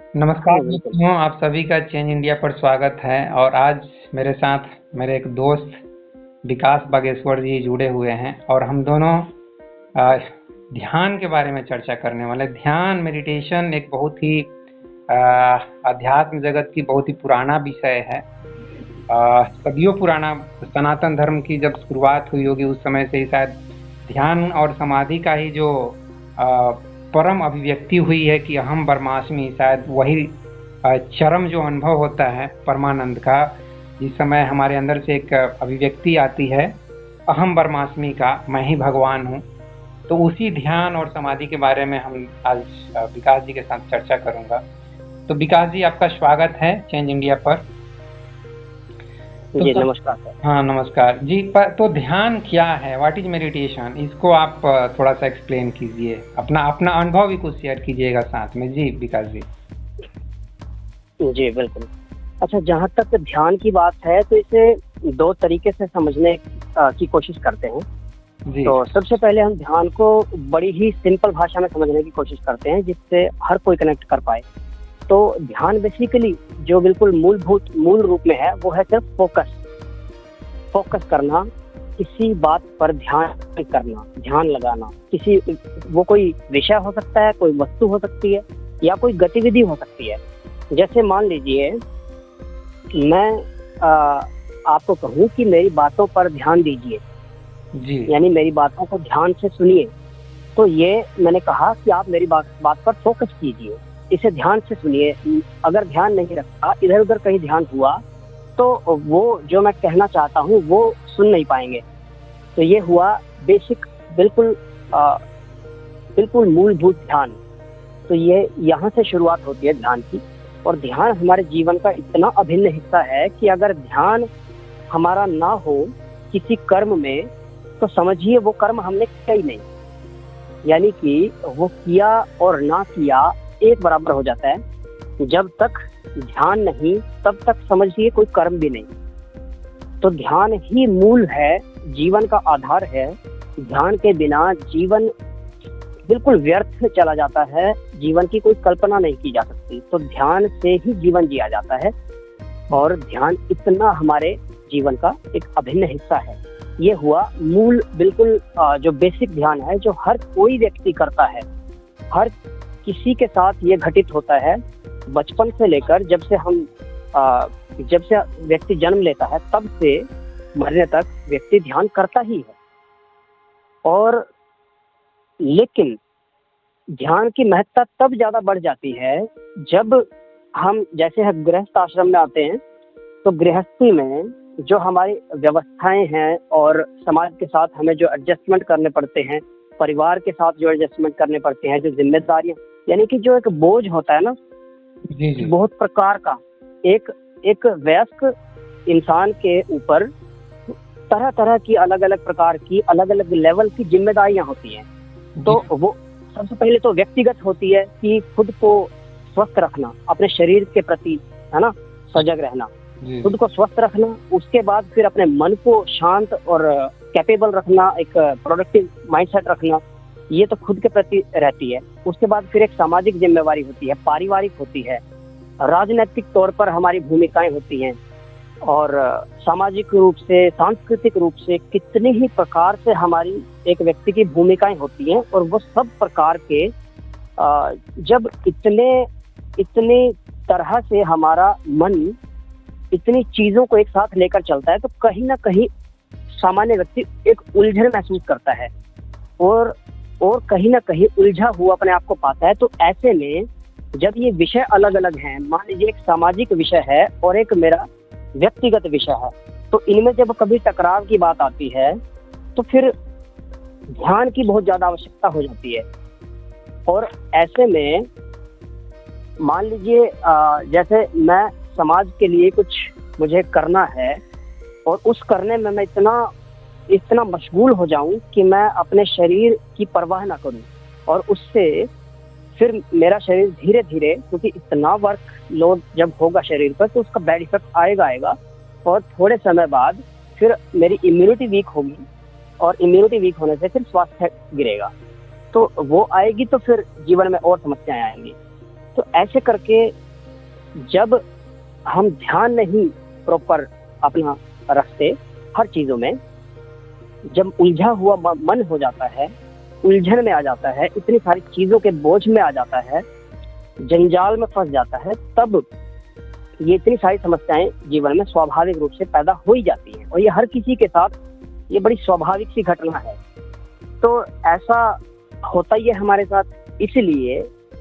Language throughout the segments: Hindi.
नमस्कार बिल्कुल। दोस्तों, आप सभी का चेंज इंडिया पर स्वागत है। और आज मेरे साथ मेरे एक दोस्त विकास बागेश्वर जी जुड़े हुए हैं और हम दोनों अ, ध्यान के बारे में चर्चा करने वाले हैं। ध्यान मेडिटेशन एक बहुत ही अ, अध्यात्म जगत की बहुत ही पुराना विषय है। सदियों पुराना सनातन धर्म की जब शुरुआत हुई होगी उस समय से ही शायद ध्यान और समाधि का ही जो अ, परम अभिव्यक्ति हुई है कि अहम ब्रह्मास्मि, शायद वही चरम जो अनुभव होता है परमानंद का, जिस समय हमारे अंदर से एक अभिव्यक्ति आती है अहम ब्रह्मास्मि का, मैं ही भगवान हूँ। तो उसी ध्यान और समाधि के बारे में हम आज विकास जी के साथ चर्चा करूंगा। तो विकास जी, आपका स्वागत है चेंज इंडिया पर। तो जी, सब नमस्कार सर। हाँ, नमस्कार जी। पर तो ध्यान क्या है, व्हाट इज मेडिटेशन, इसको आप थोड़ा सा एक्सप्लेन कीजिए, अपना अपना अनुभव भी कुछ शेयर कीजिएगा साथ में जी विकास जी। जी, बिल्कुल। अच्छा, जहाँ तक ध्यान की बात है तो इसे 2 तरीके से समझने की कोशिश करते हैं। जी तो सबसे पहले हम ध्यान को बड़ी ही सिंपल भाषा में समझने की कोशिश करते हैं जिससे हर कोई कनेक्ट कर पाए। तो ध्यान बेसिकली जो बिल्कुल मूल रूप में है वो है सिर्फ फ़ोकस करना, किसी बात पर ध्यान करना, ध्यान लगाना। वो कोई विषय हो सकता है, कोई वस्तु हो सकती है या कोई गतिविधि हो सकती है। जैसे मान लीजिए मैं आपको कहूँ कि मेरी बातों पर ध्यान दीजिए, जी यानी मेरी बातों को ध्यान से सुनिए। तो ये मैंने कहा कि आप मेरी बात पर फ़ोकस कीजिए, इसे ध्यान से सुनिए। अगर ध्यान नहीं रखा, इधर-उधर कहीं ध्यान हुआ, तो वो जो मैं कहना चाहता हूँ वो सुन नहीं पाएँगे। तो ये हुआ बेसिक, बिल्कुल अ, बिल्कुल मूलभूत ध्यान। तो ये यहाँ से शुरुआत होती है ध्यान की। और ध्यान हमारे जीवन का इतना अभिन्न हिस्सा है कि अगर ध्यान हमारा ना हो किसी कर्म में, तो समझिए वो कर्म हमने किया ही नहीं। यानी कि वो किया और ना किया एक बराबर हो जाता है। जब तक ध्यान नहीं, तब तक समझिए कोई कर्म भी नहीं। तो ध्यान ही मूल है, जीवन का आधार है। ध्यान के बिना जीवन बिल्कुल व्यर्थ चला जाता है, जीवन की कोई कल्पना नहीं की जा सकती। तो ध्यान से ही जीवन जिया जाता है और ध्यान इतना हमारे जीवन का एक अभिन्न हिस्सा है। ये हुआ मूल, बिल्कुल जो बेसिक ध्यान है, जो हर कोई व्यक्ति करता है। हर किसी के साथ ये घटित होता है। बचपन से लेकर जब से व्यक्ति जन्म लेता है तब से मरने तक व्यक्ति ध्यान करता ही है। और लेकिन ध्यान की महत्ता तब ज़्यादा बढ़ जाती है जब हम जैसे हम गृहस्थ आश्रम में आते हैं। तो गृहस्थी में जो हमारी व्यवस्थाएं हैं और समाज के साथ हमें जो एडजस्टमेंट करने पड़ते हैं, परिवार के साथ जो एडजस्टमेंट करने पड़ते हैं, जो जिम्मेदारियां, यानी कि जो एक बोझ होता है ना, जी जी बहुत प्रकार का, एक एक वयस्क इंसान के ऊपर तरह तरह की अलग अलग प्रकार की अलग अलग लेवल की जिम्मेदारियां होती हैं। जी तो वो सबसे पहले तो व्यक्तिगत होती है कि खुद को स्वस्थ रखना, अपने शरीर के प्रति, है ना, सजग रहना, जी खुद को स्वस्थ रखना। उसके बाद फिर अपने मन को शांत और कैपेबल रखना, एक प्रोडक्टिव माइंडसेट रखना, ये तो खुद के प्रति रहती है। उसके बाद फिर एक सामाजिक जिम्मेवारी होती है, पारिवारिक होती है, राजनीतिक तौर पर हमारी भूमिकाएं होती हैं, और सामाजिक रूप से, सांस्कृतिक रूप से कितने ही प्रकार से हमारी एक व्यक्ति की भूमिकाएं होती हैं। और वो सब प्रकार के जब इतने इतने तरह से हमारा मन इतनी चीजों को एक साथ लेकर चलता है, तो कहीं ना कहीं सामान्य व्यक्ति एक उलझन महसूस करता है और कहीं ना कहीं उलझा हुआ अपने आप को पाता है। तो ऐसे में जब ये विषय अलग अलग हैं, मान लीजिए एक सामाजिक विषय है और एक मेरा व्यक्तिगत विषय है, तो इनमें जब कभी टकराव की बात आती है तो फिर ध्यान की बहुत ज्यादा आवश्यकता हो जाती है। और ऐसे में मान लीजिए जैसे मैं समाज के लिए कुछ मुझे करना है और उस करने में मैं इतना मशगूल हो जाऊं कि मैं अपने शरीर की परवाह ना करूं, और उससे फिर मेरा शरीर धीरे धीरे, क्योंकि इतना वर्क लोड जब होगा शरीर पर तो उसका बैड इफेक्ट आएगा और थोड़े समय बाद फिर मेरी इम्यूनिटी वीक होगी और इम्यूनिटी वीक होने से फिर स्वास्थ्य गिरेगा। तो वो आएगी तो फिर जीवन में और समस्याएं आएंगी। तो ऐसे करके जब हम ध्यान नहीं प्रॉपर अपना रखते हर चीजों में, जब उलझा हुआ मन हो जाता है, उलझन में आ जाता है, इतनी सारी चीजों के बोझ में आ जाता है, जंजाल में फंस जाता है, तब ये इतनी सारी समस्याएं जीवन में स्वाभाविक रूप से पैदा हो ही जाती हैं। और ये हर किसी के साथ ये बड़ी स्वाभाविक सी घटना है। तो ऐसा होता ही है हमारे साथ, इसलिए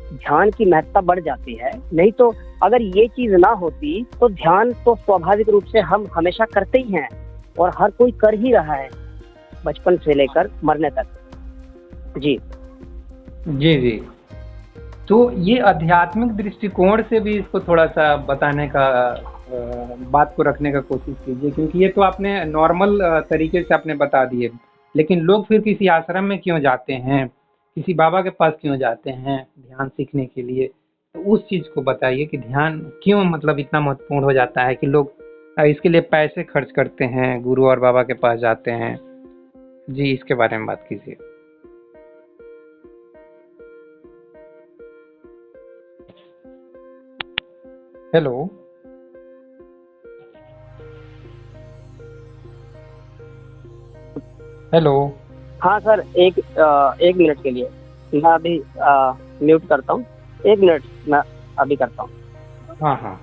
ध्यान की महत्ता बढ़ जाती है। नहीं तो अगर ये चीज ना होती तो ध्यान तो स्वाभाविक रूप से हम हमेशा करते ही हैं और हर कोई कर ही रहा है बचपन से लेकर मरने तक। जी जी जी। तो ये आध्यात्मिक दृष्टिकोण से भी इसको थोड़ा सा बताने का, बात को रखने का कोशिश कीजिए, क्योंकि ये तो आपने नॉर्मल तरीके से आपने बता दिए, लेकिन लोग फिर किसी आश्रम में क्यों जाते हैं, किसी बाबा के पास क्यों जाते हैं ध्यान सीखने के लिए, तो उस चीज को बताइए कि ध्यान क्यों मतलब इतना महत्वपूर्ण हो जाता है कि लोग इसके लिए पैसे खर्च करते हैं, गुरु और बाबा के पास जाते हैं। जी, इसके बारे में बात कीजिए। Hello hello. हाँ सर, एक मिनट के लिए मैं अभी म्यूट करता हूँ। एक मिनट मैं अभी करता हूँ। हाँ हाँ।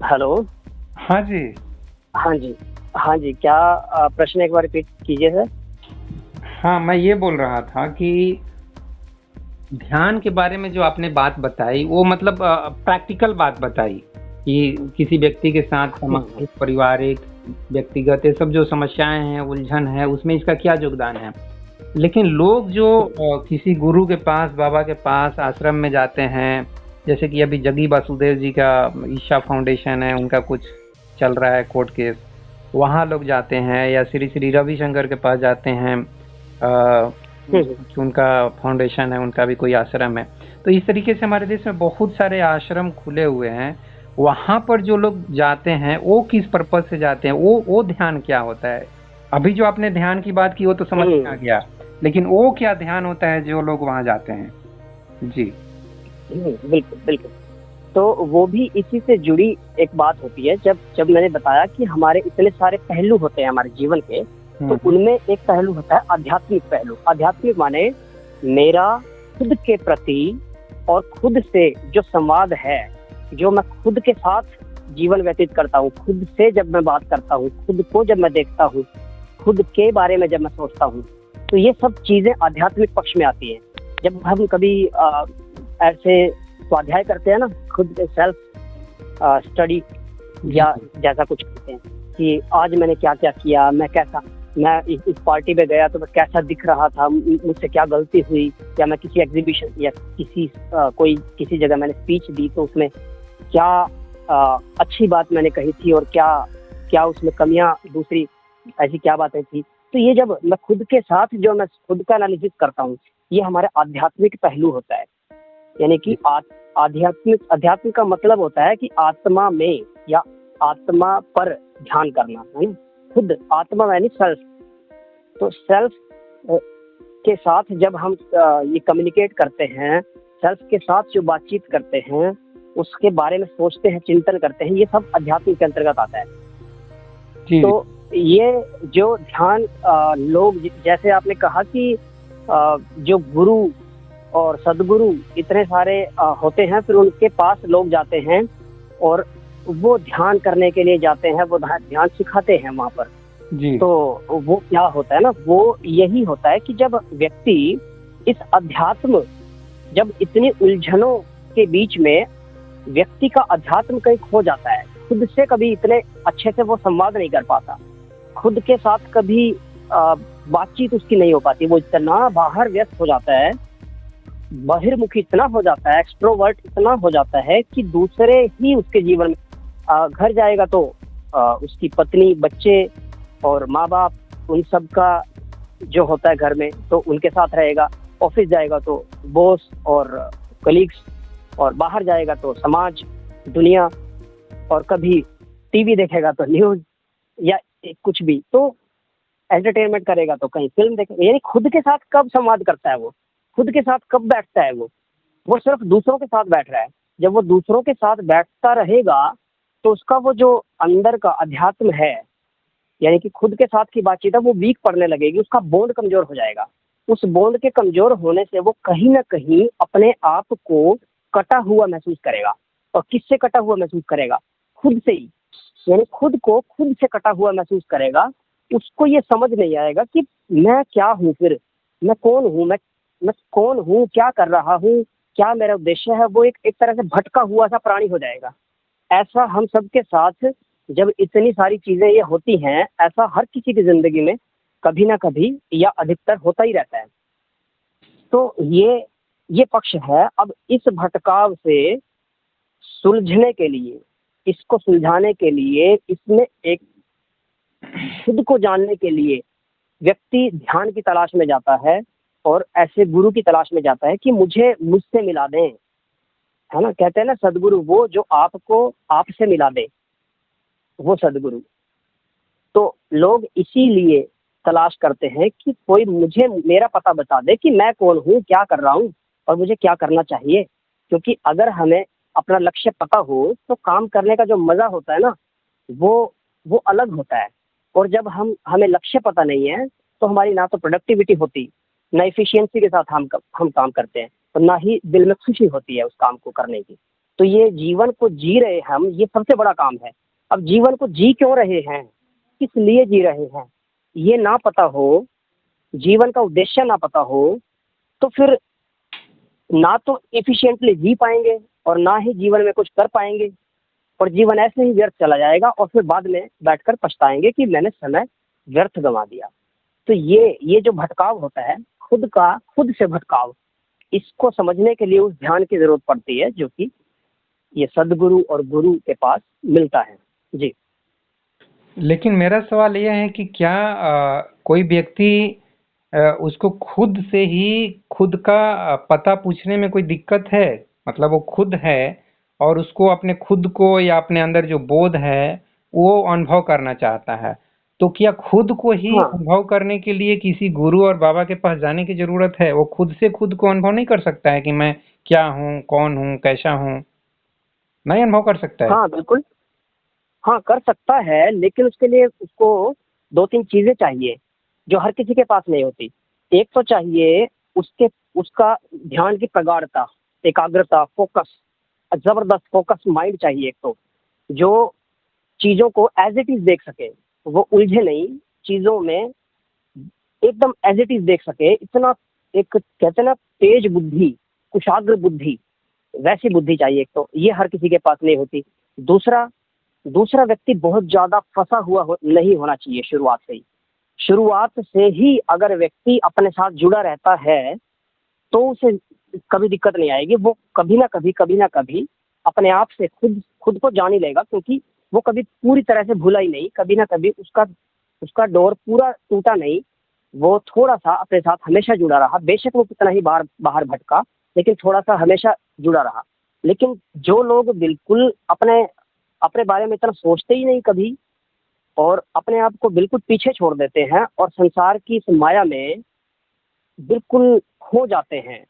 हेलो। हाँ जी। हाँ जी, हाँ जी, क्या प्रश्न एक बार रिपीट कीजिए सर। हाँ, मैं ये बोल रहा था कि ध्यान के बारे में जो आपने बात बताई वो मतलब प्रैक्टिकल बात बताई कि किसी व्यक्ति के साथ सामाजिक, पारिवारिक, व्यक्तिगत, ये सब जो समस्याएं हैं, उलझन है, उसमें इसका क्या योगदान है। लेकिन लोग जो किसी गुरु के पास, बाबा के पास आश्रम में जाते हैं, जैसे कि अभी जगी वासुदेव जी का ईशा फाउंडेशन है, उनका कुछ चल रहा है कोर्ट केस, वहाँ लोग जाते हैं, या श्री श्री रविशंकर के पास जाते हैं, कि उनका फाउंडेशन है, उनका भी कोई आश्रम है। तो इस तरीके से हमारे देश में बहुत सारे आश्रम खुले हुए हैं। वहाँ पर जो लोग जाते हैं वो किस पर्पज से जाते हैं, वो ध्यान क्या होता है। अभी जो आपने ध्यान की बात की वो तो समझ में आ गया, लेकिन वो क्या ध्यान होता है जो लोग वहाँ जाते हैं। जी बिल्कुल बिल्कुल। तो वो भी इसी से जुड़ी एक बात होती है। जब मैंने बताया कि हमारे इतने सारे पहलू होते हैं हमारे जीवन के, तो उनमें एक पहलू होता है आध्यात्मिक पहलू। आध्यात्मिक माने मेरा खुद के प्रति और खुद से जो संवाद है, जो मैं खुद के साथ जीवन व्यतीत करता हूँ, खुद से जब मैं बात करता हूँ, खुद को जब मैं देखता हूँ, खुद के बारे में जब मैं सोचता हूँ, तो ये सब चीजें आध्यात्मिक पक्ष में आती हैं। जब हम कभी ऐसे स्वाध्याय करते हैं ना, खुद सेल्फ स्टडी या जैसा कुछ करते हैं कि आज मैंने क्या क्या किया, मैं इस पार्टी में गया तो मैं कैसा दिख रहा था, मुझसे क्या गलती हुई, या मैं किसी एग्जीबिशन या किसी जगह मैंने स्पीच दी तो उसमें क्या अच्छी बात मैंने कही थी और क्या उसमें कमियां, दूसरी ऐसी क्या बातें थी। तो ये जब मैं खुद के साथ जो मैं खुद का एनालिसिस करता हूँ, ये हमारा आध्यात्मिक पहलू होता है। यानी कि आध्यात्मिक का मतलब होता है कि आत्मा में या आत्मा पर ध्यान करना है ना। खुद आत्मा यानी सेल्फ। तो सेल्फ के साथ जब हम ये कम्युनिकेट करते हैं, सेल्फ के साथ जो बातचीत करते हैं, उसके बारे में सोचते हैं, चिंतन करते हैं, ये सब अध्यात्म के अंतर्गत आता है। तो ये जो ध्यान लोग, जैसे आपने कहा कि जो गुरु और सदगुरु इतने सारे होते हैं, फिर उनके पास लोग जाते हैं और वो ध्यान करने के लिए जाते हैं, वो ध्यान सिखाते हैं वहाँ पर जी। तो वो क्या होता है ना, वो यही होता है कि जब व्यक्ति इस अध्यात्म, जब इतनी उलझनों के बीच में व्यक्ति का अध्यात्म कहीं खो जाता है, खुद से कभी इतने अच्छे से वो संवाद नहीं कर पाता, खुद के साथ कभी बातचीत उसकी नहीं हो पाती, वो इतना बाहर व्यस्त हो जाता है बहिर्मुखी इतना हो जाता है, एक्सट्रोवर्ट इतना हो जाता है कि दूसरे ही उसके जीवन में, घर जाएगा तो उसकी पत्नी, बच्चे और माँ बाप, उन सब का जो होता है घर में, तो उनके साथ रहेगा। ऑफिस जाएगा तो बॉस और कलीग्स, और बाहर जाएगा तो समाज, दुनिया, और कभी टीवी देखेगा तो न्यूज या कुछ भी, तो एंटरटेनमेंट करेगा तो कहीं फिल्म देखेगा। यानी खुद के साथ कब संवाद करता है वो, खुद के साथ कब बैठता है वो सिर्फ दूसरों के साथ बैठ रहा है। जब वो दूसरों के साथ बैठता रहेगा तो उसका वो जो अंदर का अध्यात्म है, यानी कि खुद के साथ की बातचीत है, वो वीक पड़ने लगेगी, उसका बॉन्ड कमजोर हो जाएगा। उस बॉन्ड के कमजोर होने से वो कहीं ना कहीं अपने आप को कटा हुआ महसूस करेगा। और किससे कटा हुआ महसूस करेगा? खुद से ही। यानी खुद को खुद से कटा हुआ महसूस करेगा। उसको ये समझ नहीं आएगा कि मैं क्या हूँ, फिर मैं कौन हूँ, मैं कौन हूँ, क्या कर रहा हूँ, क्या मेरा उद्देश्य है। वो एक तरह से भटका हुआ सा प्राणी हो जाएगा। ऐसा हम सबके साथ जब इतनी सारी चीजें ये होती हैं, ऐसा हर किसी की जिंदगी में कभी ना कभी या अधिकतर होता ही रहता है। तो ये पक्ष है। अब इस भटकाव से सुलझने के लिए, इसको सुलझाने के लिए, इसमें एक खुद को जानने के लिए व्यक्ति ध्यान की तलाश में जाता है और ऐसे गुरु की तलाश में जाता है कि मुझे मुझसे मिला दें, है ना। कहते हैं ना सदगुरु वो जो आपको आपसे मिला दे, वो सदगुरु। तो लोग इसीलिए तलाश करते हैं कि कोई मुझे मेरा पता बता दे कि मैं कौन हूँ, क्या कर रहा हूँ और मुझे क्या करना चाहिए। क्योंकि अगर हमें अपना लक्ष्य पता हो तो काम करने का जो मजा होता है ना, वो अलग होता है। और जब हमें लक्ष्य पता नहीं है तो हमारी ना तो प्रोडक्टिविटी होती, ना इफिशियंसी के साथ हम काम करते हैं, और ना ही दिल में खुशी होती है उस काम को करने की। तो ये जीवन को जी रहे हम, ये सबसे बड़ा काम है। अब जीवन को जी क्यों रहे हैं, किस लिए जी रहे हैं, ये ना पता हो, जीवन का उद्देश्य ना पता हो, तो फिर ना तो एफिशिएंटली जी पाएंगे और ना ही जीवन में कुछ कर पाएंगे। और जीवन ऐसे ही व्यर्थ चला जाएगा और फिर बाद में बैठकर पछताएंगे कि मैंने समय व्यर्थ गंवा दिया। तो ये जो भटकाव होता है, खुद से भटकाव, इसको समझने के लिए उस ध्यान की जरूरत पड़ती है, जो कि ये सदगुरु और गुरु के पास मिलता है। जी। लेकिन मेरा सवाल यह है कि क्या कोई व्यक्ति उसको खुद से ही खुद का पता पूछने में कोई दिक्कत है? मतलब वो खुद है और उसको अपने खुद को या अपने अंदर जो बोध है वो अनुभव करना चाहता है, तो क्या खुद को ही हाँ अनुभव करने के लिए किसी गुरु और बाबा के पास जाने की जरूरत है? वो खुद से खुद को अनुभव नहीं कर सकता है कि मैं क्या हूँ, कौन हूँ, कैसा हूँ? नहीं अनुभव कर सकता है? हाँ बिल्कुल, हाँ कर सकता है, लेकिन उसके लिए उसको दो तीन चीजें चाहिए जो हर किसी के पास नहीं होती। एक तो चाहिए उसका ध्यान की प्रगाढ़ता, एकाग्रता, फोकस, जबरदस्त फोकस माइंड चाहिए। एक तो जो चीजों को एज इट इज देख सके, वो उलझे नहीं चीजों में, एकदम एज इट इज देख सके। इतना एक कहते हैं ना तेज बुद्धि, कुशाग्र बुद्धि, वैसी बुद्धि चाहिए। एक तो ये हर किसी के पास नहीं होती। दूसरा दूसरा व्यक्ति बहुत ज्यादा फंसा हुआ नहीं होना चाहिए शुरुआत से ही। शुरुआत से ही अगर व्यक्ति अपने साथ जुड़ा रहता है तो उसे कभी दिक्कत नहीं आएगी। वो कभी ना कभी अपने आप से खुद खुद को जान ही लेगा, क्योंकि वो कभी पूरी तरह से भूला ही नहीं। कभी ना कभी उसका डोर पूरा टूटा नहीं। वो थोड़ा सा अपने साथ हमेशा जुड़ा रहा, बेशक वो कितना ही बाहर बाहर भटका, लेकिन थोड़ा सा हमेशा जुड़ा रहा। लेकिन जो लोग बिल्कुल अपने अपने बारे में इतना सोचते ही नहीं कभी, और अपने आप को बिल्कुल पीछे छोड़ देते हैं और संसार की इस माया में बिल्कुल खो जाते हैं,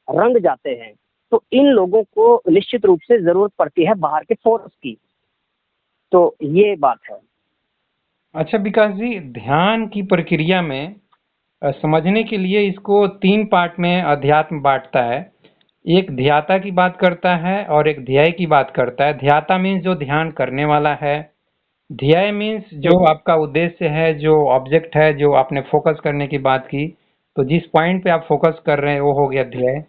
रंग जाते हैं, तो इन लोगों को निश्चित रूप से जरूरत पड़ती है बाहर के फोर्स की। तो ये बात है। अच्छा विकास जी, ध्यान की प्रक्रिया में समझने के लिए इसको 3 पार्ट में अध्यात्म बांटता है। एक ध्याता की बात करता है और एक ध्याय की बात करता है। ध्याता मीन्स जो ध्यान करने वाला है, ध्याय मीन्स जो आपका उद्देश्य है, जो ऑब्जेक्ट है, जो आपने फोकस करने की बात की, तो जिस पॉइंट पे आप फोकस कर रहे हैं वो हो गया ध्याय।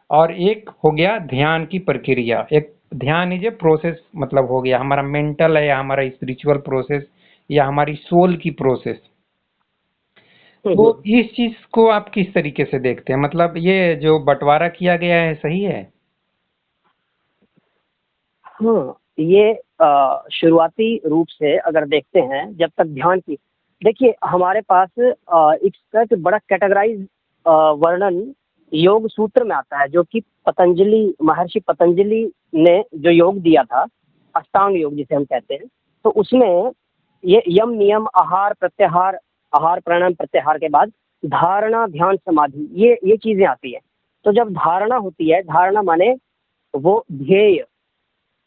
और एक हो गया ध्यान की प्रक्रिया। एक ध्यान इज ए प्रोसेस, मतलब हो गया हमारा मेंटल है या हमारा स्पिरिचुअल प्रोसेस या हमारी सोल की प्रोसेस। तो इस चीज को आप किस तरीके से देखते हैं? मतलब ये जो बंटवारा किया गया है सही है? हाँ, ये शुरुआती रूप से अगर देखते हैं, जब तक ध्यान की, देखिए हमारे पास एक तरह से बड़ा कैटेगराइज वर्णन योग सूत्र में आता है, जो कि पतंजलि, महर्षि पतंजलि ने जो योग दिया था, अष्टांग योग जिसे हम कहते हैं, तो उसमें ये यम नियम आहार प्रत्याहार, आहार प्राणायाम प्रत्याहार के बाद धारणा ध्यान समाधि, ये चीजें आती है। तो जब धारणा होती है, धारणा माने वो ध्येय,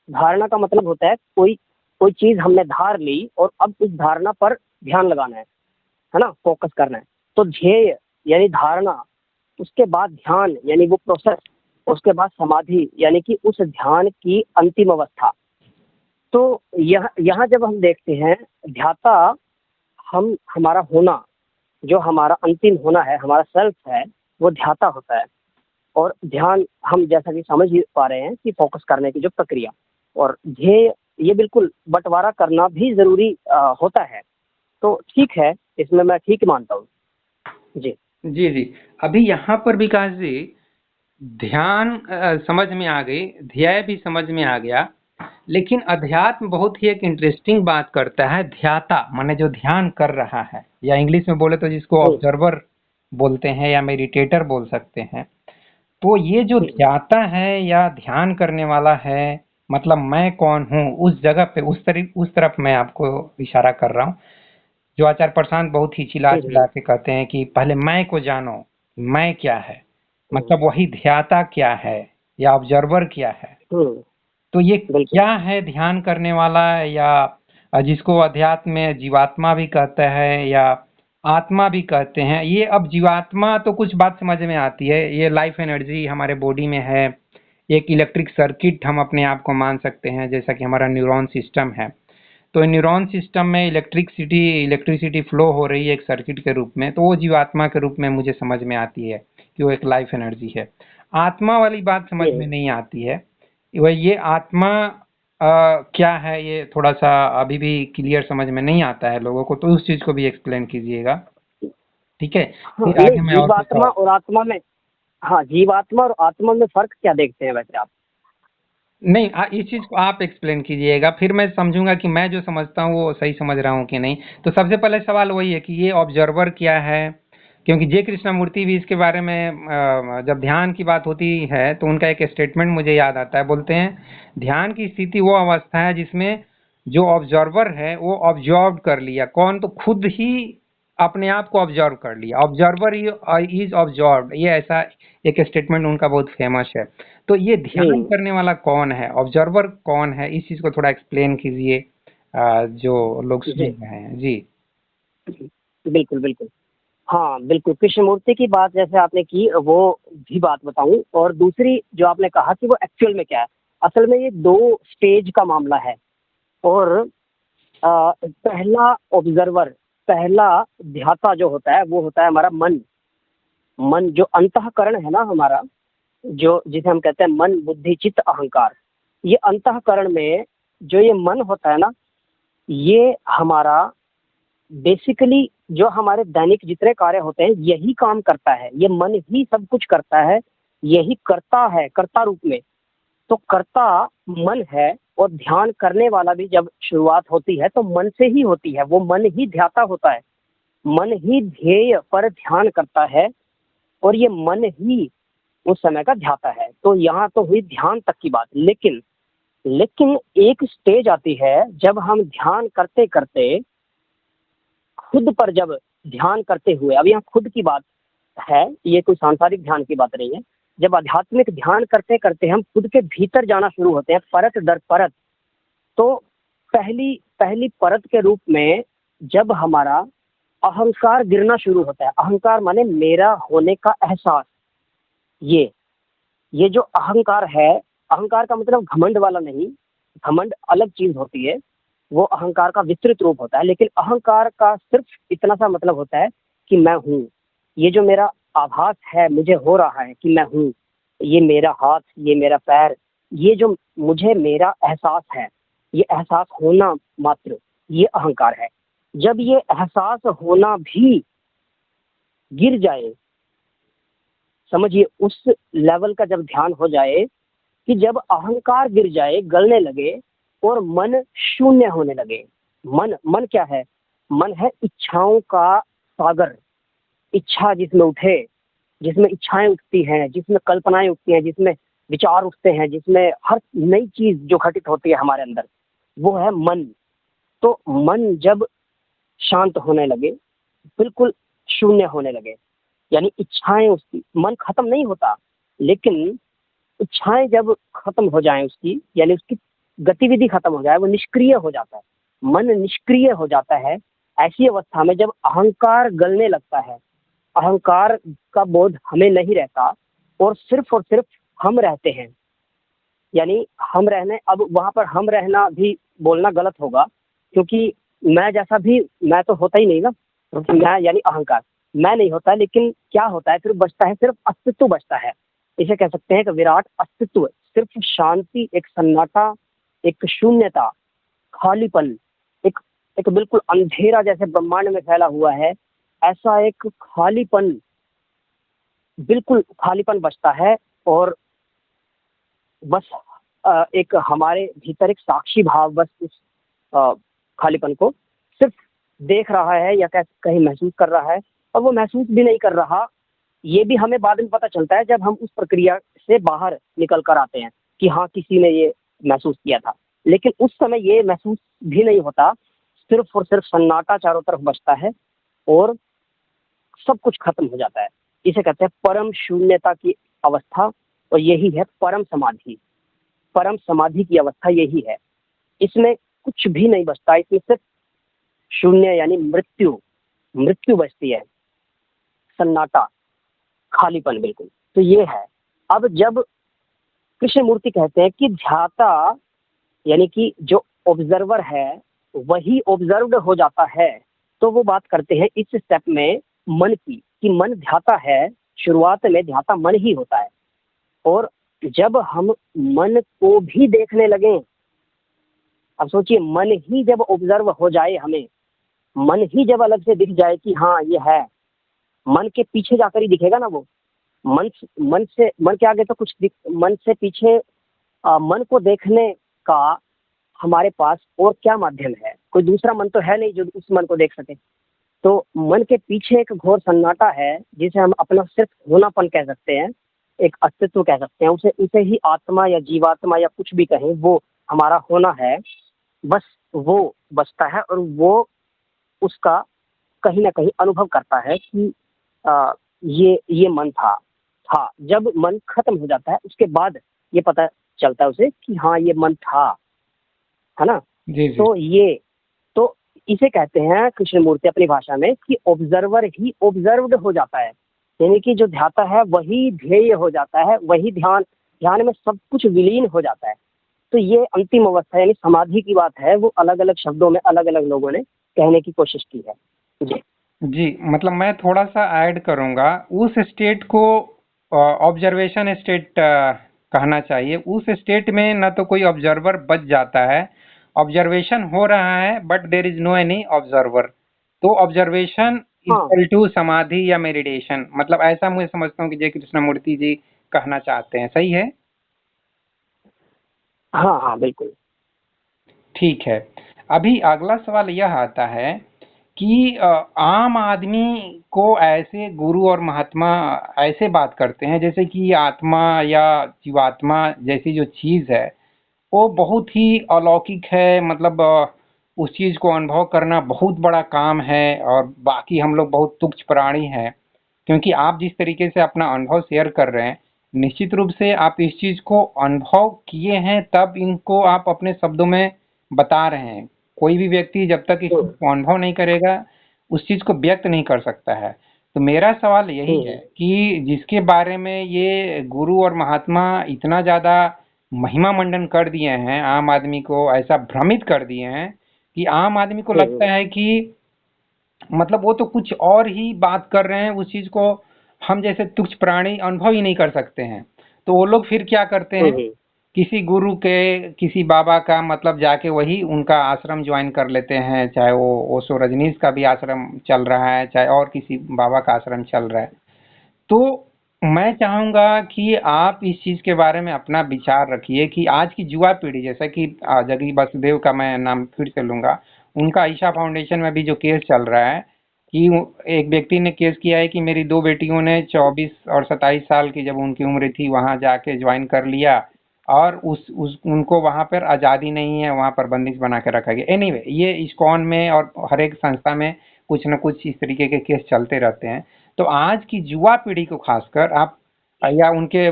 धारणा का मतलब होता है कोई कोई चीज हमने धार ली और अब उस धारणा पर ध्यान लगाना है ना, फोकस करना है। तो ध्येय यानी धारणा, उसके बाद ध्यान यानी वो प्रोसेस, उसके बाद समाधि यानी कि उस ध्यान की अंतिम अवस्था। तो यहाँ जब हम देखते हैं ध्याता, हम हमारा होना, जो हमारा अंतिम होना है, हमारा सेल्फ है, वो ध्याता होता है। और ध्यान हम जैसा कि समझ ही पा रहे हैं कि फोकस करने की जो प्रक्रिया और ध्येय, ये बिल्कुल बंटवारा करना भी जरूरी होता है। तो ठीक है, इसमें मैं ठीक मानता हूँ जी। जी जी। अभी यहाँ पर विकास जी, ध्यान समझ में आ गई, ध्येय भी समझ में आ गया, लेकिन अध्यात्म बहुत ही एक इंटरेस्टिंग बात करता है। ध्याता माने जो ध्यान कर रहा है, या इंग्लिश में बोले तो जिसको ऑब्जर्वर बोलते हैं या मेडिटेटर बोल सकते हैं। तो ये जो ध्याता है या ध्यान करने वाला है, मतलब मैं कौन हूँ, उस जगह पे उस तरफ मैं आपको इशारा कर रहा हूँ, जो आचार्य प्रशांत बहुत ही चिल्ला चिल्ला के कहते हैं कि पहले मैं को जानो, मैं क्या है, मतलब वही ध्याता क्या है या ऑब्जर्वर क्या है। तो ये क्या है ध्यान करने वाला, या जिसको अध्यात्म में जीवात्मा भी कहता है या आत्मा भी कहते हैं। ये अब जीवात्मा तो कुछ बात समझ में आती है, ये लाइफ एनर्जी हमारे बॉडी में है, एक इलेक्ट्रिक सर्किट हम अपने आप को मान सकते हैं, जैसा कि हमारा न्यूरॉन सिस्टम है। तो न्यूरॉन सिस्टम में इलेक्ट्रिसिटी फ्लो हो रही है एक सर्किट के रूप में, तो वो जीवात्मा के रूप में मुझे समझ में आती है कि वो एक लाइफ एनर्जी है। आत्मा वाली बात समझ में नहीं आती है। वह ये आत्मा क्या है, ये थोड़ा सा अभी भी क्लियर समझ में नहीं आता है लोगों को, तो उस चीज को भी एक्सप्लेन कीजिएगा, ठीक है? फिर आगे मैं जीवात्मा और आत्मा में, हाँ, जीवात्मा और आत्मा में फर्क क्या देखते हैं वैसे आप? नहीं, इस चीज को आप एक्सप्लेन कीजिएगा, फिर मैं समझूंगा कि मैं जो समझता हूँ वो सही समझ रहा हूँ कि नहीं। तो सबसे पहले सवाल वही है कि ये ऑब्जर्वर क्या है, क्योंकि जे कृष्णमूर्ति भी इसके बारे में जब ध्यान की बात होती है तो उनका एक स्टेटमेंट मुझे याद आता है। बोलते हैं ध्यान की स्थिति वो अवस्था है जिसमें जो ऑब्जर्वर है वो ऑब्जर्व कर लिया, कौन, तो खुद ही अपने आप को ऑब्जर्व कर लिया, ऑब्जर्वर इज ऑब्जर्व्ड, ये ऐसा एक स्टेटमेंट उनका बहुत फेमस है। तो ये ध्यान करने वाला कौन है, ऑब्जर्वर कौन है, इस चीज को थोड़ा एक्सप्लेन कीजिए जो लोग सुन रहे हैं जी। बिल्कुल बिल्कुल, हाँ बिल्कुल, कृष्णमूर्ति की बात जैसे आपने की वो भी बात बताऊं, और दूसरी जो आपने कहा कि वो एक्चुअल में क्या है, असल में ये दो स्टेज का मामला है। और पहला ऑब्जर्वर, पहला ध्याता जो होता है वो होता है हमारा मन। मन जो अंतःकरण है ना हमारा, जो जिसे हम कहते हैं मन बुद्धि चित्त अहंकार, ये अंतःकरण में जो ये मन होता है ना, ये हमारा बेसिकली जो हमारे दैनिक जितने कार्य होते हैं यही काम करता है, ये मन ही सब कुछ करता है, यही करता है कर्ता रूप में। तो कर्ता मन है, और ध्यान करने वाला भी जब शुरुआत होती है तो मन से ही होती है, वो मन ही ध्याता होता है, मन ही ध्येय पर ध्यान करता है, और ये मन ही उस समय का ध्याता है। तो यहाँ तो हुई ध्यान तक की बात, लेकिन एक स्टेज आती है जब हम ध्यान करते करते खुद पर, जब ध्यान करते हुए, अब यहाँ खुद की बात है, ये कोई सांसारिक ध्यान की बात नहीं है, जब आध्यात्मिक ध्यान करते करते हम खुद के भीतर जाना शुरू होते हैं, परत दर परत, तो पहली पहली परत के रूप में जब हमारा अहंकार गिरना शुरू होता है, अहंकार माने मेरा होने का एहसास, ये जो अहंकार है, अहंकार का मतलब घमंड वाला नहीं, घमंड अलग चीज होती है, वो अहंकार का विस्तृत रूप होता है, लेकिन अहंकार का सिर्फ इतना सा मतलब होता है कि मैं हूँ, ये जो मेरा आभास है, मुझे हो रहा है कि मैं हूँ, ये मेरा हाथ, ये मेरा पैर, ये जो मुझे मेरा एहसास है, ये एहसास होना मात्र, ये अहंकार है। जब ये एहसास होना भी गिर जाए, समझिए उस लेवल का जब ध्यान हो जाए कि जब अहंकार गिर जाए, गलने लगे और मन शून्य होने लगे। मन मन क्या है? मन है इच्छाओं का सागर। इच्छा जिसमें उठे, जिसमें इच्छाएं उठती हैं, जिसमें कल्पनाएं उठती हैं, जिसमें विचार उठते हैं, जिसमें हर नई चीज जो घटित होती है हमारे अंदर, वो है मन। तो मन जब शांत होने लगे, बिल्कुल शून्य होने लगे, यानी इच्छाएं, उसकी मन खत्म नहीं होता, लेकिन इच्छाएं जब खत्म हो जाएं उसकी, यानी उसकी गतिविधि खत्म हो जाए, वो निष्क्रिय हो जाता है, मन निष्क्रिय हो जाता है। ऐसी अवस्था में जब अहंकार गलने लगता है, अहंकार का बोध हमें नहीं रहता और सिर्फ हम रहते हैं, यानी हम रहने, अब वहां पर हम रहना भी बोलना गलत होगा, क्योंकि मैं जैसा भी मैं तो होता ही नहीं ना, क्योंकि मैं यानी अहंकार मैं नहीं होता, लेकिन क्या होता है फिर? बचता है सिर्फ अस्तित्व बचता है। इसे कह सकते हैं कि विराट अस्तित्व, सिर्फ शांति, एक सन्नाटा, एक शून्यता, खालीपन, एक एक बिल्कुल अंधेरा जैसे ब्रह्मांड में फैला हुआ है, ऐसा एक खालीपन, बिल्कुल खालीपन बचता है। और बस एक हमारे भीतर एक साक्षी भाव बस उस अ, खालीपन को सिर्फ देख रहा है या कहीं महसूस कर रहा है, और वो महसूस भी नहीं कर रहा, ये भी हमें बाद में पता चलता है जब हम उस प्रक्रिया से बाहर निकल कर आते हैं कि हाँ किसी ने ये महसूस किया था, लेकिन उस समय ये महसूस भी नहीं होता, सिर्फ और सिर्फ सन्नाटा चारों तरफ बचता है और सब कुछ खत्म हो जाता है। इसे कहते हैं परम शून्यता की अवस्था, और यही है परम समाधि। परम समाधि की अवस्था यही है, इसमें कुछ भी नहीं बचता, इसमें सिर्फ शून्य यानी मृत्यु, मृत्यु बचती है, सन्नाटा, खालीपन बिल्कुल। तो ये है। अब जब कृष्ण मूर्ति कहते हैं कि ध्याता, यानी कि जो ऑब्जर्वर है वही ऑब्जर्व्ड हो जाता है, तो वो बात करते हैं इस स्टेप में मन की, कि मन ध्याता है। शुरुआत में ध्याता मन ही होता है, और जब हम मन को भी देखने लगें, अब सोचिए मन ही जब ऑब्जर्व हो जाए, हमें मन ही जब अलग से दिख जाए कि हाँ ये है, मन के पीछे जाकर ही दिखेगा ना वो। मन के आगे तो कुछ मन से पीछे मन को देखने का हमारे पास और क्या माध्यम है? कोई दूसरा मन तो है नहीं जो उस मन को देख सके। तो मन के पीछे एक घोर सन्नाटा है, जिसे हम अपना सिर्फ होनापन कह सकते हैं, एक अस्तित्व कह सकते हैं, उसे उसे ही आत्मा या जीवात्मा या कुछ भी कहें, वो हमारा होना है। बस वो बचता है, और वो उसका कहीं ना कहीं अनुभव करता है कि ये मन था। जब मन खत्म हो जाता है उसके बाद ये पता चलता है उसे कि हाँ ये मन था, है ना। जी जी। तो ये, तो इसे कहते हैं कृष्ण मूर्ति अपनी भाषा में कि ऑब्जर्वर ही ऑब्जर्व्ड हो जाता है, यानी कि जो ध्याता है वही ध्येय हो जाता है, वही ध्यान में सब कुछ विलीन हो जाता है। तो ये अंतिम अवस्था यानी समाधि की बात है, वो अलग अलग शब्दों में अलग अलग लोगों ने कहने की कोशिश की है। जी जी, मतलब मैं थोड़ा सा ऐड करूंगा, उस स्टेट को ऑब्जर्वेशन स्टेट कहना चाहिए। उस स्टेट में ना तो कोई ऑब्जर्वर बच जाता है, ऑब्जर्वेशन हो रहा है but there is no any observer. तो ऑब्जर्वेशन हाँ इक्वल टू समाधि या मेडिटेशन, मतलब ऐसा मुझे समझता हूँ कि जय कृष्णमूर्ति जी कहना चाहते हैं। सही है? हाँ हाँ बिल्कुल। ठीक है। अभी अगला सवाल यह आता है कि आम आदमी को ऐसे गुरु और महात्मा ऐसे बात करते हैं जैसे कि आत्मा या जीवात्मा जैसी जो चीज है वो बहुत ही अलौकिक है, मतलब उस चीज को अनुभव करना बहुत बड़ा काम है और बाकी हम लोग बहुत तुच्छ प्राणी हैं। क्योंकि आप जिस तरीके से अपना अनुभव शेयर कर रहे हैं, निश्चित रूप से आप इस चीज को अनुभव किए हैं तब इनको आप अपने शब्दों में बता रहे हैं। कोई भी व्यक्ति जब तक इस चीज को अनुभव नहीं करेगा उस चीज को व्यक्त नहीं कर सकता है। तो मेरा सवाल यही है कि जिसके बारे में ये गुरु और महात्मा इतना ज्यादा महिमा मंडन कर दिए हैं, आम आदमी को ऐसा भ्रमित कर दिए हैं कि आम आदमी को लगता है कि मतलब वो तो कुछ और ही बात कर रहे हैं, उस चीज को हम जैसे तुच्छ प्राणी अनुभव ही नहीं कर सकते हैं। तो वो लोग फिर क्या करते हैं किसी गुरु के, किसी बाबा का मतलब जाके वही उनका आश्रम ज्वाइन कर लेते हैं, चाहे वो ओशो रजनीश का भी आश्रम चल रहा है, चाहे और किसी बाबा का आश्रम चल रहा है। तो मैं चाहूंगा कि आप इस चीज के बारे में अपना विचार रखिए कि आज की युवा पीढ़ी, जैसा कि जगगी वासुदेव का मैं नाम फिर से लूंगा, उनका ईशा फाउंडेशन में भी जो केस चल रहा है कि एक व्यक्ति ने केस किया है कि मेरी दो बेटियों ने 24 और 27 साल की जब उनकी उम्र थी वहां जाके ज्वाइन कर लिया, और उस उनको वहां पर आजादी नहीं है, वहां पर बंदिश बना के रखा गया। एनीवे, ये इस्कॉन में और हर एक संस्था में कुछ न कुछ इस तरीके के केस चलते रहते हैं। तो आज की युवा पीढ़ी को खासकर आप या उनके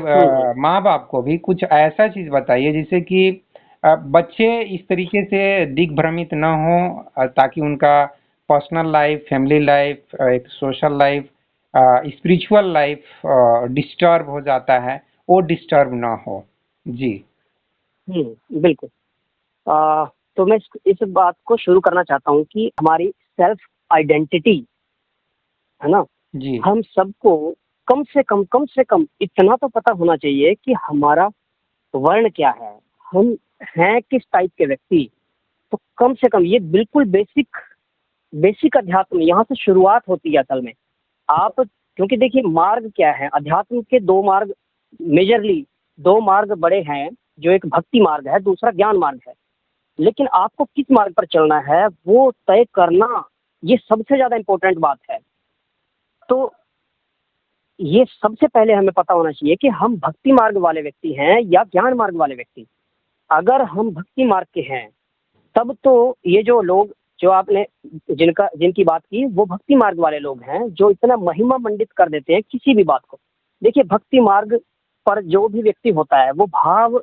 माँ बाप को भी कुछ ऐसा चीज बताइए जिससे कि बच्चे इस तरीके से दिग्भ्रमित न हो, ताकि उनका पर्सनल लाइफ, फैमिली लाइफ, एक social life, spiritual life disturb हो जाता है, वो डिस्टर्ब ना हो। जी। बिल्कुल। तो मैं इस बात को शुरू करना चाहता हूँ कि हमारी सेल्फ आइडेंटिटी है ना, जी। हम सबको कम से कम इतना तो पता होना चाहिए कि हमारा वर्ण क्या है, हम हैं किस टाइप के व्यक्ति। तो कम से कम ये बिल्कुल बेसिक बेसिक अध्यात्म यहाँ से शुरुआत होती है असल में। आप, क्योंकि देखिए मार्ग क्या है, अध्यात्म के दो मार्ग, मेजरली दो मार्ग बड़े हैं, जो एक भक्ति मार्ग है, दूसरा ज्ञान मार्ग है। लेकिन आपको किस मार्ग पर चलना है वो तय करना, ये सबसे ज्यादा इंपॉर्टेंट बात है। तो ये सबसे पहले हमें पता होना चाहिए कि हम भक्ति मार्ग वाले व्यक्ति हैं या ज्ञान मार्ग वाले व्यक्ति। अगर हम भक्ति मार्ग के हैं तब तो ये जो लोग, जो आपने जिनकी बात की, वो भक्ति मार्ग वाले लोग हैं जो इतना महिमा मंडित कर देते हैं किसी भी बात को। देखिए भक्ति मार्ग पर जो भी व्यक्ति होता है वो भाव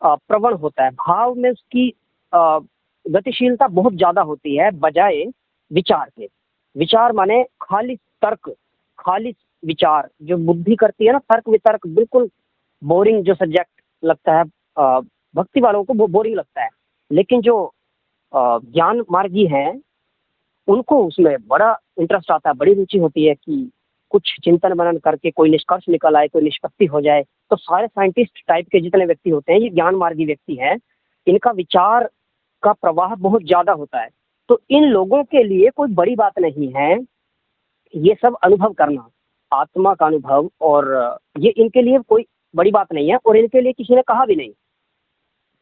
प्रवण होता है, भाव में उसकी गतिशीलता बहुत ज्यादा होती है बजाय विचार के। विचार माने खाली तर्क, खाली विचार जो बुद्धि करती है ना, तर्क वितर्क, बिल्कुल बोरिंग जो सब्जेक्ट लगता है भक्ति वालों को, वो बोरिंग लगता है। लेकिन जो ज्ञान मार्गी हैं उनको उसमें बड़ा इंटरेस्ट आता है, बड़ी रुचि होती है कि कुछ चिंतन मनन करके कोई निष्कर्ष निकल आए, कोई निष्पत्ति हो जाए। तो सारे साइंटिस्ट टाइप के जितने व्यक्ति होते हैं ये ज्ञान मार्गी व्यक्ति हैं, इनका विचार का प्रवाह बहुत ज्यादा होता है। तो इन लोगों के लिए कोई बड़ी बात नहीं है ये सब अनुभव करना, आत्मा का अनुभव, और ये इनके लिए कोई बड़ी बात नहीं है, और इनके लिए किसी ने कहा भी नहीं।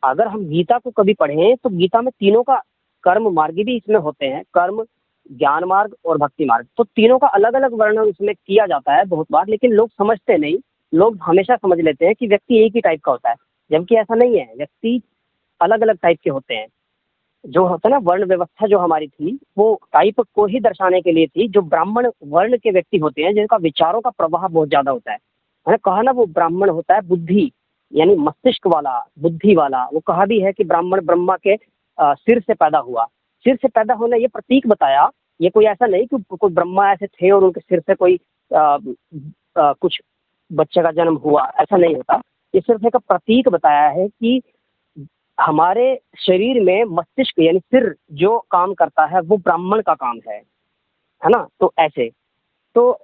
अगर हम गीता को कभी पढ़ें तो गीता में तीनों का कर्म मार्ग भी इसमें होते हैं, कर्म, ज्ञान मार्ग और भक्ति मार्ग। तो तीनों का अलग अलग वर्णन उसमें किया जाता है बहुत बार, लेकिन लोग समझते नहीं। लोग हमेशा समझ लेते हैं कि व्यक्ति एक ही टाइप का होता है, जबकि ऐसा नहीं है, व्यक्ति अलग अलग टाइप के होते हैं। जो होता है ना, वर्ण व्यवस्था जो हमारी थी वो टाइप को ही दर्शाने के लिए थी। जो ब्राह्मण वर्ण के व्यक्ति होते हैं जिनका विचारों का प्रवाह बहुत ज्यादा होता है, मैंने कहा ना वो ब्राह्मण होता है बुद्धि, यानी मस्तिष्क वाला, बुद्धि वाला। वो कहा भी है कि ब्राह्मण ब्रह्मा के सिर से पैदा हुआ। सिर से पैदा होना ये प्रतीक बताया, ये कोई ऐसा नहीं कि कोई ब्रह्मा ऐसे थे और उनके सिर से कोई कुछ बच्चे का जन्म हुआ, ऐसा नहीं होता। ये सिर्फ एक प्रतीक बताया है कि हमारे शरीर में मस्तिष्क यानी सिर जो काम करता है वो ब्राह्मण का काम है ना। तो ऐसे, तो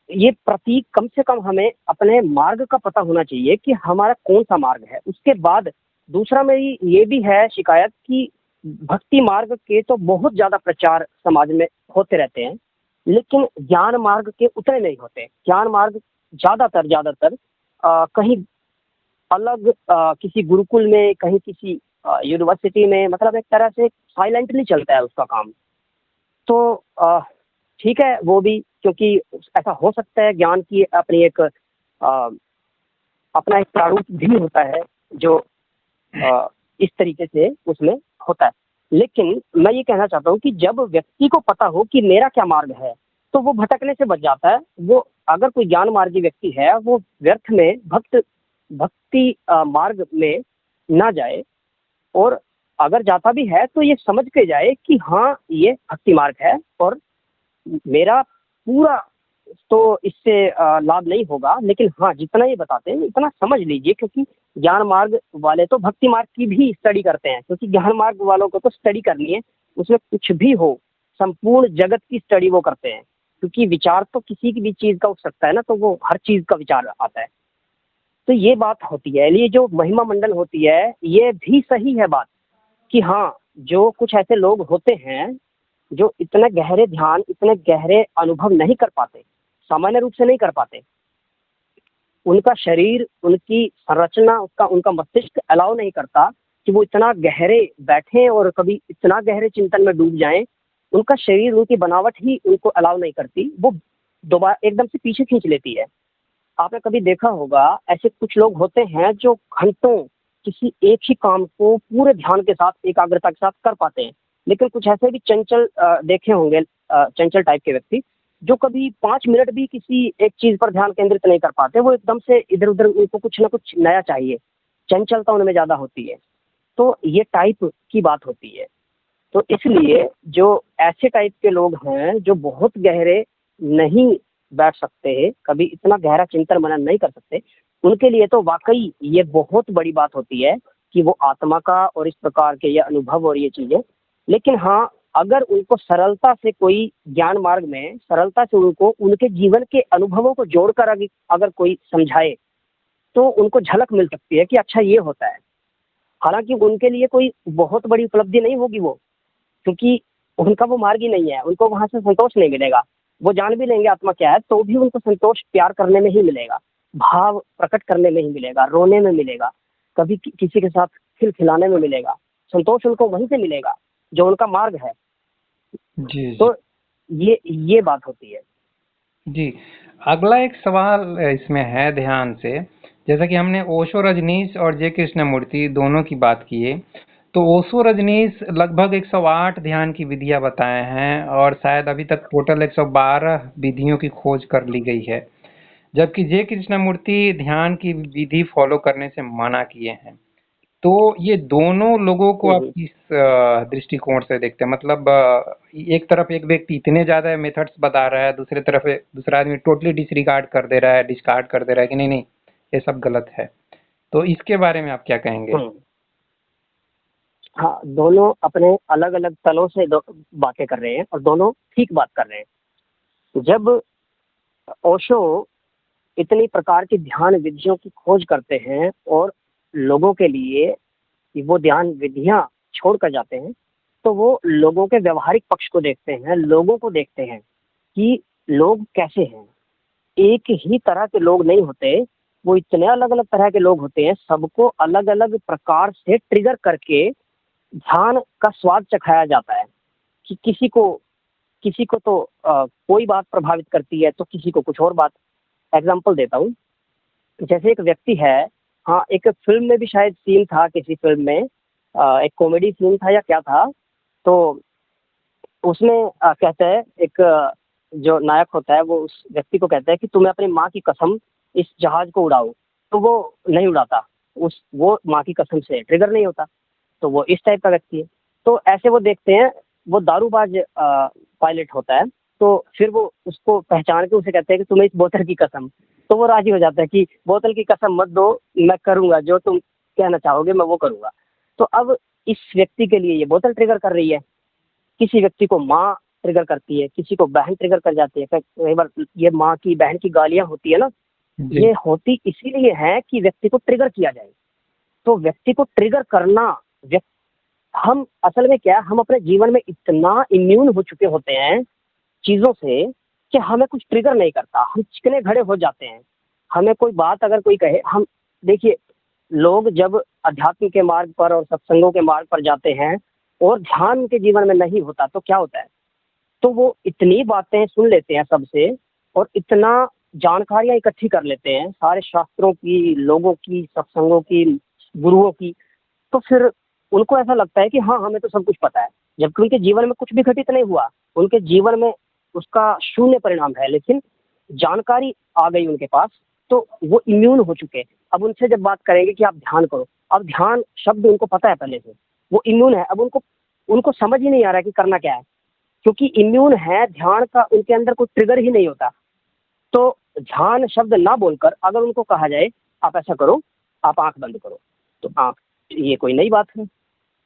ये प्रतीक, कम से कम हमें अपने मार्ग का पता होना चाहिए कि हमारा कौन सा मार्ग है। उसके बाद दूसरा मेरी ये भी है शिकायत कि भक्ति मार्ग के तो बहुत ज़्यादा प्रचार समाज में होते रहते हैं, लेकिन ज्ञान मार्ग के उतने नहीं होते। ज्ञान मार्ग ज़्यादातर कहीं अलग किसी गुरुकुल में, कहीं किसी यूनिवर्सिटी में, मतलब एक तरह से साइलेंटली चलता है उसका काम। तो ठीक है वो भी, क्योंकि ऐसा हो सकता है ज्ञान की अपनी एक अपना एक प्रारूप भी होता है जो इस तरीके से उसमें होता है। लेकिन मैं ये कहना चाहता हूँ कि जब व्यक्ति को पता हो कि मेरा क्या मार्ग है तो वो भटकने से बच जाता है। वो अगर कोई ज्ञान मार्गी व्यक्ति है वो व्यर्थ में भक्ति मार्ग में ना जाए, और अगर जाता भी है तो ये समझ के जाए कि हाँ ये भक्ति मार्ग है और मेरा पूरा तो इससे लाभ नहीं होगा, लेकिन हाँ जितना ये बताते हैं इतना समझ लीजिए। क्योंकि ज्ञान मार्ग वाले तो भक्ति मार्ग की भी स्टडी करते हैं, क्योंकि ज्ञान मार्ग वालों को तो स्टडी करनी है, उसमें कुछ भी हो, संपूर्ण जगत की स्टडी वो करते हैं। क्योंकि विचार तो किसी की भी चीज़ का उठ सकता है ना, तो वो हर चीज़ का विचार आता है। तो ये बात होती है, ये जो महिमा मंडन होती है ये भी सही है बात कि हाँ, जो कुछ ऐसे लोग होते हैं जो इतने गहरे ध्यान, इतने गहरे अनुभव नहीं कर पाते, सामान्य रूप से नहीं कर पाते, उनका शरीर, उनकी संरचना, उसका उनका मस्तिष्क अलाउ नहीं करता कि वो इतना गहरे बैठें और कभी इतना गहरे चिंतन में डूब जाएं। उनका शरीर, उनकी बनावट ही उनको अलाउ नहीं करती, वो दोबारा एकदम से पीछे खींच लेती है। आपने कभी देखा होगा ऐसे कुछ लोग होते हैं जो घंटों किसी एक ही काम को पूरे ध्यान के साथ, एकाग्रता के साथ कर पाते हैं। लेकिन कुछ ऐसे भी चंचल देखे होंगे, चंचल टाइप के व्यक्ति जो कभी 5 मिनट भी किसी एक चीज पर ध्यान केंद्रित नहीं कर पाते, वो एकदम से इधर उधर, उनको कुछ ना कुछ नया चाहिए, चंचलता उनमें ज्यादा होती है। तो ये टाइप की बात होती है। तो इसलिए जो ऐसे टाइप के लोग हैं जो बहुत गहरे नहीं बैठ सकते, कभी इतना गहरा चिंतन मनन नहीं कर सकते, उनके लिए तो वाकई ये बहुत बड़ी बात होती है कि वो आत्मा का और इस प्रकार के ये अनुभव और ये चीजें। लेकिन हाँ, अगर उनको सरलता से कोई ज्ञान मार्ग में सरलता से उनको उनके जीवन के अनुभवों को जोड़कर अगर कोई समझाए तो उनको झलक मिल सकती है कि अच्छा ये होता है। हालांकि उनके लिए कोई बहुत बड़ी उपलब्धि नहीं होगी वो, क्योंकि उनका वो मार्ग ही नहीं है, उनको वहां से संतोष नहीं मिलेगा। वो जान भी लेंगे आत्मा क्या है तो भी उनको संतोष प्यार करने में ही मिलेगा, भाव प्रकट करने में ही मिलेगा, रोने में मिलेगा, कभी किसी के साथ खिलखिलाने में मिलेगा। संतोष उनको वहीं से मिलेगा जो उनका मार्ग है। जी जी तो ये बात होती है। जी। अगला एक सवाल इसमें है ध्यान से, जैसा कि हमने ओशो रजनीश और जे कृष्णमूर्ति दोनों की बात की है, तो ओशो रजनीश लगभग 108 ध्यान की विधियां बताए हैं और शायद अभी तक टोटल 112 विधियों की खोज कर ली गई है, जबकि जे कृष्णमूर्ति ध्यान की विधि फॉलो करने से मना किए हैं। तो ये दोनों लोगों को आप किस दृष्टिकोण से देखते हैं? मतलब एक तरफ एक व्यक्ति इतने ज्यादा मेथड्स बता रहा है, दूसरे तरफ दूसरा आदमी टोटली डिसरिगार्ड कर दे रहा है, डिस्कार्ड कर दे रहा है कि नहीं नहीं ये सब गलत है। तो इसके बारे में आप क्या कहेंगे? हाँ, दोनों अपने अलग अलग तलों से बातें कर रहे हैं और दोनों ठीक बात कर रहे हैं। जब ओशो इतनी प्रकार की ध्यान विधियों की खोज करते हैं और लोगों के लिए वो ध्यान विधियां छोड़ कर जाते हैं, तो वो लोगों के व्यवहारिक पक्ष को देखते हैं, लोगों को देखते हैं कि लोग कैसे हैं। एक ही तरह के लोग नहीं होते, वो इतने अलग अलग तरह के लोग होते हैं। सबको अलग अलग प्रकार से ट्रिगर करके ध्यान का स्वाद चखाया जाता है कि किसी को तो कोई बात प्रभावित करती है तो किसी को कुछ और बात। एग्जाम्पल देता हूँ, जैसे एक व्यक्ति है, हाँ, एक फिल्म में भी शायद सीन था, किसी फिल्म में एक कॉमेडी सीन था या क्या था, तो उसमें कहता है, एक जो नायक होता है वो उस व्यक्ति को कहता है कि तुम्हें अपनी माँ की कसम इस जहाज को उड़ाओ, तो वो नहीं उड़ाता, वो माँ की कसम से ट्रिगर नहीं होता। तो वो इस टाइप का व्यक्ति है। तो ऐसे वो देखते हैं, वो दारूबाज पायलट होता है, तो फिर वो उसको पहचान के उसे कहते हैं कि तुम्हें इस बोतल की कसम, तो वो राजी हो जाता है कि बोतल की कसम मत दो, मैं करूंगा जो तुम कहना चाहोगे मैं वो करूंगा। तो अब इस व्यक्ति के लिए ये बोतल ट्रिगर कर रही है, किसी व्यक्ति को माँ ट्रिगर करती है, किसी को बहन ट्रिगर कर जाती है। कई बार ये माँ की बहन की गालियां होती है ना, ये होती इसीलिए है कि व्यक्ति को ट्रिगर किया जाए। तो व्यक्ति को ट्रिगर करना, हम असल में क्या, हम अपने जीवन में इतना इम्यून हो चुके होते हैं चीजों से कि हमें कुछ ट्रिगर नहीं करता, हम चिकने खड़े हो जाते हैं। हमें कोई बात अगर कोई कहे, हम देखिए, लोग जब अध्यात्म के मार्ग पर और सत्संगों के मार्ग पर जाते हैं और ध्यान उनके जीवन में नहीं होता तो क्या होता है, तो वो इतनी बातें सुन लेते हैं सबसे और इतना जानकारियां इकट्ठी कर लेते हैं सारे शास्त्रों की, लोगों की, सत्संगों की, गुरुओं की, तो फिर उनको ऐसा लगता है कि हाँ, हमें तो सब कुछ पता है, जबकि उनके जीवन में कुछ भी घटित नहीं हुआ, उनके जीवन में उसका शून्य परिणाम है, लेकिन जानकारी आ गई उनके पास, तो वो इम्यून हो चुके। अब उनसे जब बात करेंगे कि आप ध्यान करो, अब ध्यान शब्द उनको पता है पहले से, वो इम्यून है। अब उनको समझ ही नहीं आ रहा है कि करना क्या है, क्योंकि इम्यून है ध्यान का, उनके अंदर कोई ट्रिगर ही नहीं होता। तो ध्यान शब्द ना बोलकर अगर उनको कहा जाए आप ऐसा करो, आप आंख बंद करो, तो आंख, ये कोई नई बात है,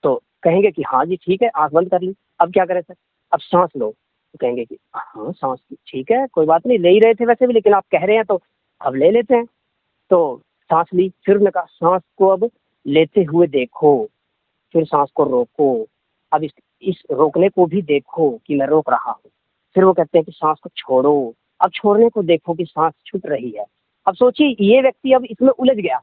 तो कहेंगे कि हाँ जी ठीक है, आंख बंद कर ली, अब क्या करें सर, अब सांस लो, तो कहेंगे कि हाँ सांस ठीक है, कोई बात नहीं, ले ही रहे थे वैसे भी, लेकिन आप कह रहे हैं तो अब ले लेते हैं। तो सांस ली, फिर उन्होंने कहा सांस को अब लेते हुए देखो, फिर सांस को रोको, अब इस रोकने को भी देखो कि मैं रोक रहा हूँ। फिर वो कहते हैं कि सांस को छोड़ो, अब छोड़ने को देखो कि सांस छूट रही है। अब सोचिए ये व्यक्ति अब इसमें उलझ गया,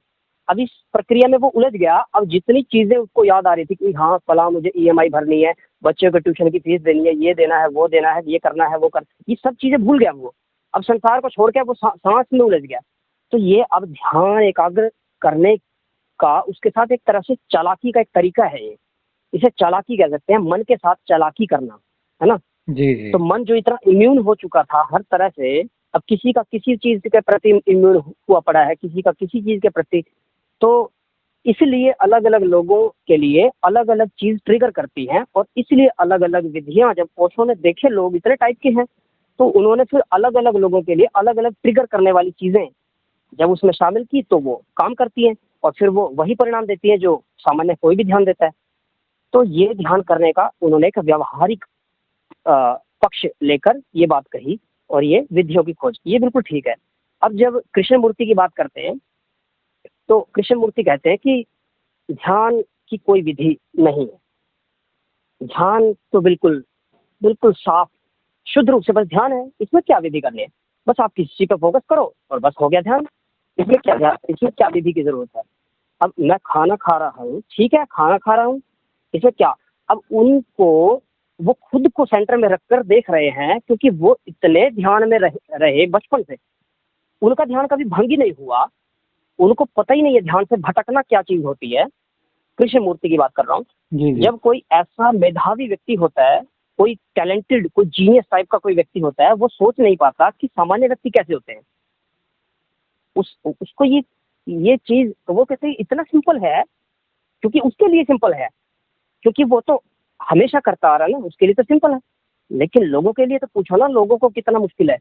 अब इस प्रक्रिया में वो उलझ गया। अब जितनी चीजें उसको याद आ रही थी कि हाँ फला मुझे ईएमआई भरनी है, बच्चों को ट्यूशन की फीस देनी है, ये देना है, वो देना है, ये करना है, वो कर, ये सब चीजें भूल गया वो। अब संसार को छोड़ के वो सांस में उलझ गया। तो ये अब ध्यान एकाग्र करने का उसके साथ एक तरह से चालाकी का एक तरीका है ये, इसे चालाकी कह सकते हैं, मन के साथ चालाकी करना, है ना। जी जी। तो मन जो इतना इम्यून हो चुका था हर तरह से, अब किसी का किसी चीज के प्रति इम्यून हुआ पड़ा है, किसी का किसी चीज के प्रति। तो इसलिए अलग अलग लोगों के लिए अलग अलग चीज ट्रिगर करती हैं, और इसलिए अलग अलग विधियां, जब ओशो ने देखे लोग इतने टाइप के हैं, तो उन्होंने फिर अलग अलग लोगों के लिए अलग अलग ट्रिगर करने वाली चीजें जब उसमें शामिल की तो वो काम करती हैं, और फिर वो वही परिणाम देती है जो सामान्य कोई भी ध्यान देता है। तो ये ध्यान करने का उन्होंने एक व्यावहारिक पक्ष लेकर ये बात कही, और ये विधियों की खोज की, ये बिल्कुल ठीक है। अब जब कृष्णमूर्ति की बात करते हैं तो कृष्णमूर्ति कहते हैं कि ध्यान की कोई विधि नहीं है, ध्यान तो बिल्कुल बिल्कुल साफ शुद्ध रूप से बस ध्यान है, इसमें क्या विधि करनी है, बस आप किसी चीज पर फोकस करो और बस हो गया ध्यान, इसमें क्या ध्यान, इसमें क्या विधि की जरूरत है। अब मैं खाना खा रहा हूँ, ठीक है खाना खा रहा हूँ, इसमें क्या, अब उनको वो खुद को सेंटर में रखकर देख रहे हैं, क्योंकि वो इतने ध्यान में रहे बचपन से, उनका ध्यान कभी भंग ही नहीं हुआ, उनको पता ही नहीं है ध्यान से भटकना क्या चीज होती है। कृष्ण मूर्ति की बात कर रहा हूँ। जी जी। जब कोई ऐसा मेधावी व्यक्ति होता है, कोई टैलेंटेड, कोई जीनियस टाइप का कोई व्यक्ति होता है, वो सोच नहीं पाता कि सामान्य व्यक्ति कैसे होते हैं। उसको ये चीज वो कहते हैं इतना सिंपल है, क्योंकि उसके लिए सिंपल है, क्योंकि वो तो हमेशा करता आ रहा है ना, उसके लिए तो सिंपल है। लेकिन लोगों के लिए तो पूछो ना, लोगों को कितना मुश्किल है।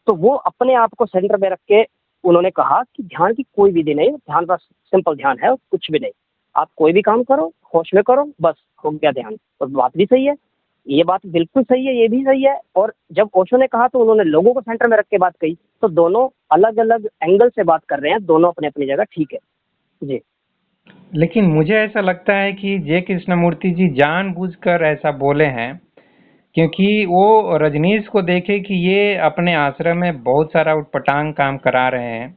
तो वो अपने आप को सेंटर में रख के उन्होंने कहा कि ध्यान की कोई विधि नहीं, ध्यान बस सिंपल ध्यान है, कुछ भी नहीं, आप कोई भी काम करो होश में करो, बस हो गया ध्यान। और बात भी सही है, ये बात बिल्कुल सही है, ये भी सही है। और जब ओशो ने कहा तो उन्होंने लोगों को सेंटर में रख के बात कही, तो दोनों अलग अलग एंगल से बात कर रहे हैं, दोनों अपनी अपनी जगह ठीक है जी। लेकिन मुझे ऐसा लगता है कि जे कृष्णमूर्ति जी जानबूझकर ऐसा बोले हैं, क्योंकि वो रजनीश को देखे कि ये अपने आश्रम में बहुत सारा उटपटांग काम करा रहे हैं।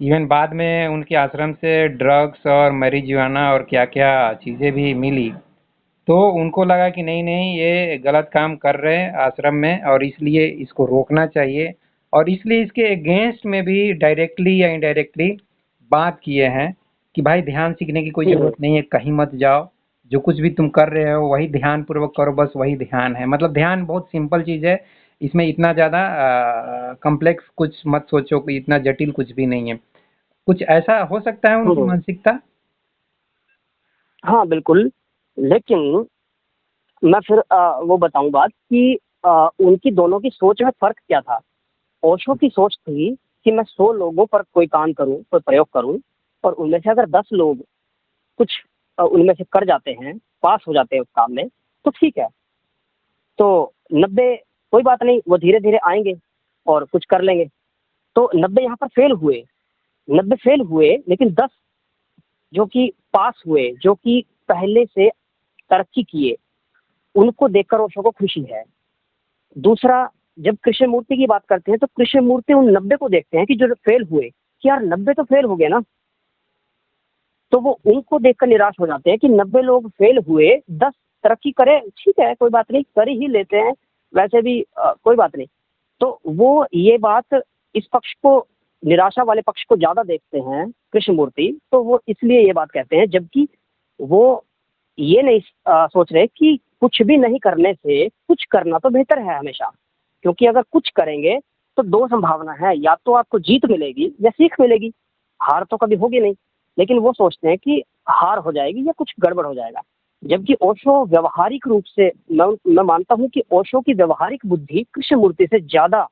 इवन बाद में उनके आश्रम से ड्रग्स और marijuana और क्या क्या चीज़ें भी मिली, तो उनको लगा कि नहीं नहीं ये गलत काम कर रहे हैं आश्रम में, और इसलिए इसको रोकना चाहिए। और इसलिए इसके अगेंस्ट में भी डायरेक्टली या इनडायरेक्टली बात किए हैं कि भाई ध्यान सीखने की कोई जरूरत नहीं है, कहीं मत जाओ, जो कुछ भी तुम कर रहे हो वही ध्यान पूर्वक करो, बस वही ध्यान है। मतलब ध्यान बहुत सिंपल चीज है, इसमें इतना ज्यादा कॉम्प्लेक्स कुछ मत सोचो, कि इतना जटिल कुछ भी नहीं है। कुछ ऐसा हो सकता है उनकी मानसिकता। हाँ बिल्कुल। लेकिन मैं फिर वो बताऊं बात कि उनकी दोनों की सोच में फर्क क्या था। ओशो की सोच थी कि मैं 100 लोगों पर कोई काम करूं, कोई प्रयोग करूं, और उनमें से अगर 10 लोग कुछ उनमें से कर जाते हैं, पास हो जाते हैं उस काम में, तो ठीक है। तो 90 कोई बात नहीं, वो धीरे धीरे आएंगे और कुछ कर लेंगे। तो 90 यहाँ पर फेल हुए, 90 फेल हुए, लेकिन 10 जो कि पास हुए, जो कि पहले से तरक्की किए, उनको देखकर ओशो को खुशी है। दूसरा, जब कृष्णमूर्ति की बात करते हैं तो कृष्णमूर्ति उन 90 को देखते हैं कि जो फेल हुए, कि यार 90 तो फेल हो गए ना, तो वो उनको देखकर निराश हो जाते हैं कि 90 लोग फेल हुए, 10 तरक्की करे, ठीक है कोई बात नहीं, कर ही लेते हैं, वैसे भी कोई बात नहीं। तो वो ये बात, इस पक्ष को, निराशा वाले पक्ष को ज्यादा देखते हैं कृष्णमूर्ति, तो वो इसलिए ये बात कहते हैं, जबकि वो ये नहीं सोच रहे कि कुछ भी नहीं करने से कुछ करना तो बेहतर है हमेशा। क्योंकि अगर कुछ करेंगे तो दो संभावना है, या तो आपको जीत मिलेगी या सीख मिलेगी, हार तो कभी होगी नहीं। लेकिन वो सोचते हैं कि हार हो जाएगी या कुछ गड़बड़ हो जाएगा। जबकि ओशो व्यवहारिक रूप से, मैं मानता हूं कि ओशो की व्यवहारिक बुद्धि कृष्णमूर्ति से ज्यादा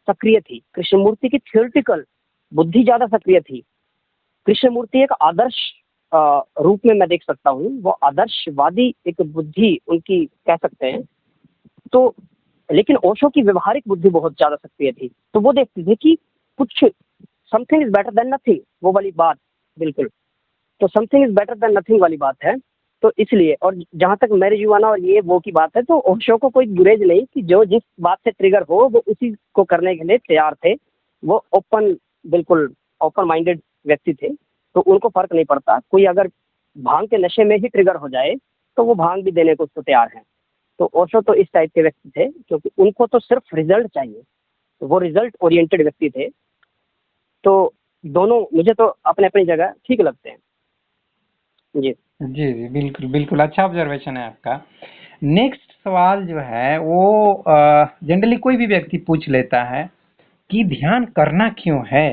सक्रिय थी, कृष्णमूर्ति की थियोरिटिकल बुद्धि ज्यादा सक्रिय थी। कृष्णमूर्ति एक आदर्श रूप में मैं देख सकता हूँ, वो आदर्शवादी एक बुद्धि उनकी कह सकते हैं। तो लेकिन ओशो की व्यवहारिक बुद्धि बहुत ज्यादा सक्रिय थी, तो वो देखते थे कि कुछ something is better than nothing, वो वाली बात बिल्कुल। तो something is better than nothing वाली बात है। तो इसलिए, और जहाँ तक मैरिज हुआ ना और ये वो की बात है, तो ओशो को कोई गुरेज नहीं कि जो जिस बात से ट्रिगर हो वो उसी को करने के लिए तैयार थे। वो ओपन, बिल्कुल ओपन माइंडेड व्यक्ति थे। तो उनको फर्क नहीं पड़ता, कोई अगर भांग के नशे में ही ट्रिगर हो जाए तो वो भांग भी देने को उसको तैयार है। तो ओशो तो इस टाइप के व्यक्ति थे, क्योंकि उनको तो सिर्फ रिजल्ट चाहिए, तो वो रिजल्ट ओरिएंटेड व्यक्ति थे। तो दोनों मुझे तो अपने अपनी जगह ठीक लगते हैं। जी जी जी, बिल्कुल बिल्कुल, अच्छा ऑब्जर्वेशन है आपका। नेक्स्ट सवाल जो है वो जनरली कोई भी व्यक्ति पूछ लेता है कि ध्यान करना क्यों है,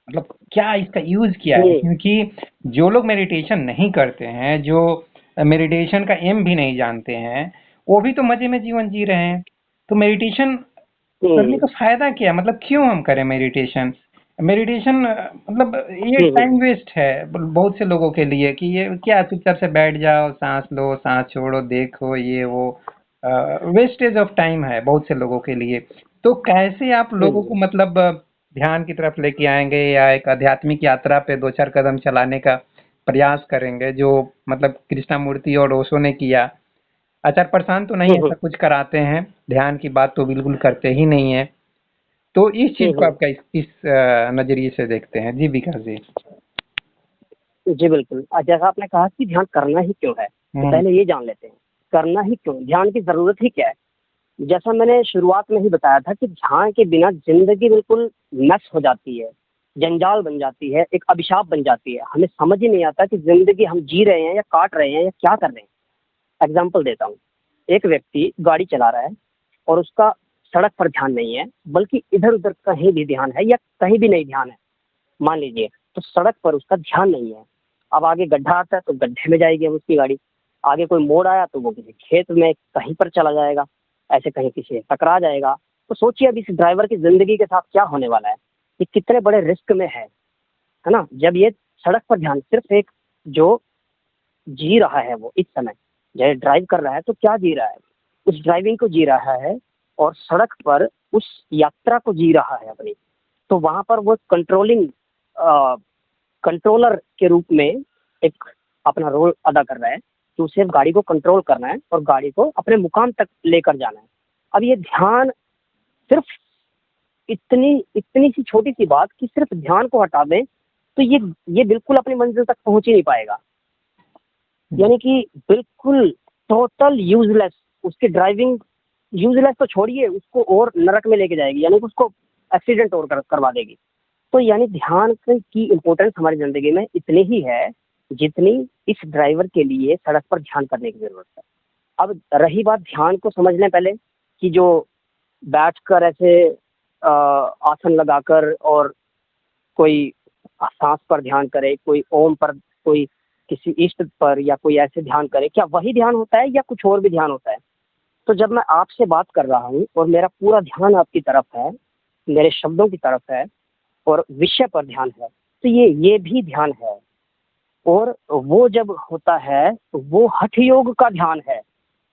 मतलब क्या इसका यूज क्या है, हम्म क्योंकि जो लोग मेडिटेशन नहीं करते हैं, जो मेडिटेशन का एम भी नहीं जानते हैं, वो भी तो मजे में जीवन जी रहे हैं। तो मेडिटेशन करने हम्म का फायदा क्या है, मतलब क्यों हम करें मेडिटेशन? मेडिटेशन मतलब ये हम्म टाइम वेस्ट है बहुत से लोगों के लिए, कि ये क्या चुपचाप से बैठ जाओ, सांस लो सांस छोड़ो देखो ये वो, वेस्टेज ऑफ टाइम है बहुत से लोगों के लिए। तो कैसे आप लोगों को हम्म मतलब ध्यान की तरफ लेके आएंगे, या एक आध्यात्मिक यात्रा पे दो चार कदम चलाने का प्रयास करेंगे, जो मतलब कृष्णामूर्ति और ओशो ने किया? आचार्य प्रशांत तो नहीं ऐसा हम्म कुछ कराते हैं, ध्यान की बात तो बिल्कुल करते ही नहीं है। तो इस चीज को हम्म। आपका इस नजरिए से देखते हैं जी विकास जी? जी बिल्कुल। जैसा आपने कहा कि ध्यान करना ही क्यों है, तो हम्म। पहले ये जान लेते हैं करना ही क्यों, ध्यान की जरूरत ही क्या है। जैसा मैंने शुरुआत में ही बताया था कि ध्यान के बिना जिंदगी बिल्कुल नष्ट हो जाती है, जंजाल बन जाती है, एक अभिशाप बन जाती है। हमें समझ ही नहीं आता कि जिंदगी हम जी रहे हैं या काट रहे हैं या क्या कर रहे हैं। एग्जाम्पल देता हूँ। एक व्यक्ति गाड़ी चला रहा है और उसका सड़क पर ध्यान नहीं है, बल्कि इधर उधर कहीं भी ध्यान है या कहीं भी नहीं ध्यान है, मान लीजिए। तो सड़क पर उसका ध्यान नहीं है। अब आगे गड्ढा आता है तो गड्ढे में जाएगी अब उसकी गाड़ी। आगे कोई मोड़ आया तो वो किसी खेत में कहीं पर चला जाएगा, ऐसे कहीं किसी से टकरा जाएगा। तो सोचिए अब इस ड्राइवर की जिंदगी के साथ क्या होने वाला है, ये कितने बड़े रिस्क में है ना। जब ये सड़क पर ध्यान सिर्फ एक जो जी रहा है वो इस समय, जब ड्राइव कर रहा है तो क्या जी रहा है, उस ड्राइविंग को जी रहा है और सड़क पर उस यात्रा को जी रहा है अपनी। तो वहां पर वो कंट्रोलर के रूप में एक अपना रोल अदा कर रहा है कि उसे गाड़ी को कंट्रोल करना है और गाड़ी को अपने मुकाम तक लेकर जाना है। अब ये ध्यान सिर्फ इतनी इतनी सी छोटी सी बात कि सिर्फ ध्यान को हटा दें तो ये बिल्कुल अपनी मंजिल तक पहुंच ही नहीं पाएगा। यानी कि बिल्कुल टोटल यूजलेस, उसकी ड्राइविंग यूजलेस तो छोड़िए, उसको और नरक में लेके जाएगी, यानी कि उसको एक्सीडेंट और करवा देगी। तो यानी ध्यान की इम्पोर्टेंस हमारी ज़िंदगी में इतनी ही है जितनी इस ड्राइवर के लिए सड़क पर ध्यान करने की ज़रूरत है। अब रही बात ध्यान को समझने पहले कि जो बैठकर ऐसे आसन लगाकर और कोई सांस पर ध्यान करे, कोई ओम पर, कोई किसी इष्ट पर, या कोई ऐसे ध्यान करे, क्या वही ध्यान होता है या कुछ और भी ध्यान होता है? तो जब मैं आपसे बात कर रहा हूँ और मेरा पूरा ध्यान आपकी तरफ है, मेरे शब्दों की तरफ है और विषय पर ध्यान है, तो ये भी ध्यान है। और वो जब होता है तो वो हठ योग का ध्यान है,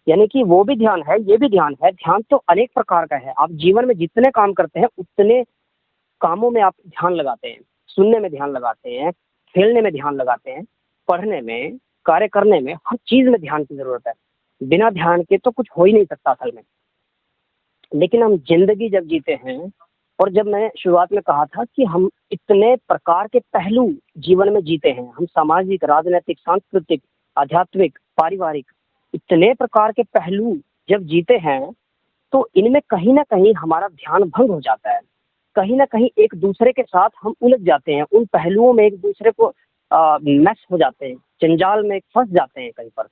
यानी कि वो भी ध्यान है ये भी ध्यान है। ध्यान तो अनेक प्रकार का है। आप जीवन में जितने काम करते हैं उतने कामों में आप ध्यान लगाते हैं, सुनने में ध्यान लगाते हैं, खेलने में ध्यान लगाते हैं, पढ़ने में, कार्य करने में, हर चीज में ध्यान की जरूरत है। बिना ध्यान के तो कुछ हो ही नहीं सकता असल में। लेकिन हम जिंदगी जब जीते हैं, और जब मैंने शुरुआत में कहा था कि हम इतने प्रकार के पहलू जीवन में जीते हैं, हम सामाजिक, राजनीतिक, सांस्कृतिक, आध्यात्मिक, पारिवारिक, इतने प्रकार के पहलू जब जीते हैं, तो इनमें कहीं ना कहीं हमारा ध्यान भंग हो जाता है। कहीं ना कहीं एक दूसरे के साथ हम उलझ जाते हैं, उन पहलुओं में एक दूसरे को मैस हो जाते हैं, जंजाल में फंस जाते हैं कहीं पर।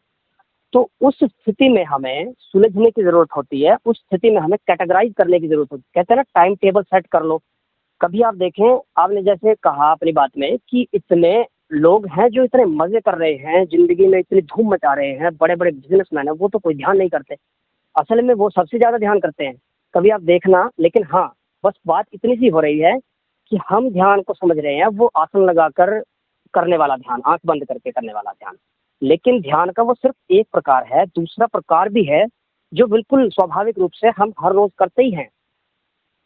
तो उस स्थिति में हमें सुलझने की जरूरत होती है, उस स्थिति में हमें कैटेगराइज करने की जरूरत होती है। कहते हैं ना, टाइम टेबल सेट कर लो। कभी आप देखें, आपने जैसे कहा अपनी बात में कि इतने लोग हैं जो इतने मजे कर रहे हैं जिंदगी में, इतनी धूम मचा रहे हैं, बड़े बड़े बिजनेसमैन है, वो तो कोई ध्यान नहीं करते। असल में वो सबसे ज्यादा ध्यान करते हैं, कभी आप देखना। लेकिन हाँ, बस बात इतनी सी हो रही है कि हम ध्यान को समझ रहे हैं वो आसन लगाकर करने वाला ध्यान, आंख बंद करके करने वाला ध्यान। लेकिन ध्यान का वो सिर्फ एक प्रकार है, दूसरा प्रकार भी है जो बिल्कुल स्वाभाविक रूप से हम हर रोज करते ही हैं।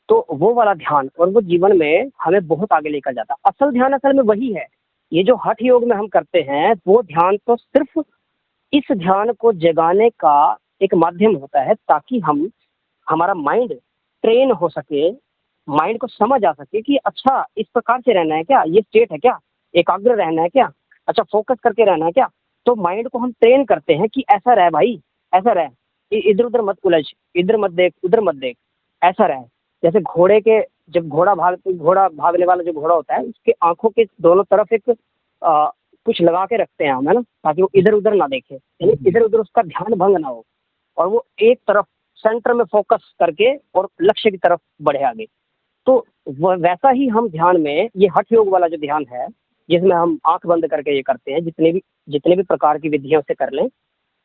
तो वो वाला ध्यान, और वो जीवन में हमें बहुत आगे लेकर जाता है। असल ध्यान असल में वही है ये जो हठ योग में हम करते हैं वो ध्यान तो सिर्फ इस ध्यान को जगाने का एक माध्यम होता है, ताकि हम हमारा माइंड ट्रेन हो सके, माइंड को समझ आ सके कि अच्छा इस प्रकार से रहना है क्या, ये स्टेट है क्या, एकाग्र रहना है क्या, अच्छा फोकस करके रहना है क्या। तो माइंड को हम ट्रेन करते हैं कि ऐसा रह भाई, ऐसा रह, इधर उधर मत उलझ, इधर मत देख उधर मत देख, ऐसा रह। जैसे घोड़े के, जब घोड़ा भागने वाला जो घोड़ा होता है उसके आंखों के दोनों तरफ एक कुछ लगा के रखते हैं हम, है ना, ताकि वो इधर उधर ना देखे, यानी इधर उधर उसका ध्यान भंग ना हो, और वो एक तरफ सेंटर में फोकस करके और लक्ष्य की तरफ बढ़े आगे। तो वैसा ही हम ध्यान में, ये हठ योग वाला जो ध्यान है जिसमें हम आंख बंद करके ये करते हैं, जितने भी प्रकार की विधियों से कर लें,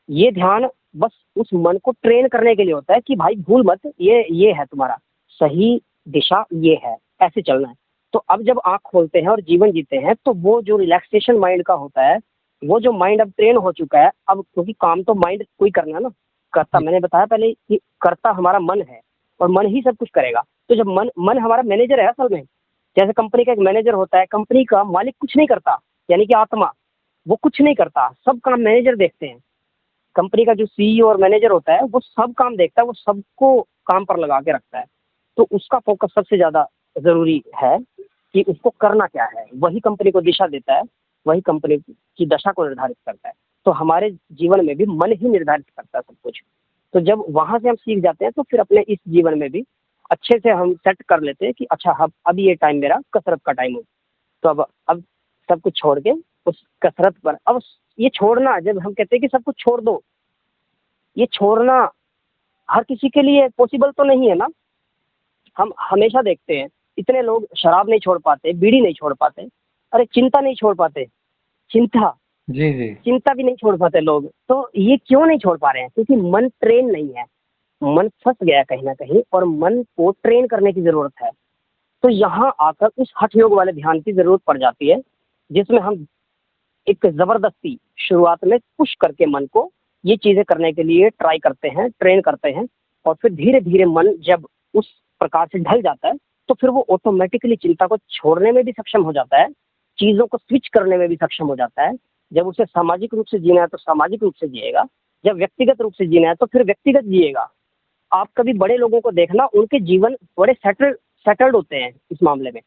ये ध्यान बस उस मन को ट्रेन करने के लिए होता है कि भाई भूल मत, ये है तुम्हारा सही दिशा, ये है, ऐसे चलना है। तो अब जब आंख खोलते हैं और जीवन जीते हैं तो वो जो रिलैक्सेशन माइंड का होता है, वो जो माइंड अब ट्रेन हो चुका है, अब क्योंकि काम तो माइंड को ही करना है ना, करता, मैंने बताया पहले कि करता हमारा मन है और मन ही सब कुछ करेगा। तो जब मन हमारा मैनेजर है असल में, जैसे कंपनी का एक मैनेजर होता है, कंपनी का मालिक कुछ नहीं करता, यानी कि आत्मा, वो कुछ नहीं करता, सब काम मैनेजर देखते हैं। कंपनी का जो सीईओ और मैनेजर होता है वो सब काम देखता है, वो सबको काम पर लगा के रखता है। तो उसका फोकस सबसे ज़्यादा ज़रूरी है कि उसको करना क्या है, वही कंपनी को दिशा देता है, वही कंपनी की दशा को निर्धारित करता है। तो हमारे जीवन में भी मन ही निर्धारित करता है सब कुछ। तो जब वहाँ से हम सीख जाते हैं तो फिर अपने इस जीवन में भी अच्छे से हम सेट कर लेते हैं कि अच्छा अब ये टाइम मेरा कसरत का टाइम हो। तो अब सब कुछ छोड़ के उस कसरत पर, अब ये छोड़ना, जब हम कहते हैं कि सब कुछ छोड़ दो, ये छोड़ना हर किसी के लिए पॉसिबल तो नहीं है ना। हम हमेशा देखते हैं इतने लोग शराब नहीं छोड़ पाते, बीड़ी नहीं छोड़ पाते, अरे चिंता नहीं छोड़ पाते, चिंता जी जी। चिंता भी नहीं छोड़ पाते लोग। तो ये क्यों नहीं छोड़ पा रहे हैं? क्योंकि मन ट्रेन नहीं है, मन फंस गया कहीं ना कहीं, और मन को ट्रेन करने की जरूरत है। तो यहाँ आकर उस हठ योग वाले ध्यान की जरूरत पड़ जाती है, जिसमें हम एक जबरदस्ती शुरुआत में पुश करके मन को ये चीजें करने के लिए ट्राई करते हैं, ट्रेन करते हैं, और फिर धीरे धीरे मन जब उस प्रकार से ढल जाता है तो फिर वो ऑटोमेटिकली चिंता को छोड़ने में भी सक्षम हो जाता है, चीजों को स्विच करने में भी सक्षम हो जाता है। जब उसे सामाजिक रूप से जीना है तो सामाजिक रूप से जिएगा, जब व्यक्तिगत रूप से जीना है तो फिर व्यक्तिगत जिएगा। आप कभी बड़े लोगों को देखना, उनके जीवन बड़े सेटल्ड होते हैं इस मामले में।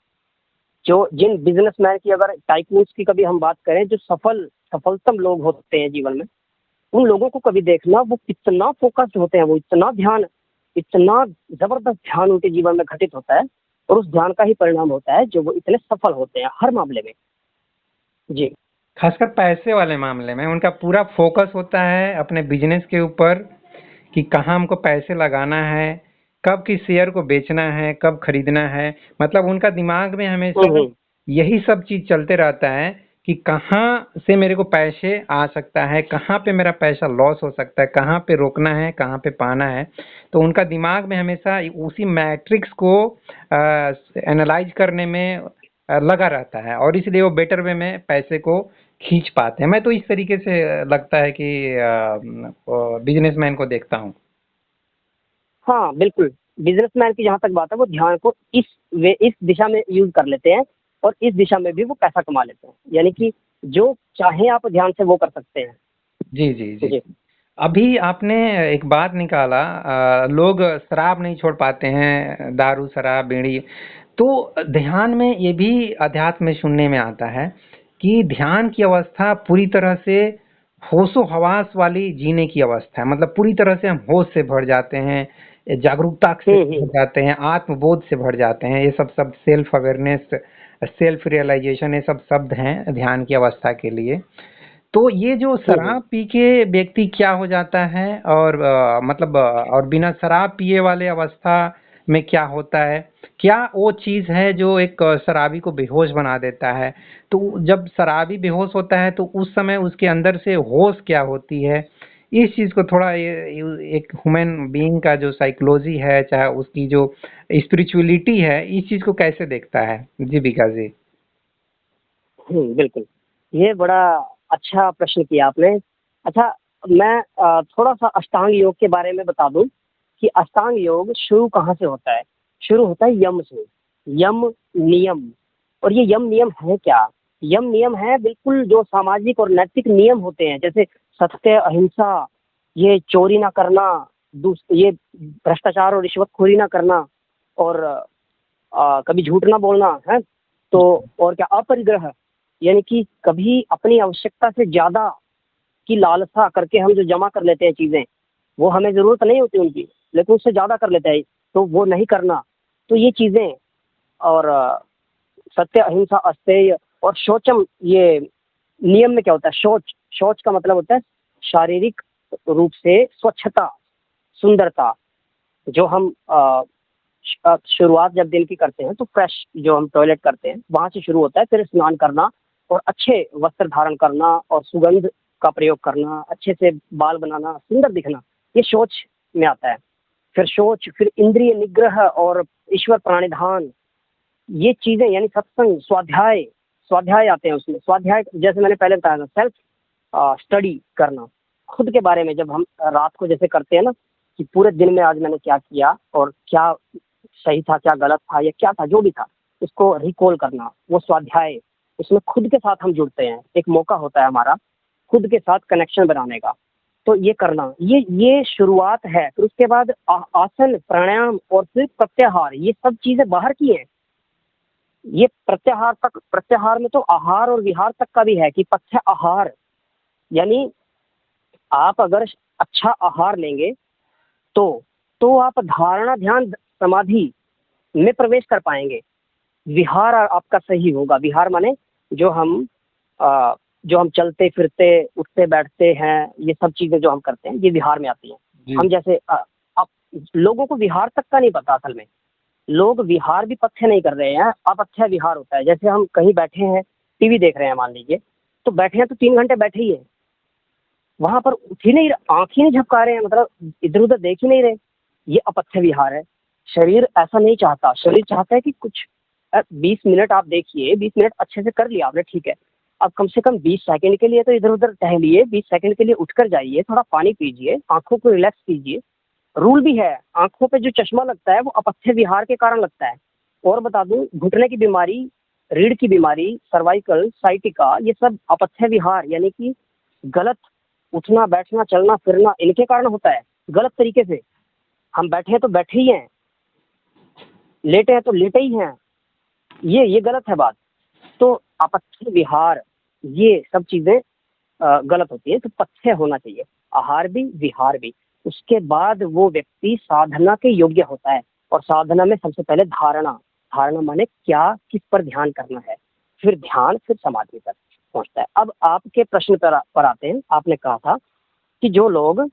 जो जिन बिजनेसमैन की, अगर टाइकून्स की कभी हम बात करें, जो सफलतम लोग होते हैं जीवन में, उन लोगों को कभी देखना, वो कितना फोकस्ड होते हैं, वो इतना जबरदस्त ध्यान उनके जीवन में घटित होता है, और उस ध्यान का ही परिणाम होता है जो वो इतने सफल होते हैं हर मामले में। जी। खासकर पैसे वाले मामले में उनका पूरा फोकस होता है अपने बिजनेस के ऊपर कि कहाँ हमको पैसे लगाना है, कब किस शेयर को बेचना है, कब खरीदना है। मतलब उनका दिमाग में हमेशा यही सब चीज चलते रहता है कि कहाँ से मेरे को पैसे आ सकता है, कहाँ पे मेरा पैसा लॉस हो सकता है, कहाँ पे रोकना है, कहाँ पे पाना है। तो उनका दिमाग में हमेशा उसी मैट्रिक्स को एनालाइज करने में लगा रहता है, और इसलिए वो बेटर वे में पैसे को खींच पाते हैं। मैं तो इस तरीके से लगता है कि बिजनेसमैन को देखता हूँ। हाँ बिल्कुल, बिजनेसमैन की जहाँ तक बात है, वो ध्यान को इस दिशा में यूज कर लेते हैं, और इस दिशा में भी वो पैसा कमा लेते हैं। यानी कि जो चाहे आप ध्यान से वो कर सकते हैं। जी जी जी, जी। अभी आपने एक बात निकाला, लोग शराब नहीं छोड़ पाते हैं, दारू शराब बीड़ी। तो ध्यान में ये भी अध्यात्म में सुनने में आता है कि ध्यान की अवस्था पूरी तरह से होशो हवास वाली जीने की अवस्था है। मतलब पूरी तरह से हम होश से भर जाते हैं, जागरूकता से भर जाते हैं, आत्मबोध से भर जाते हैं। ये सब सेल्फ अवेयरनेस, सेल्फ रियलाइजेशन, ये सब शब्द हैं ध्यान की अवस्था के लिए। तो ये जो शराब पी के व्यक्ति क्या हो जाता है, और मतलब और बिना शराब पिए वाले अवस्था में क्या होता है, क्या वो चीज है जो एक शराबी को बेहोश बना देता है? तो जब शराबी बेहोश होता है तो उस समय उसके अंदर से होश क्या होती है? इस चीज को थोड़ा, ये एक ह्यूमन बीइंग का जो साइकोलॉजी है, चाहे उसकी जो स्पिरिचुअलिटी है, इस चीज को कैसे देखता है जी विकास जी? बिल्कुल, ये बड़ा अच्छा प्रश्न किया आपने। अच्छा, मैं थोड़ा सा अष्टांग योग के बारे में बता दूं कि अष्टांग योग शुरू कहाँ से होता है। शुरू होता है यम से, यम नियम। और ये यम नियम है क्या? यम नियम है बिल्कुल जो सामाजिक और नैतिक नियम होते हैं, जैसे सत्य, अहिंसा, ये चोरी ना करना, ये भ्रष्टाचार और रिश्वतखोरी ना करना, और कभी झूठ ना बोलना है। तो और क्या, अपरिग्रह, यानी कि कभी अपनी आवश्यकता से ज्यादा की लालसा करके हम जो जमा कर लेते हैं चीजें, वो हमें जरूरत नहीं होती उनकी, लेकिन उससे ज्यादा कर लेते हैं, तो वो नहीं करना। तो ये चीजें, और सत्य, अहिंसा, अस्तेय और शौचम, ये नियम में क्या होता है, शौच, शौच का मतलब होता है शारीरिक रूप से स्वच्छता, सुंदरता। जो हम शुरुआत जब दिन की करते हैं तो फ्रेश जो हम टॉयलेट करते हैं वहां से शुरू होता है, फिर स्नान करना और अच्छे वस्त्र धारण करना और सुगंध का प्रयोग करना, अच्छे से बाल बनाना, सुंदर दिखना, ये शौच में आता है। फिर शौच, फिर इंद्रिय निग्रह और ईश्वर प्राणिधान, ये चीजें यानी सत्संग, स्वाध्याय, स्वाध्याय आते हैं उसमें। स्वाध्याय जैसे मैंने पहले बताया था, सेल्फ स्टडी करना, खुद के बारे में। जब हम रात को जैसे करते हैं ना कि पूरे दिन में आज मैंने क्या किया और क्या सही था, क्या गलत था, या क्या था, जो भी था उसको रिकॉल करना, वो स्वाध्याय। उसमें खुद के साथ हम जुड़ते हैं, एक मौका होता है हमारा खुद के साथ कनेक्शन बनाने का। तो ये करना, ये शुरुआत है। फिर उसके बाद आसन, प्राणायाम और फिर प्रत्याहार, ये सब चीजें बाहर की हैं। ये प्रत्याहार तक, प्रत्याहार में तो आहार और विहार तक का भी है कि पथ्य आहार, यानी आप अगर अच्छा आहार लेंगे तो आप धारणा, ध्यान, समाधि में प्रवेश कर पाएंगे। विहार आपका सही होगा। विहार माने जो हम चलते फिरते, उठते बैठते हैं, ये सब चीजें जो हम करते हैं ये विहार में आती हैं। हम जैसे अब लोगों को विहार तक का नहीं पता, असल में लोग विहार भी पथ्य नहीं कर रहे हैं, अपथ्य विहार होता है। जैसे हम कहीं बैठे हैं, टीवी देख रहे हैं मान लीजिए, तो बैठे हैं तो 3 घंटे बैठे ही है, वहां पर उठ ही नहीं, आंख ही नहीं झपका रहे हैं, मतलब इधर उधर देख ही नहीं रहे, ये अपथ्य विहार है। शरीर ऐसा नहीं चाहता, शरीर चाहता है कि कुछ 20 मिनट आप देखिए, 20 मिनट अच्छे से कर लिया आपने, ठीक है, अब कम से कम 20 सेकंड के लिए तो इधर उधर टहलिए, 20 सेकंड के लिए उठकर जाइए, थोड़ा पानी पीजिए, आंखों को रिलैक्स कीजिए। रूल भी है, आंखों पे जो चश्मा लगता है वो अपथ्य विहार के कारण लगता है। और बता दूं, घुटने की बीमारी, रीढ़ की बीमारी, सर्वाइकल, साइटिका, ये सब अपथ्य विहार यानी कि गलत उठना, बैठना, चलना फिरना, इनके कारण होता है। गलत तरीके से हम बैठे हैं तो बैठे ही हैं, लेटे हैं तो लेटे ही हैं, ये गलत है बात। तो अपथ्य विहार, ये सब चीजें गलत होती है। तो पथ्य होना चाहिए, आहार भी विहार भी। उसके बाद वो व्यक्ति साधना के योग्य होता है। और साधना में सबसे पहले धारणा, धारणा माने क्या, किस पर ध्यान करना है, फिर ध्यान, फिर समाधि तक पहुंचता है। अब आपके प्रश्न पर आते हैं। आपने कहा था कि जो लोग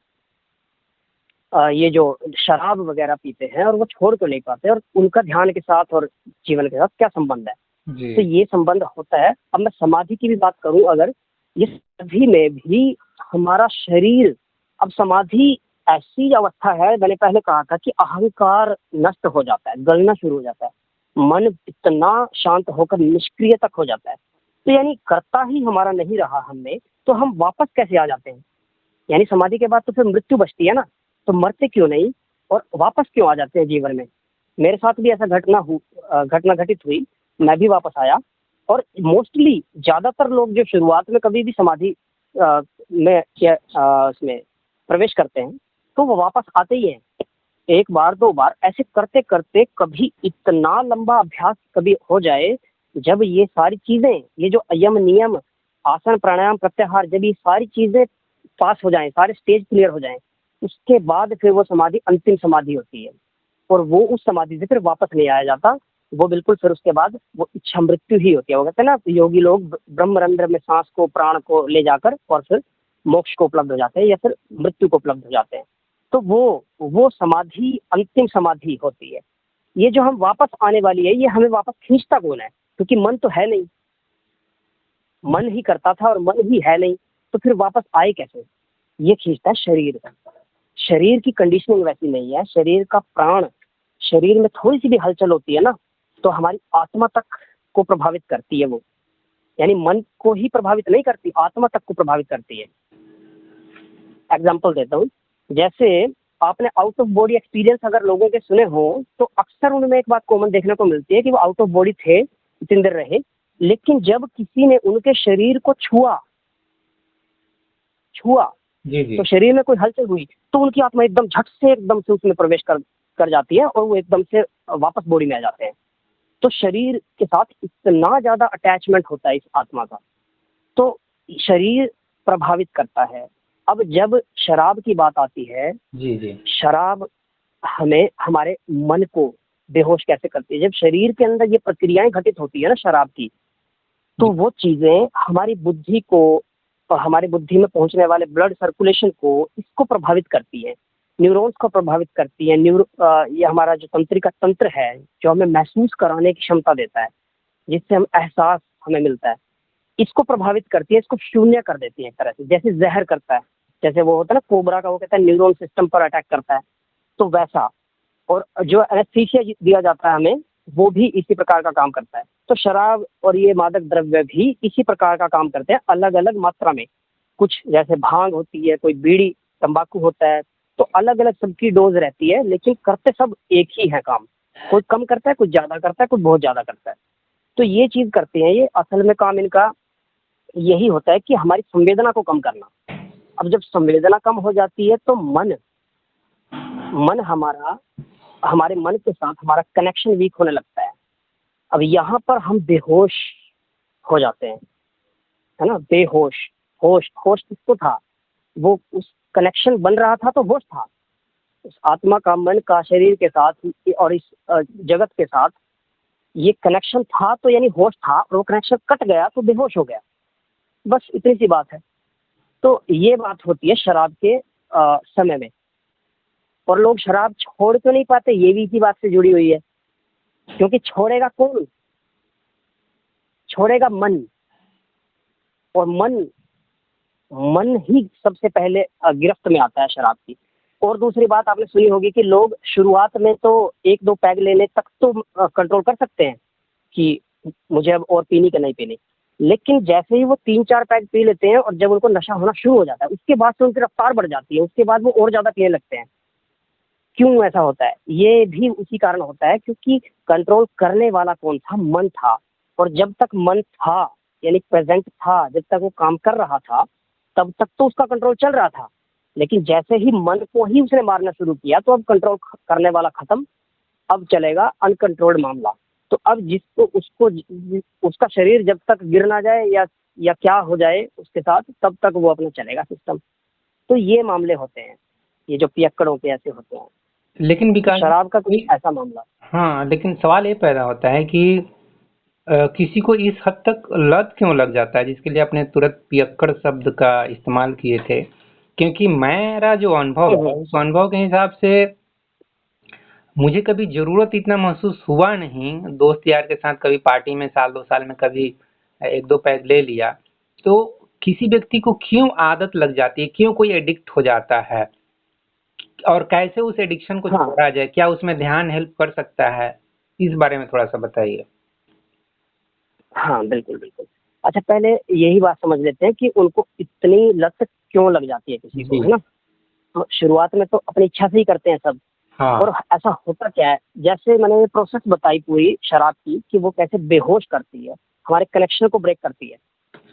ये जो शराब वगैरह पीते हैं और वो छोड़ तो नहीं पाते, और उनका ध्यान के साथ और जीवन के साथ क्या संबंध है। तो ये संबंध होता है। अब मैं समाधि की भी बात करूं, अगर ये समाधि में भी हमारा शरीर, अब समाधि ऐसी अवस्था है, मैंने पहले कहा था कि अहंकार नष्ट हो जाता है, गलना शुरू हो जाता है, मन इतना शांत होकर निष्क्रिय तक हो जाता है। तो यानी करता ही हमारा नहीं रहा हमने, तो हम वापस कैसे आ जाते हैं। यानी समाधि के बाद तो फिर मृत्यु बचती है ना, तो मरते क्यों नहीं और वापस क्यों आ जाते हैं जीवन में। मेरे साथ भी ऐसा घटना घटित हुई, मैं भी वापस आया। और मोस्टली ज्यादातर लोग जो शुरुआत में कभी भी समाधि में इसमें प्रवेश करते हैं तो वो वापस आते ही हैं, 1 बार 2 बार ऐसे करते करते। कभी इतना लंबा अभ्यास कभी हो जाए, जब ये सारी चीजें, ये जो यम नियम, आसन, प्राणायाम, प्रत्याहार, जब ये सारी चीजें पास हो जाएं, सारे स्टेज क्लियर हो जाएं, उसके बाद फिर वो समाधि अंतिम समाधि होती है। और वो उस समाधि से फिर वापस नहीं आया जाता, वो बिल्कुल फिर उसके बाद वो इच्छा मृत्यु ही होती है। वो कहते हैं ना, योगी लोग ब्रह्मरंध्र में सांस को, प्राण को ले जाकर और फिर मोक्ष को उपलब्ध हो जाते हैं या फिर मृत्यु को उपलब्ध हो जाते हैं। तो वो समाधि अंतिम समाधि होती है। ये जो हम वापस आने वाली है, ये हमें वापस खींचता कौन है, क्योंकि मन तो है नहीं, मन ही करता था और मन ही है नहीं, तो फिर वापस आए कैसे। ये खींचता है शरीर। शरीर की कंडीशनिंग वैसी नहीं है, शरीर का प्राण, शरीर में थोड़ी सी भी हलचल होती है ना, तो हमारी आत्मा तक को प्रभावित करती है वो, यानी मन को ही प्रभावित नहीं करती, आत्मा तक को प्रभावित करती है। एग्जाम्पल देता हूँ, जैसे आपने आउट ऑफ बॉडी एक्सपीरियंस अगर लोगों के सुने हो, तो अक्सर उनमें एक बात कॉमन देखने को मिलती है कि वो आउट ऑफ बॉडी थे, इतनी देर रहे, लेकिन जब किसी ने उनके शरीर को छुआ जी जी। तो शरीर में कोई हलचल हुई तो उनकी आत्मा एकदम से उसमें प्रवेश कर जाती है और वो एकदम से वापस बॉडी में आ जाते हैं। तो शरीर के साथ इतना ज्यादा अटैचमेंट होता है इस आत्मा का, तो शरीर प्रभावित करता है। अब जब शराब की बात आती है, जी जी। शराब हमें हमारे मन को बेहोश कैसे करती है। जब शरीर के अंदर ये प्रक्रियाएं घटित होती है ना शराब की, तो वो चीजें हमारी बुद्धि को और हमारी बुद्धि में पहुंचने वाले ब्लड सर्कुलेशन को इसको प्रभावित करती है, न्यूरॉन्स को प्रभावित करती है। ये हमारा जो तंत्रिका तंत्र है जो हमें महसूस कराने की क्षमता देता है, जिससे हम एहसास हमें मिलता है, इसको प्रभावित करती है, इसको शून्य कर देती है एक तरह से, जैसे जहर करता है। जैसे वो होता है ना कोबरा का, वो कहता है न्यूरॉन सिस्टम पर अटैक करता है, तो वैसा। और जो एनेस्थीसिया दिया जाता है हमें, वो भी इसी प्रकार का काम करता है। तो शराब और ये मादक द्रव्य भी इसी प्रकार का काम करते हैं, अलग अलग मात्रा में। कुछ जैसे भांग होती है, कोई बीड़ी तंबाकू होता है, तो अलग अलग सबकी डोज रहती है, लेकिन करते सब एक ही है काम। कोई कम करता है, कुछ ज्यादा करता है, कुछ बहुत ज्यादा करता है। तो ये चीज करते हैं, ये असल में काम इनका यही होता है कि हमारी संवेदना को कम करना। अब जब संवेदना कम हो जाती है तो मन हमारा हमारे मन के साथ हमारा कनेक्शन वीक होने लगता है। अब यहाँ पर हम बेहोश हो जाते हैं, है ना। बेहोश, होश होश किसको था, वो उस कनेक्शन बन रहा था तो होश था उस आत्मा का, मन का, शरीर के साथ और इस जगत के साथ ये कनेक्शन था, तो यानी होश था। और वो कनेक्शन कट गया तो बेहोश हो गया, बस इतनी सी बात है। तो ये बात होती है शराब के समय में। और लोग शराब छोड़ क्यों नहीं पाते, ये भी इसी बात से जुड़ी हुई है, क्योंकि छोड़ेगा कौन, छोड़ेगा मन। और मन ही सबसे पहले गिरफ्त में आता है शराब की। और दूसरी बात आपने सुनी होगी कि लोग शुरुआत में तो एक दो पैग लेने तक तो कंट्रोल कर सकते हैं कि मुझे अब और पीनी कि नहीं पीनी, लेकिन जैसे ही वो 3-4 पैग पी लेते हैं और जब उनको नशा होना शुरू हो जाता है, उसके बाद से उनकी रफ्तार बढ़ जाती है, उसके बाद वो और ज़्यादा पीने लगते हैं। क्यों ऐसा होता है, ये भी उसी कारण होता है क्योंकि कंट्रोल करने वाला कौन था, मन था। और जब तक मन था यानी प्रेजेंट था, जब तक वो काम कर रहा था, तब तक तो उसका कंट्रोल चल रहा था। लेकिन जैसे ही मन को ही उसने मारना शुरू किया, तो अब कंट्रोल करने वाला खत्म, अब चलेगा अनकंट्रोल्ड मामला। तो अब जिसको उसको उसका शरीर जब तक गिर ना जाए या क्या हो जाए उसके साथ, तब तक वो अपना चलेगा सिस्टम। तो ये मामले होते हैं, ये जो पियक्कड़ों के ऐसे होते हैं। लेकिन विकास शराब का कोई ऐसा मामला। हाँ, लेकिन सवाल ये पैदा होता है कि किसी को इस हद तक लत क्यों लग जाता है, जिसके लिए आपने तुरंत पियक्कड़ शब्द का इस्तेमाल किए थे। क्योंकि मेरा जो अनुभव है, उस अनुभव के हिसाब से मुझे कभी जरूरत इतना महसूस हुआ नहीं। दोस्त यार के साथ कभी पार्टी में साल 2 साल में कभी 1-2 पैग ले लिया, तो किसी व्यक्ति को क्यों आदत लग जाती है, क्यों कोई एडिक्ट हो जाता है, और कैसे उस एडिक्शन को हाँ छोड़ा जाए, क्या उसमें ध्यान हेल्प कर सकता है, इस बारे में थोड़ा सा बताइए। हाँ, बिल्कुल बिल्कुल। अच्छा, पहले यही बात समझ लेते हैं कि उनको इतनी लत क्यों लग जाती है किसी को, जी। है ना। तो शुरुआत में तो अपनी इच्छा से ही करते हैं सब। हाँ। और ऐसा होता क्या है, जैसे मैंने ये प्रोसेस बताई पूरी शराब की कि वो कैसे बेहोश करती है, हमारे कनेक्शन को ब्रेक करती है।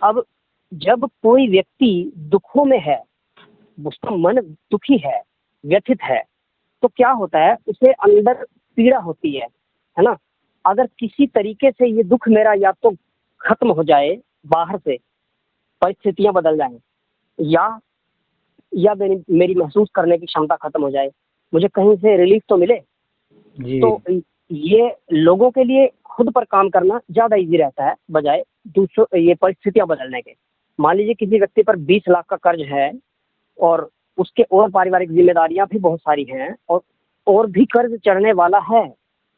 अब जब कोई व्यक्ति दुखों में है, उसका मन दुखी है, व्यथित है, तो क्या होता है, उसे अंदर पीड़ा होती है ना। अगर किसी तरीके से ये दुख मेरा या तो खत्म हो जाए, बाहर से परिस्थितियां बदल जाएं, या मेरी महसूस करने की क्षमता खत्म हो जाए, मुझे कहीं से रिलीफ तो मिले, जी। तो ये लोगों के लिए खुद पर काम करना ज़्यादा इजी रहता है बजाय दूसरों ये परिस्थितियां बदलने के। मान लीजिए किसी व्यक्ति पर 20 लाख का कर्ज है और उसके और पारिवारिक जिम्मेदारियां भी बहुत सारी हैं, और भी कर्ज चढ़ने वाला है,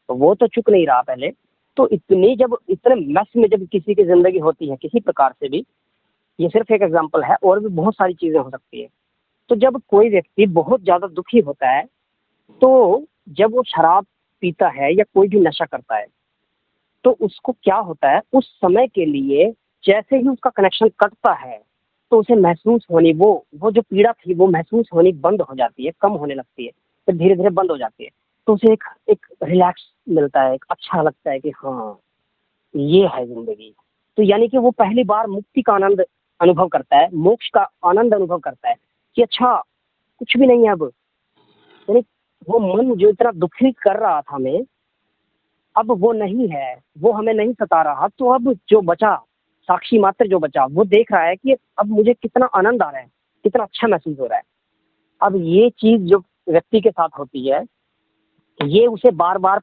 तो वो तो चुक नहीं रहा पहले। तो इतने मैस में जब किसी की ज़िंदगी होती है किसी प्रकार से भी, ये सिर्फ एक एग्जाम्पल है, और भी बहुत सारी चीज़ें हो सकती है। तो जब कोई व्यक्ति बहुत ज़्यादा दुखी होता है, तो जब वो शराब पीता है या कोई भी नशा करता है, तो उसको क्या होता है, उस समय के लिए जैसे ही उसका कनेक्शन कटता है, तो उसे महसूस होनी, वो जो पीड़ा थी वो महसूस होनी बंद हो जाती है, कम होने लगती है, फिर धीरे धीरे बंद हो जाती है। तो उसे एक रिलैक्स मिलता है, एक अच्छा लगता है कि हाँ, ये है जिंदगी, तो यानी कि वो पहली बार मुक्ति का आनंद अनुभव करता है, मोक्ष का आनंद अनुभव करता है कि अच्छा कुछ भी नहीं है अब। यानी वो मन जो इतना दुखी कर रहा था हमें, अब वो नहीं है, वो हमें नहीं सता रहा। तो अब जो बचा, साक्षी मात्र जो बचा, वो देख रहा है कि अब मुझे कितना आनंद आ रहा है, कितना अच्छा महसूस हो रहा है। अब ये चीज जो व्यक्ति के साथ होती है, ये उसे बार बार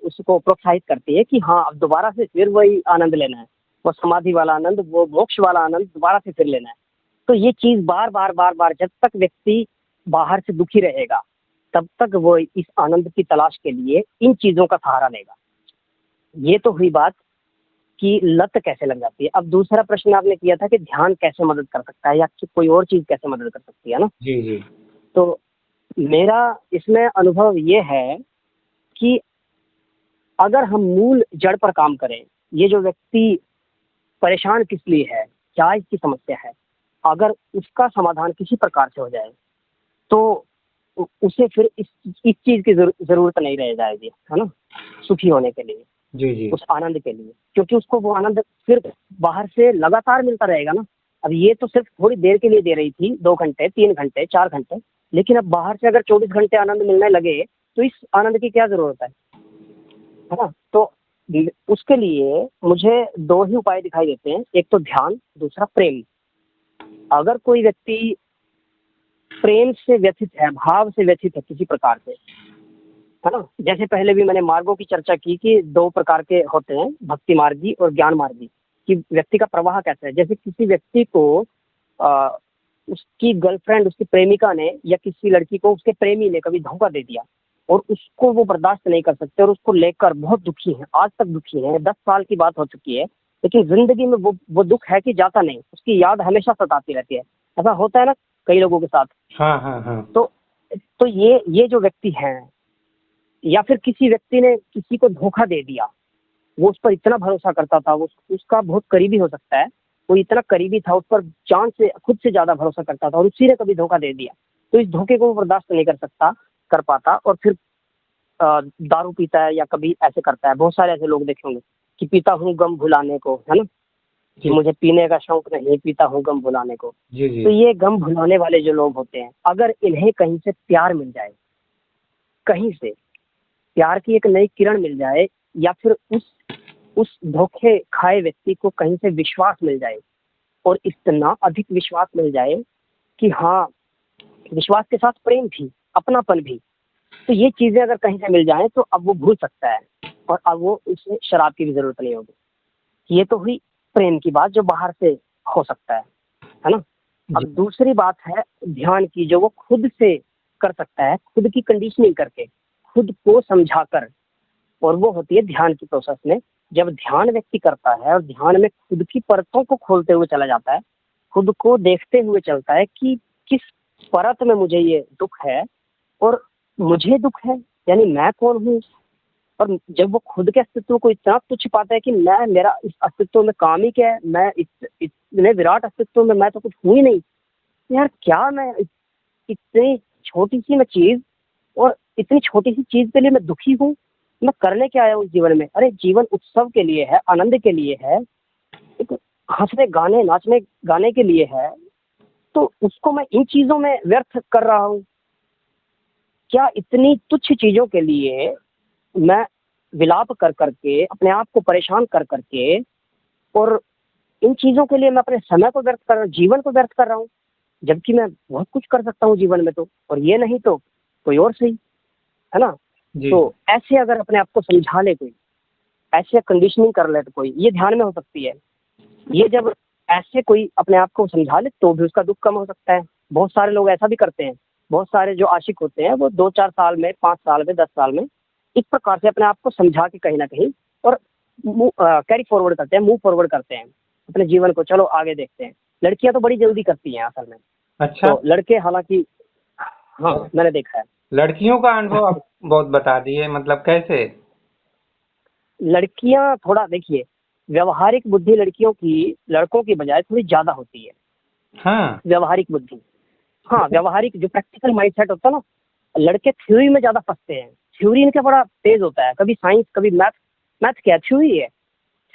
उसको प्रोत्साहित करती है कि हाँ अब दोबारा से फिर वही आनंद लेना है, वो समाधि वाला आनंद, वो मोक्ष वाला आनंद दोबारा से फिर लेना है। तो ये चीज बार बार बार बार जब तक व्यक्ति बाहर से दुखी रहेगा, तब तक वो इस आनंद की तलाश के लिए इन चीजों का सहारा लेगा। ये तो हुई बात कि लत कैसे लग जाती है। अब दूसरा प्रश्न आपने किया था कि ध्यान कैसे मदद कर सकता है या कि कोई और चीज कैसे मदद कर सकती है ना। जी जी। तो मेरा इसमें अनुभव ये है कि अगर हम मूल जड़ पर काम करें, ये जो व्यक्ति परेशान किस लिए है, क्या इसकी समस्या है, अगर उसका समाधान किसी प्रकार से हो जाए तो उसे फिर इस चीज की जरूरत नहीं रह जाएगी, है ना, सुखी होने के लिए, जी जी। उस आनंद के लिए, क्योंकि उसको वो आनंद फिर बाहर से लगातार मिलता रहेगा ना। अब ये तो सिर्फ थोड़ी देर के लिए दे रही थी, 2 घंटे 3 घंटे 4 घंटे, लेकिन अब बाहर से अगर 24 घंटे आनंद मिलने लगे तो इस आनंद की क्या जरूरत है ना। तो उसके लिए मुझे 2 ही उपाय दिखाई देते हैं, एक तो ध्यान, दूसरा प्रेम। अगर कोई व्यक्ति प्रेम से व्यथित है, भाव से व्यथित है किसी प्रकार से, है ना, जैसे पहले भी मैंने मार्गों की चर्चा की कि 2 प्रकार के होते हैं, भक्ति मार्गी और ज्ञान मार्गी, कि व्यक्ति का प्रवाह कैसा है। जैसे किसी व्यक्ति को उसकी गर्लफ्रेंड, उसकी प्रेमिका ने या किसी लड़की को उसके प्रेमी ने कभी धोखा दे दिया और उसको वो बर्दाश्त नहीं कर सकते और उसको लेकर बहुत दुखी हैं, आज तक दुखी हैं, 10 साल की बात हो चुकी है, लेकिन जिंदगी में वो दुख है कि जाता नहीं, उसकी याद हमेशा सताती रहती है। ऐसा होता है ना कई लोगों के साथ। हाँ हाँ हाँ। तो ये जो व्यक्ति हैं, या फिर किसी व्यक्ति ने किसी को धोखा दे दिया, वो उस पर इतना भरोसा करता था, वो उसका बहुत करीबी हो सकता है, वो इतना करीबी था, उस पर जान से खुद से ज्यादा भरोसा करता था और उसी ने कभी धोखा दे दिया, तो इस धोखे को वो बर्दाश्त नहीं कर पाता और फिर दारू पीता है या कभी ऐसे करता है। बहुत सारे ऐसे लोग देखे होंगे कि पीता हूँ गम भुलाने को, है ना, कि मुझे पीने का शौक नहीं, पीता हूँ गम भुलाने को। जी जी। तो ये गम भुलाने वाले जो लोग होते हैं, अगर इन्हें कहीं से प्यार मिल जाए, कहीं से प्यार की एक नई किरण मिल जाए, या फिर उस धोखे खाए व्यक्ति को कहीं से विश्वास मिल जाए, और इतना अधिक विश्वास मिल जाए कि हाँ, विश्वास के साथ प्रेम भी, अपनापन भी, तो ये चीजें अगर कहीं से मिल जाएं तो अब वो भूल सकता है और अब वो उसे शराब की भी जरूरत नहीं होगी। ये तो हुई प्रेम की बात जो बाहर से हो सकता है ना। अब दूसरी बात है ध्यान की, जो वो खुद से कर सकता है, खुद की कंडीशनिंग करके, खुद को समझाकर, और वो होती है ध्यान की प्रोसेस में। जब ध्यान व्यक्ति करता है और ध्यान में खुद की परतों को खोलते हुए चला जाता है, खुद को देखते हुए चलता है कि किस परत में मुझे ये दुख है और मुझे दुख है, यानी मैं कौन हूँ। और जब वो खुद के अस्तित्व को इतना तुच्छ पाता है कि मेरा इस अस्तित्व में काम ही क्या है, मैं इतने विराट अस्तित्व में मैं तो कुछ हूँ ही नहीं, यार क्या मैं इतनी छोटी सी मैं चीज, और इतनी छोटी सी चीज के लिए मैं दुखी हूँ, मैं करने क्या आया उस जीवन में। अरे जीवन उत्सव के लिए है, आनंद के लिए है, एक हंसने गाने नाचने गाने के लिए है, तो उसको मैं इन चीजों में व्यर्थ कर रहा हूँ क्या? इतनी तुच्छ चीजों के लिए मैं विलाप कर करके, अपने आप को परेशान कर करके, और इन चीजों के लिए मैं अपने समय को व्यर्थ कर रहा हूँ, जीवन को व्यर्थ कर रहा हूँ, जबकि मैं बहुत कुछ कर सकता हूँ जीवन में। तो और ये नहीं तो कोई और सही, है ना। तो ऐसे अगर अपने आप को समझा ले कोई, ऐसे कंडीशनिंग कर ले तो कोई, ये ध्यान में हो सकती है। ये जब ऐसे कोई अपने आप को समझा ले तो भी उसका दुख कम हो सकता है। बहुत सारे लोग ऐसा भी करते हैं, बहुत सारे जो आशिक होते हैं वो 2-4 साल में, 5 साल में, 10 साल में इस प्रकार से अपने आप को समझा के कहीं ना कहीं और कैरी फॉरवर्ड करते हैं, मूव फॉरवर्ड करते हैं अपने जीवन को, चलो आगे देखते हैं। लड़कियां तो बड़ी जल्दी करती हैं असल में। अच्छा। तो लड़के हालांकि, हाँ मैंने देखा है। लड़कियों का अनुभव आप बहुत बता दिए, मतलब कैसे? लड़कियां थोड़ा देखिए, व्यवहारिक बुद्धि लड़कियों की लड़कों की बजाय थोड़ी ज्यादा होती है। हाँ, व्यवहारिक बुद्धि, हाँ व्यवहारिक जो प्रैक्टिकल माइंडसेट होता है ना, लड़के थ्योरी में ज्यादा फंसते हैं। थ्योरी इनका बड़ा तेज होता है, कभी साइंस कभी मैथ। मैथ क्या थ्योरी है,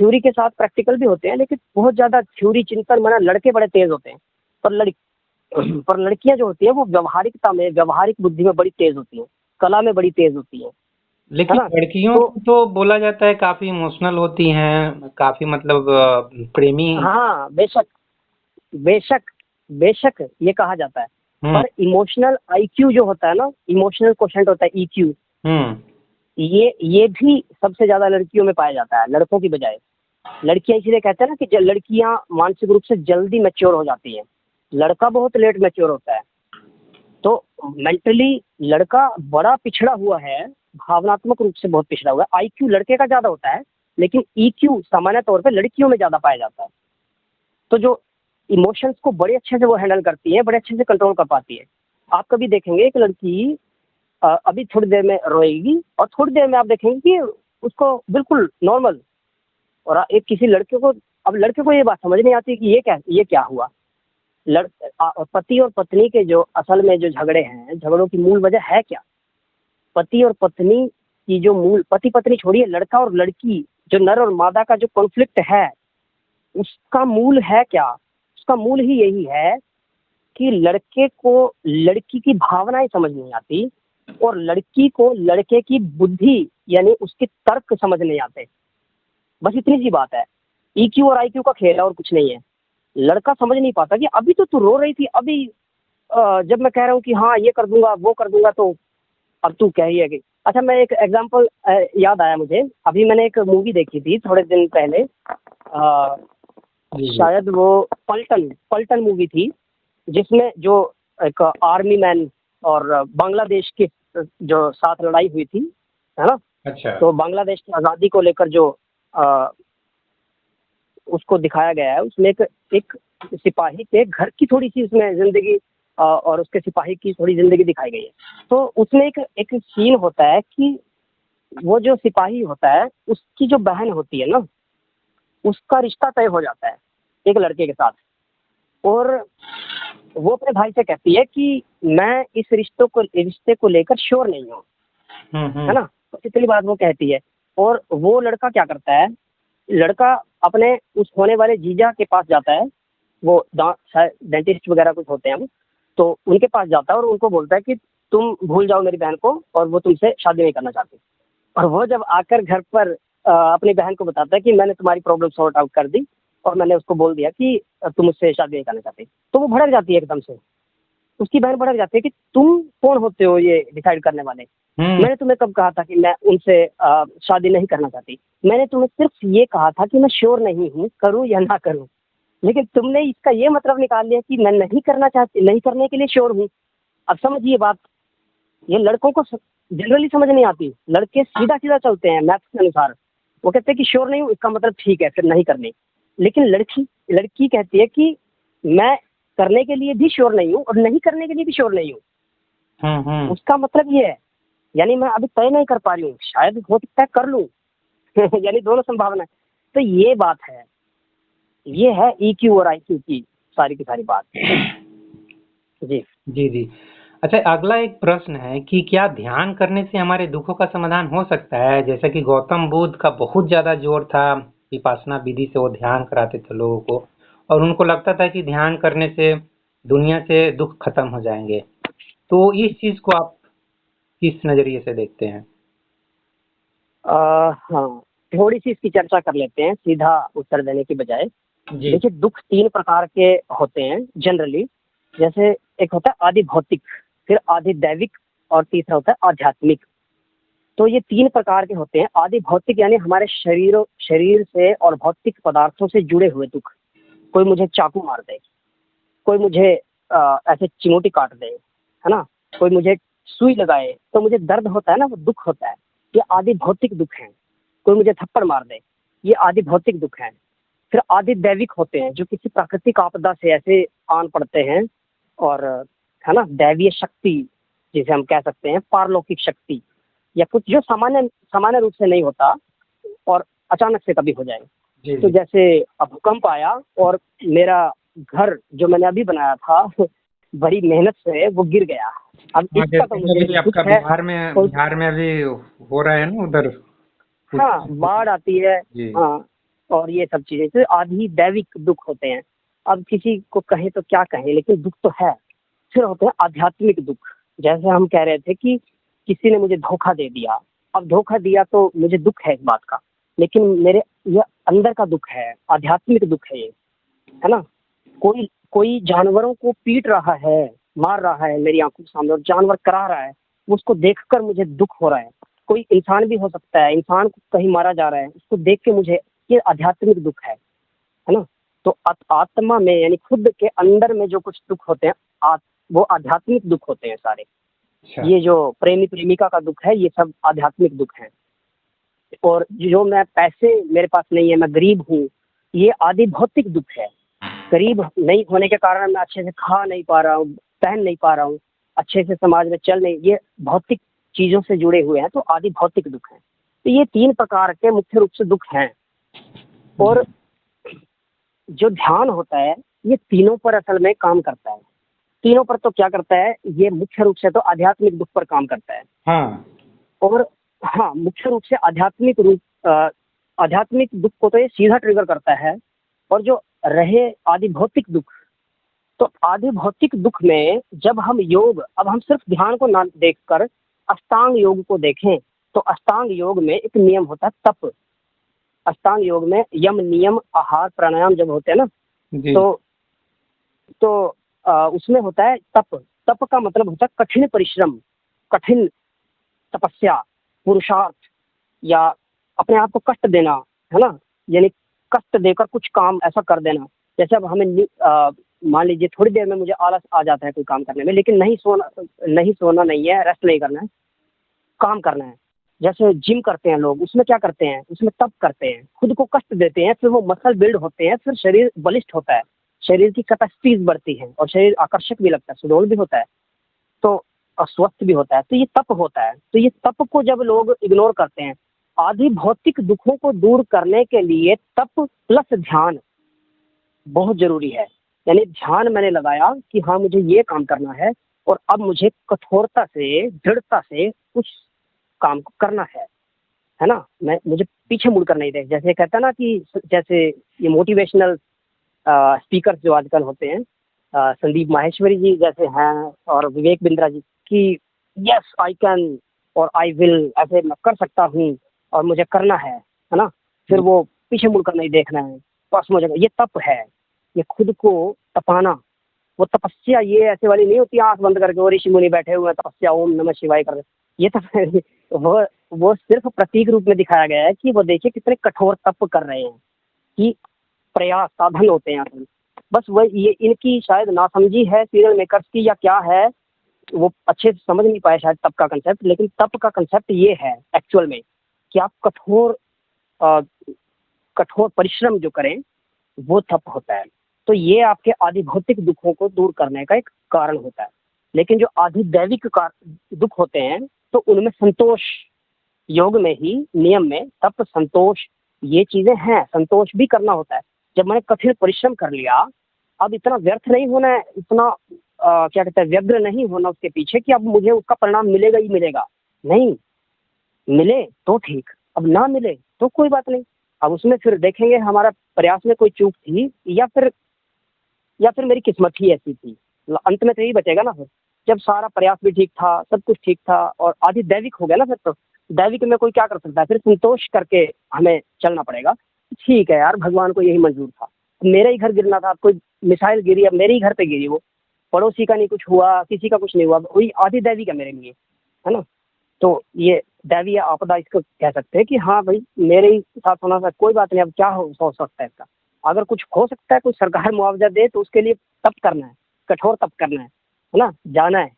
थ्योरी के साथ प्रैक्टिकल भी होते हैं, लेकिन बहुत ज्यादा थ्योरी चिंतन माना लड़के बड़े तेज होते हैं, पर पर लड़कियां जो होती हैं वो व्यवहारिकता में, व्यवहारिक बुद्धि में बड़ी तेज होती हैं, कला में बड़ी तेज होती हैं, है लेकिन ना। लड़कियों तो को तो बोला जाता है काफी इमोशनल होती हैं, काफी मतलब प्रेमी। हाँ, बेशक बेशक बेशक ये कहा जाता है, हम्म। पर इमोशनल आईक्यू जो होता है ना, इमोशनल क्वोशेंट होता है ईक्यू, हम्म। ये भी सबसे ज्यादा लड़कियों में पाया जाता है लड़कों की बजाय। लड़कियां इसीलिए कहते हैं ना कि लड़कियां मानसिक रूप से जल्दी मैच्योर हो जाती हैं, लड़का बहुत लेट मैच्योर होता है। तो मेंटली लड़का बड़ा पिछड़ा हुआ है, भावनात्मक रूप से बहुत पिछड़ा हुआ है। आईक्यू लड़के का ज्यादा होता है, लेकिन ईक्यू सामान्य तौर पर लड़कियों में ज्यादा पाया जाता है। तो जो इमोशंस को बड़े अच्छे से वो हैंडल करती है, बड़े अच्छे से कंट्रोल कर पाती है। आप कभी देखेंगे एक लड़की अभी थोड़ी देर में रोएगी और थोड़ी देर में आप देखेंगे कि उसको बिल्कुल नॉर्मल। और एक किसी लड़के को, अब लड़के को ये बात समझ नहीं आती कि ये क्या हुआ। पति और पत्नी के जो असल में जो झगड़े हैं, झगड़ों की मूल वजह है क्या? पति और पत्नी की जो मूल, पति पत्नी छोड़िए, लड़का और लड़की, जो नर और मादा का जो कॉन्फ्लिक्ट है, उसका मूल है क्या? उसका मूल ही यही है कि लड़के को लड़की की भावनाएं समझ नहीं आती और लड़की को लड़के की बुद्धि यानी उसके तर्क समझ नहीं आते। बस इतनी सी बात है। ईक्यू और आईक्यू का खेल है और कुछ नहीं है। लड़का समझ नहीं पाता कि अभी तो तू रो रही थी, अभी जब मैं कह रहा हूँ कि हाँ ये कर दूंगा वो कर दूंगा, तो अब तू कह ही है कि अच्छा। मैं एक एग्जांपल याद आया मुझे, अभी मैंने एक मूवी देखी थी थोड़े दिन पहले, शायद वो पलटन पलटन मूवी थी, जिसमें जो एक आर्मी मैन और बांग्लादेश के जो साथ लड़ाई हुई थी, है ना। अच्छा। तो बांग्लादेश की आज़ादी को लेकर जो उसको दिखाया गया है, उसमें एक सिपाही के घर की थोड़ी सी उसमें जिंदगी और उसके सिपाही की थोड़ी जिंदगी दिखाई गई है। तो उसमें एक सीन होता है कि वो जो सिपाही होता है उसकी जो बहन होती है ना, उसका रिश्ता तय हो जाता है एक लड़के के साथ। और वो अपने भाई से कहती है कि मैं इस रिश्ते को लेकर श्योर नहीं हूँ, है ना। तो इतनी बात वो कहती है। और वो लड़का क्या करता है, लड़का अपने उस होने वाले जीजा के पास जाता है, वो डेंटिस्ट वगैरह कुछ होते हैं वो, तो उनके पास जाता है और उनको बोलता है कि तुम भूल जाओ मेरी बहन को और वो तुमसे शादी नहीं करना चाहती। और वो जब आकर घर पर अपनी बहन को बताता है कि मैंने तुम्हारी प्रॉब्लम सॉर्ट आउट कर दी और मैंने उसको बोल दिया कि तुम उससे शादी नहीं करना चाहती, तो वो भड़क जाती है एकदम से। उसकी बहन भड़क जाती है कि तुम कौन होते हो ये डिसाइड करने वाले? मैंने तुम्हें कब कहा था कि मैं उनसे शादी नहीं करना चाहती? मैंने तुम्हें सिर्फ ये कहा था कि मैं श्योर नहीं हूँ करूँ या ना करूँ, लेकिन तुमने इसका ये मतलब निकाल लिया कि मैं नहीं करना चाहती, नहीं करने के लिए श्योर हूँ। अब समझिए बात, ये लड़कों को जनरली समझ नहीं आती। लड़के सीधा सीधा चलते हैं मैथ्स के अनुसार। वो कहते हैं कि श्योर नहीं हूँ, इसका मतलब ठीक है फिर नहीं करनी। लेकिन लड़की कहती है कि मैं करने के लिए भी श्योर नहीं हूँ और नहीं करने के लिए भी श्योर नहीं हूँ। उसका मतलब ये है, यानी मैं अभी तय नहीं कर पा रही हूँ, शायद हो सकता है कर लूँ यानी दोनों संभावना है। तो ये बात है, ये है ईक्यू और आईक्यू की सारी बात। जी जी जी। अच्छा, अगला एक प्रश्न है कि क्या ध्यान करने से हमारे दुखों का समाधान हो सकता है? जैसे कि गौतम बुद्ध का बहुत ज्यादा जोर था, विपासना विधि से वो ध्यान कराते थे लोगों को, और उनको लगता था कि ध्यान करने से दुनिया से दुख खत्म हो जाएंगे। तो इस चीज को आप किस नजरिए से देखते हैं? हाँ, थोड़ी सी इसकी चर्चा कर लेते हैं सीधा उत्तर देने की बजाय। जी। देखिए, दुख तीन प्रकार के होते हैं जनरली। जैसे एक होता है आदि भौतिक, फिर आदि दैविक और तीसरा होता है आध्यात्मिक। तो ये तीन प्रकार के होते हैं। आदि भौतिक यानी हमारे शरीर से और भौतिक पदार्थों से जुड़े हुए दुख। कोई मुझे चाकू मार दे, कोई मुझे ऐसे चिमोटी काट दे, है ना, कोई मुझे सुई लगाए तो मुझे दर्द होता है ना, वो दुख होता है। ये आदि भौतिक दुख हैं। कोई मुझे थप्पड़ मार दे, ये आदि भौतिक दुख हैं। फिर आदि दैविक होते हैं, जो किसी प्राकृतिक आपदा से ऐसे आन पड़ते हैं और, है ना, दैवीय शक्ति जिसे हम कह सकते हैं, पारलौकिक शक्ति, या कुछ जो सामान्य रूप से नहीं होता और अचानक से कभी हो जाए। तो जैसे अब भूकंप आया और मेरा घर जो मैंने अभी बनाया था बड़ी मेहनत से वो गिर गया। अब इसका तो मुझे आपका बिहार में अभी हो रहा है ना उधर। हाँ, बाढ़ आती है। हाँ, और ये सब चीजें तो आधि दैविक दुख होते हैं। अब किसी को कहें तो क्या कहें, लेकिन दुख तो है। फिर होते हैं आध्यात्मिक दुख। जैसे हम कह रहे थे कि किसी ने मुझे धोखा दे दिया, अब धोखा दिया तो मुझे दुख है इस बात का, लेकिन मेरे ये अंदर का दुख है, आध्यात्मिक दुख है ये, है ना। कोई कोई जानवरों को पीट रहा है, मार रहा है मेरी आंखों के सामने, और जानवर करा रहा है, उसको देखकर मुझे दुख हो रहा है। कोई इंसान भी हो सकता है, इंसान को कहीं मारा जा रहा है, उसको देख के मुझे, ये आध्यात्मिक दुख है ना। तो आत्मा में यानी खुद के अंदर में जो कुछ दुख होते हैं, वो आध्यात्मिक दुख होते हैं सारे। अच्छा। ये जो प्रेमी प्रेमिका का दुख है, ये सब आध्यात्मिक दुख है। और जो मैं पैसे मेरे पास नहीं है, मैं गरीब हूँ, ये आदि भौतिक दुख है। गरीब नहीं होने के कारण मैं अच्छे से खा नहीं पा रहा हूँ, पहन नहीं पा रहा हूँ, अच्छे से समाज में चल नहीं, ये भौतिक चीजों से जुड़े हुए हैं, तो आदि भौतिक दुख है। तो ये 3 प्रकार के मुख्य रूप से दुख हैं। और जो ध्यान होता है, ये तीनों पर असल में काम करता है। तीनों पर तो क्या करता है, ये मुख्य रूप से तो आध्यात्मिक दुख पर काम करता है। हाँ। और हाँ, मुख्य रूप से आध्यात्मिक दुख को तो ये सीधा ट्रिगर करता है। और जो रहे आदि भौतिक दुख, तो आदि भौतिक दुख में जब हम योग, अब हम सिर्फ ध्यान को ना देखकर अष्टांग योग को देखें, तो अष्टांग योग में एक नियम होता है तप। अष्टांग योग में यम, नियम, आहार, प्राणायाम जब होते हैं ना, जी। तो उसमें होता है तप। तप का मतलब होता है कठिन परिश्रम, कठिन तपस्या, पुरुषार्थ, या अपने आप को कष्ट देना, है ना। यानी कष्ट देकर कुछ काम ऐसा कर देना। जैसे अब हमें मान लीजिए थोड़ी देर में मुझे आलस आ जाता है कोई काम करने में, लेकिन नहीं सोना नहीं है, रेस्ट नहीं करना है, काम करना है। जैसे जिम करते हैं लोग, उसमें क्या करते हैं, उसमें तप करते हैं, खुद को कष्ट देते हैं, फिर वो मसल बिल्ड होते हैं, फिर शरीर बलिष्ठ होता है, शरीर की कैपेसिटीज बढ़ती हैं, और शरीर आकर्षक भी लगता है, सुडौल भी होता है, तो स्वस्थ भी होता है। तो ये तप होता है। तो ये तप को जब लोग इग्नोर करते हैं, आदि भौतिक दुखों को दूर करने के लिए तप प्लस ध्यान बहुत जरूरी है। यानी ध्यान मैंने लगाया कि हाँ मुझे ये काम करना है, और अब मुझे कठोरता से, दृढ़ता से कुछ काम को करना है ना। मुझे पीछे मुड़कर नहीं देख, जैसे कहता है ना कि जैसे ये मोटिवेशनल स्पीकर जो आजकल होते हैं, संदीप माहेश्वरी जी जैसे हैं, और विवेक बिंद्रा जी, कि यस आई कैन और आई विल, ऐसे मैं कर सकता हूँ और मुझे करना है ना। फिर वो पीछे मुड़कर नहीं देखना है, बस मुझे, ये तप है, ये खुद को तपाना। वो तपस्या ये ऐसे वाली नहीं होती आंख बंद करके वो ऋषि मुनि बैठे हुए हैं तपस्या ओम नमः शिवाय कर रहे, ये तो वो सिर्फ प्रतीक रूप में दिखाया गया है कि वो देखिए कितने कठोर तप कर रहे हैं, कि प्रयास साधन होते हैं असल। बस वह ये इनकी शायद नासमझी है सीरियल मेकर्स की, या क्या है, वो अच्छे से समझ नहीं पाए शायद तप का कंसेप्ट। लेकिन तप का कंसेप्ट ये है एक्चुअल में, कि आप कठोर परिश्रम जो करें, वो तप होता है। तो ये आपके आदि भौतिक दुखों को दूर करने का एक कारण होता है। लेकिन जो आदि दैविक दुख होते हैं, तो उनमें संतोष, योग में ही, नियम में तप, संतोष, ये चीजें हैं। संतोष भी करना होता है। जब मैंने कठिन परिश्रम कर लिया, अब इतना व्यर्थ नहीं होना है, इतना क्या कहते हैं, व्यग्र नहीं होना उसके पीछे कि अब मुझे उसका परिणाम मिलेगा ही मिलेगा। नहीं, मिले तो ठीक, अब ना मिले तो कोई बात नहीं। अब उसमें फिर देखेंगे हमारा प्रयास में कोई चूक थी, या फिर मेरी किस्मत ही ऐसी थी। अंत में तो यही बचेगा ना। फिर जब सारा प्रयास भी ठीक था, सब कुछ ठीक था, और आदि दैविक हो गया ना, फिर तो दैविक में कोई क्या कर सकता है, फिर संतोष करके हमें चलना पड़ेगा। ठीक है यार, भगवान को यही मंजूर था, मेरा ही घर गिरना था, कोई मिसाइल गिरी, अब मेरे ही घर पे गिरी, वो पड़ोसी का नहीं कुछ हुआ, किसी का कुछ नहीं हुआ, वही आदि दैविक है मेरे लिए, है ना। तो ये दैवीय आपदा इसको कह सकते हैं कि हाँ भाई मेरे ही साथ होना था, कोई बात नहीं, अब क्या हो सकता है इसका। अगर कुछ हो सकता है, कुछ सरकार मुआवजा दे, तो उसके लिए तप करना है, कठोर तप करना है ना, जाना है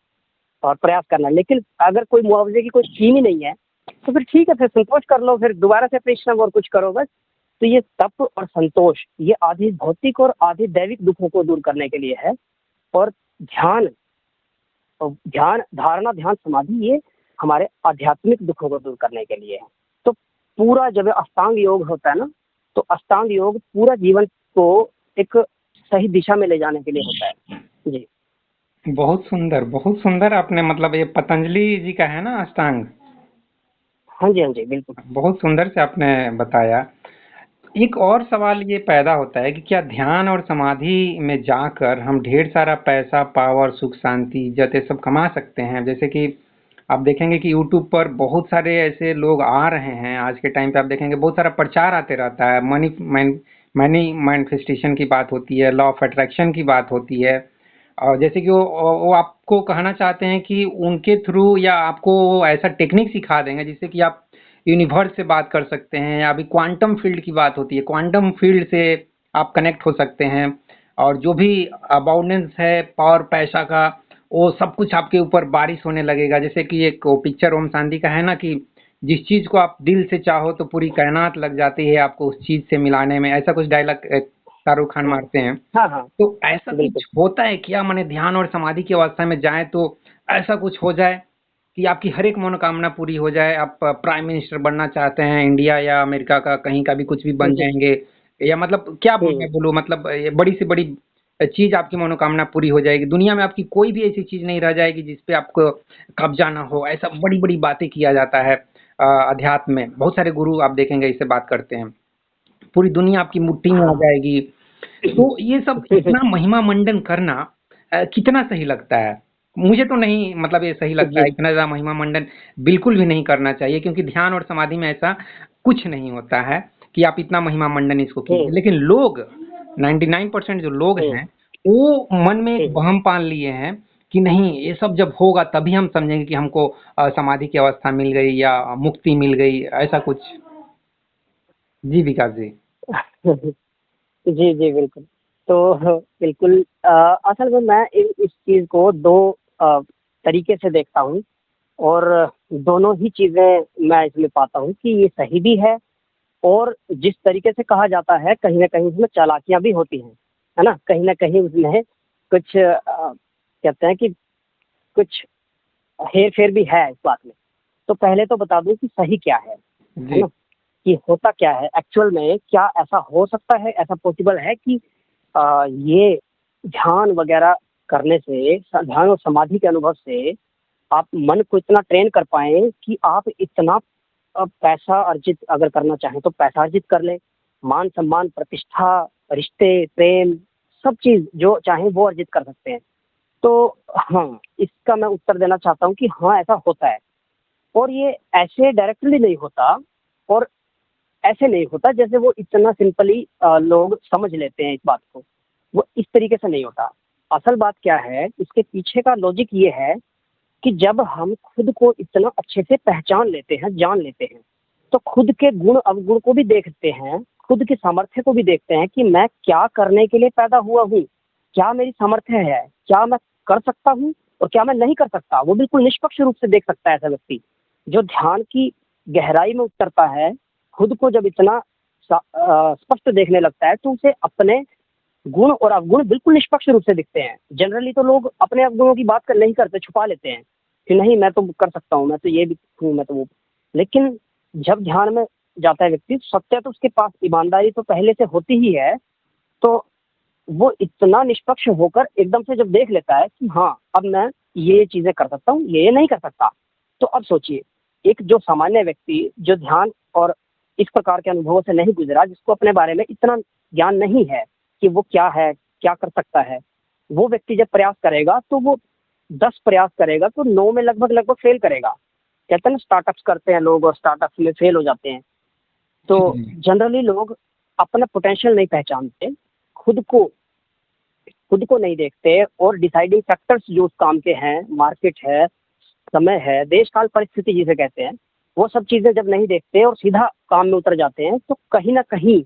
और प्रयास करना है। लेकिन अगर कोई मुआवजे की कोई स्कीम ही नहीं है, तो फिर ठीक है, फिर संतोष कर लो, फिर दोबारा से परिश्रम और कुछ करो बस। तो ये तप और संतोष, ये आधि भौतिक और आधि दैविक दुखों को दूर करने के लिए है। और ध्यान, धारणा, ध्यान, समाधि, ये हमारे आध्यात्मिक दुखों को दूर करने के लिए है। तो पूरा जब अष्टांग योग होता है ना, तो अष्टांग योग पूरा जीवन को एक सही दिशा में ले जाने के लिए होता है जी। बहुत सुंदर, बहुत सुंदर। आपने मतलब ये पतंजलि जी का है ना अष्टांग? हाँ जी, हाँ जी, बिल्कुल। बहुत सुंदर से आपने बताया। एक और सवाल ये पैदा होता है कि क्या ध्यान और समाधि में जाकर हम ढेर सारा पैसा, पावर, सुख, शांति, इज्जत ये सब कमा सकते हैं? जैसे कि आप देखेंगे कि यूट्यूब पर बहुत सारे ऐसे लोग आ रहे हैं, आज के टाइम पे आप देखेंगे बहुत सारा प्रचार आते रहता है, मनी मैनिफेस्टेशन की बात होती है, लॉ ऑफ अट्रैक्शन की बात होती है। और जैसे कि वो आपको कहना चाहते हैं कि उनके थ्रू या आपको वो ऐसा टेक्निक सिखा देंगे जिससे कि आप यूनिवर्स से बात कर सकते हैं, या अभी क्वांटम फील्ड की बात होती है, क्वांटम फील्ड से आप कनेक्ट हो सकते हैं, और जो भी अबाउंडेंस है पावर पैसा का, वो सब कुछ आपके ऊपर बारिश होने लगेगा। जैसे कि एक वो पिक्चर ओम शांति का है ना, कि जिस चीज को आप दिल से चाहो तो पूरी कायनात लग जाती है आपको उस चीज से मिलाने में, ऐसा कुछ डायलॉग शाहरुख खान हाँ मारते हैं। हाँ हाँ। तो ऐसा बिल्कुल। कुछ होता है क्या? माने ध्यान और समाधि की अवस्था में जाए तो ऐसा कुछ हो जाए कि आपकी हर एक मनोकामना पूरी हो जाए? आप प्राइम मिनिस्टर बनना चाहते हैं इंडिया या अमेरिका का, कहीं का भी कुछ भी बन जी। जाएंगे, या मतलब क्या मैं बोलूं, मतलब ये बड़ी से बड़ी चीज आपकी मनोकामना पूरी हो जाएगी, दुनिया में आपकी कोई भी ऐसी चीज नहीं रह जाएगी जिसपे आपको कब्जा ना हो, ऐसा बड़ी बड़ी बातें किया जाता है। अध्यात्म में बहुत सारे गुरु आप देखेंगे इससे बात करते हैं, पूरी दुनिया आपकी मुट्ठी में आ हाँ। जाएगी। तो ये सब इतना महिमा मंडन करना कितना सही लगता है? मुझे तो नहीं, मतलब ये सही लगता जी। है, इतना ज्यादा महिमा मंडन बिल्कुल भी नहीं करना चाहिए, क्योंकि ध्यान और समाधि में ऐसा कुछ नहीं होता है कि आप इतना महिमा मंडन इसको कीजिए। हम्म लेकिन लोग 99% जो लोग हम्म हैं वो मन में एक हम्म। वहम पाल लिए हैं कि नहीं, ये सब जब होगा तभी हम समझेंगे कि हमको समाधि की अवस्था मिल गई या मुक्ति मिल गई, ऐसा कुछ। जी विकास जी। जी जी बिल्कुल। तो बिल्कुल असल में मैं इस चीज को दो तरीके से देखता हूँ, और दोनों ही चीजें मैं इसमें पाता हूँ कि ये सही भी है, और जिस तरीके से कहा जाता है कहीं ना कहीं उसमें चालाकियां भी होती हैं, है ना, कहीं ना कहीं उसमें कुछ कहते हैं कि कुछ हेर फेर भी है इस बात में। तो पहले तो बता दूं कि सही क्या है जी ना, कि होता क्या है एक्चुअल में, क्या ऐसा हो सकता है, ऐसा पॉसिबल है कि ये ध्यान वगैरह करने से, ध्यान और समाधि के अनुभव से आप मन को इतना ट्रेन कर पाए कि आप इतना पैसा अर्जित अगर करना चाहें तो पैसा अर्जित कर लें, मान सम्मान प्रतिष्ठा, रिश्ते, प्रेम, सब चीज जो चाहें वो अर्जित कर सकते हैं। तो हाँ, इसका मैं उत्तर देना चाहता हूँ कि हाँ ऐसा होता है, और ये ऐसे डायरेक्टली नहीं होता, और ऐसे नहीं होता जैसे वो इतना सिंपली लोग समझ लेते हैं इस बात को, वो इस तरीके से नहीं होता। असल बात क्या है, इसके पीछे का लॉजिक ये है कि जब हम खुद को इतना अच्छे से पहचान लेते हैं, जान लेते हैं, तो खुद के गुण अवगुण को भी देखते हैं, खुद की सामर्थ्य को भी देखते हैं कि मैं क्या करने के लिए पैदा हुआ हूँ, क्या मेरी सामर्थ्य है, क्या मैं कर सकता हूँ और क्या मैं नहीं कर सकता। वो बिल्कुल निष्पक्ष रूप से देख सकता है ऐसा व्यक्ति जो ध्यान की गहराई में उतरता है। खुद को जब इतना स्पष्ट देखने लगता है तो उसे अपने गुण और अवगुण बिल्कुल निष्पक्ष रूप से दिखते हैं। जनरली तो लोग अपने अवगुणों की बात कर नहीं करते, छुपा लेते हैं कि नहीं मैं तो कर सकता हूँ, मैं तो ये भी हूँ, मैं तो वो। लेकिन जब ध्यान में जाता है व्यक्ति, सत्य तो उसके पास, ईमानदारी तो पहले से होती ही है, तो वो इतना निष्पक्ष होकर एकदम से जब देख लेता है कि हाँ अब मैं ये चीजें कर सकता हूँ, ये नहीं कर सकता। तो अब सोचिए, एक जो सामान्य व्यक्ति जो ध्यान और इस प्रकार के अनुभवों से नहीं गुजरा, जिसको अपने बारे में इतना ज्ञान नहीं है कि वो क्या है, क्या कर सकता है, वो व्यक्ति जब प्रयास करेगा तो वो 10 प्रयास करेगा तो 9 में लगभग लगभग फेल करेगा। कहते हैं ना, स्टार्टअप्स करते हैं लोग और स्टार्टअप्स में फेल हो जाते हैं। तो जी जनरली लोग अपना पोटेंशियल नहीं पहचानते, खुद को खुद को नहीं देखते, और डिसाइडिंग फैक्टर्स जो उस काम के हैं, मार्केट है, समय है, देश काल परिस्थिति जिसे कहते हैं, वो सब चीजें जब नहीं देखते और सीधा काम में उतर जाते हैं तो कहीं ना कहीं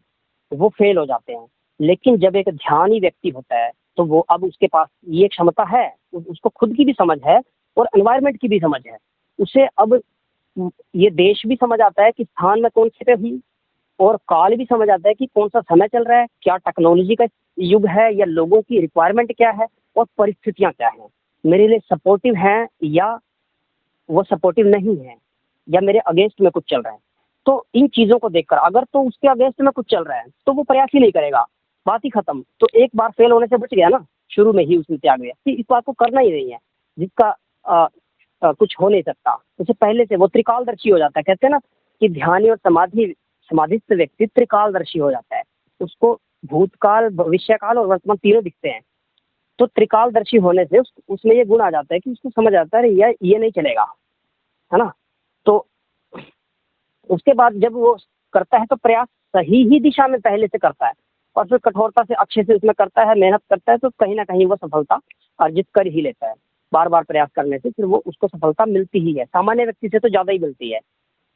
वो फेल हो जाते हैं। लेकिन जब एक ध्यानी व्यक्ति होता है तो वो अब उसके पास ये क्षमता है, उसको खुद की भी समझ है और एनवायरनमेंट की भी समझ है। उसे अब ये देश भी समझ आता है कि स्थान में कौन से पे हूँ, और काल भी समझ आता है कि कौन सा समय चल रहा है, क्या टेक्नोलॉजी का युग है, या लोगों की रिक्वायरमेंट क्या है और परिस्थितियाँ क्या हैं, मेरे लिए सपोर्टिव हैं या वो सपोर्टिव नहीं है, या मेरे अगेंस्ट में कुछ चल रहा है। तो इन चीज़ों को देखकर अगर तो उसके अगेंस्ट में कुछ चल रहा है तो वो प्रयास ही नहीं करेगा, बात ही खत्म। तो एक बार फेल होने से बच गया ना, शुरू में ही उसने त्याग दिया कि इस बात को करना ही नहीं है, जिसका कुछ हो नहीं सकता, उसे पहले से वो त्रिकालदर्शी हो जाता है। कहते हैं ना कि ध्यान और समाधि समाधिस्थ व्यक्ति त्रिकालदर्शी हो जाता है। उसको भूतकाल, भविष्यकाल और वर्तमान तीनों दिखते हैं। तो त्रिकालदर्शी होने से उसमें ये गुण आ जाता है कि उसको समझ आता है ये नहीं चलेगा, है ना। तो उसके बाद जब वो करता है तो प्रयास सही ही दिशा में पहले से करता है और फिर कठोरता से अच्छे से उसमें करता है, मेहनत करता है, तो कहीं ना कहीं वो सफलता अर्जित कर ही लेता है। बार बार प्रयास करने से फिर वो उसको सफलता मिलती ही है, सामान्य व्यक्ति से तो ज़्यादा ही मिलती है।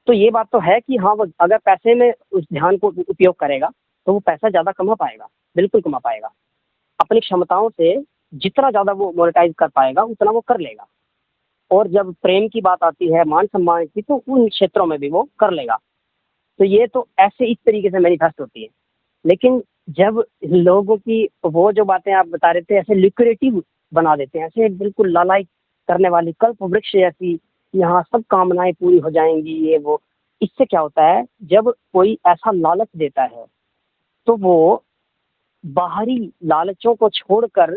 तो ये बात तो है कि हाँ, वो अगर पैसे में उस ध्यान को उपयोग करेगा तो वो पैसा ज़्यादा कमा पाएगा, बिल्कुल कमा पाएगा। अपनी क्षमताओं से जितना ज़्यादा वो मोनेटाइज कर पाएगा उतना वो कर लेगा। और जब प्रेम की बात आती है, मान सम्मान की, तो उन क्षेत्रों में भी वो कर लेगा। तो ये तो ऐसे इस तरीके से मैनिफेस्ट होती है। लेकिन जब लोगों की वो जो बातें आप बता रहे थे ऐसे लिक्रेटिव बना देते हैं, ऐसे बिल्कुल लालायित करने वाली, कल्प वृक्ष ऐसी, यहाँ सब कामनाएं पूरी हो जाएंगी, ये वो। इससे क्या होता है, जब कोई ऐसा लालच देता है तो वो बाहरी लालचों को छोड़कर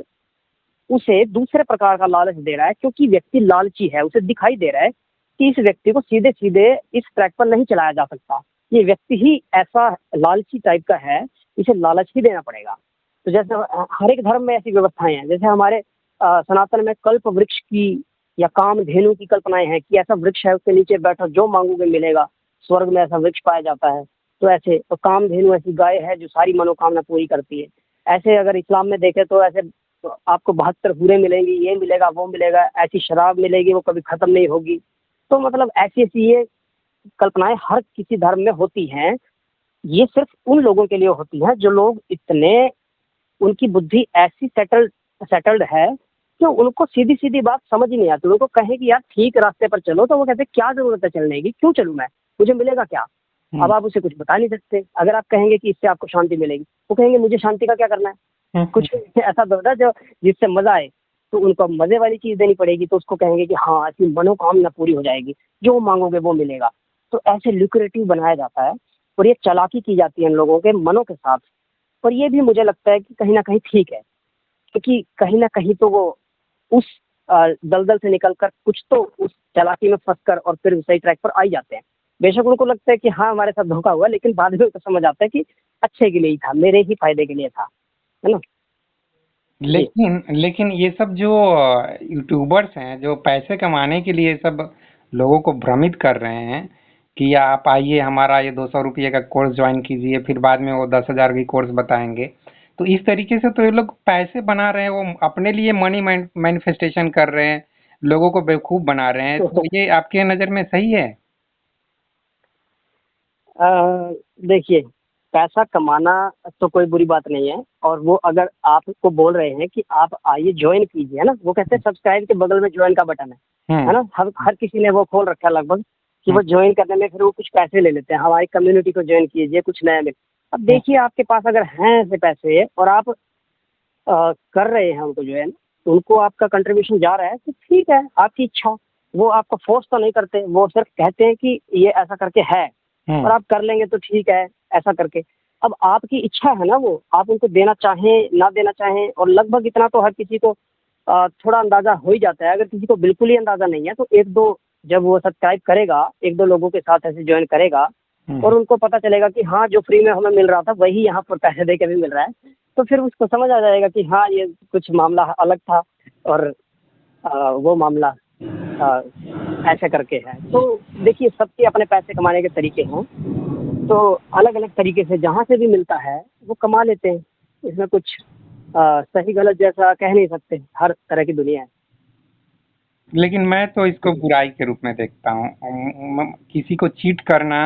उसे दूसरे प्रकार का लालच दे रहा है, क्योंकि व्यक्ति लालची है। उसे दिखाई दे रहा है कि इस व्यक्ति को सीधे सीधे इस ट्रैक पर नहीं चलाया जा सकता, ये व्यक्ति ही ऐसा लालची टाइप का है, इसे लालच ही देना पड़ेगा। तो जैसे हर एक धर्म में ऐसी व्यवस्थाएं हैं, जैसे हमारे सनातन में कल्प वृक्ष की या कामधेनु की कल्पनाएं हैं कि ऐसा वृक्ष है, उसके नीचे बैठो जो मांगोगे मिलेगा। स्वर्ग में ऐसा वृक्ष पाया जाता है। तो ऐसे तो कामधेनु ऐसी गाय है जो सारी मनोकामना पूरी करती है। ऐसे अगर इस्लाम में देखें तो ऐसे तो आपको 72 हूरें मिलेंगी, ये मिलेगा वो मिलेगा, ऐसी शराब मिलेगी वो कभी खत्म नहीं होगी। तो मतलब ऐसी ऐसी ये कल्पनाएं हर किसी धर्म में होती हैं। ये सिर्फ उन लोगों के लिए होती हैं जो लोग इतने, उनकी बुद्धि ऐसी सेटल्ड है कि उनको सीधी सीधी बात समझ ही नहीं आती। उनको कहे कि यार ठीक रास्ते पर चलो तो वो कहते हैं क्या जरूरत है चलने की, क्यों चलूं मैं, मुझे मिलेगा क्या। अब आप उसे कुछ बता नहीं सकते। अगर आप कहेंगे कि इससे आपको शांति मिलेगी, वो कहेंगे मुझे शांति का क्या करना है। कुछ ऐसा तो होता जो जिससे मजा आए, तो उनको मजे वाली चीज देनी पड़ेगी। तो उसको कहेंगे कि हाँ ऐसी मनोकामना पूरी हो जाएगी, जो मांगोगे वो मिलेगा। तो ऐसे ल्यूक्रेटिव बनाया जाता है और ये चालाकी की जाती है इन लोगों के मनों के साथ। और ये भी मुझे लगता है कि कहीं ना कहीं ठीक है, क्योंकि कहीं ना कहीं तो वो उस दलदल से निकलकर कुछ तो उस चालाकी में फंसकर और फिर सही ट्रैक पर आ ही जाते हैं। बेशक उनको लगता है कि हाँ हमारे साथ धोखा हुआ, लेकिन बाद में उनको समझ आता है कि अच्छे के लिए ही था, मेरे ही फायदे के लिए था, है ना। लेकिन लेकिन ये सब जो यूट्यूबर्स हैं जो पैसे कमाने के लिए सब लोगों को भ्रमित कर रहे हैं कि आप आइए हमारा ये 200 रुपये का कोर्स ज्वाइन कीजिए, फिर बाद में वो 10,000 की कोर्स बताएंगे। तो इस तरीके से तो ये लोग पैसे बना रहे हैं, वो अपने लिए मनी मैनिफेस्टेशन कर रहे हैं, लोगों को बेवकूफ बना रहे हैं। तो ये आपके नज़र में सही है? देखिए, पैसा कमाना तो कोई बुरी बात नहीं है। और वो अगर आपको बोल रहे हैं कि आप आइए ज्वाइन कीजिए, है ना, वो कहते हैं सब्सक्राइब के बगल में ज्वाइन का बटन है ना, हर किसी ने वो खोल रखा है लगभग, कि वो ज्वाइन करने में फिर वो कुछ पैसे ले लेते हैं, हमारी कम्युनिटी को ज्वाइन कीजिए कुछ नया मिले। अब देखिए आपके पास अगर हैं ऐसे पैसे और आप कर रहे हैं उनको जो है ना, तो उनको आपका कंट्रीब्यूशन जा रहा है तो ठीक है, आपकी इच्छा। वो आपको फोर्स तो नहीं करते, वो सिर्फ कहते हैं कि ये ऐसा करके है और आप कर लेंगे तो ठीक है ऐसा करके। अब आपकी इच्छा है ना, वो आप उनको देना चाहें ना देना चाहें। और लगभग इतना तो हर किसी को थोड़ा अंदाजा हो ही जाता है। अगर किसी को बिल्कुल ही अंदाजा नहीं है तो एक दो जब वो सब्सक्राइब करेगा, एक दो लोगों के साथ ऐसे ज्वाइन करेगा और उनको पता चलेगा कि हाँ जो फ्री में हमें मिल रहा था वही यहाँ पर पैसे दे के भी मिल रहा है, तो फिर उसको समझ आ जाएगा कि हाँ ये कुछ मामला अलग था और वो मामला ऐसे करके है। तो देखिए सबके अपने पैसे कमाने के तरीके हैं, तो अलग अलग तरीके से जहाँ से भी मिलता है वो कमा लेते हैं। इसमें कुछ सही गलत जैसा कह नहीं सकते, हर तरह की दुनिया है। लेकिन मैं तो इसको बुराई के रूप में देखता हूँ। किसी को चीट करना,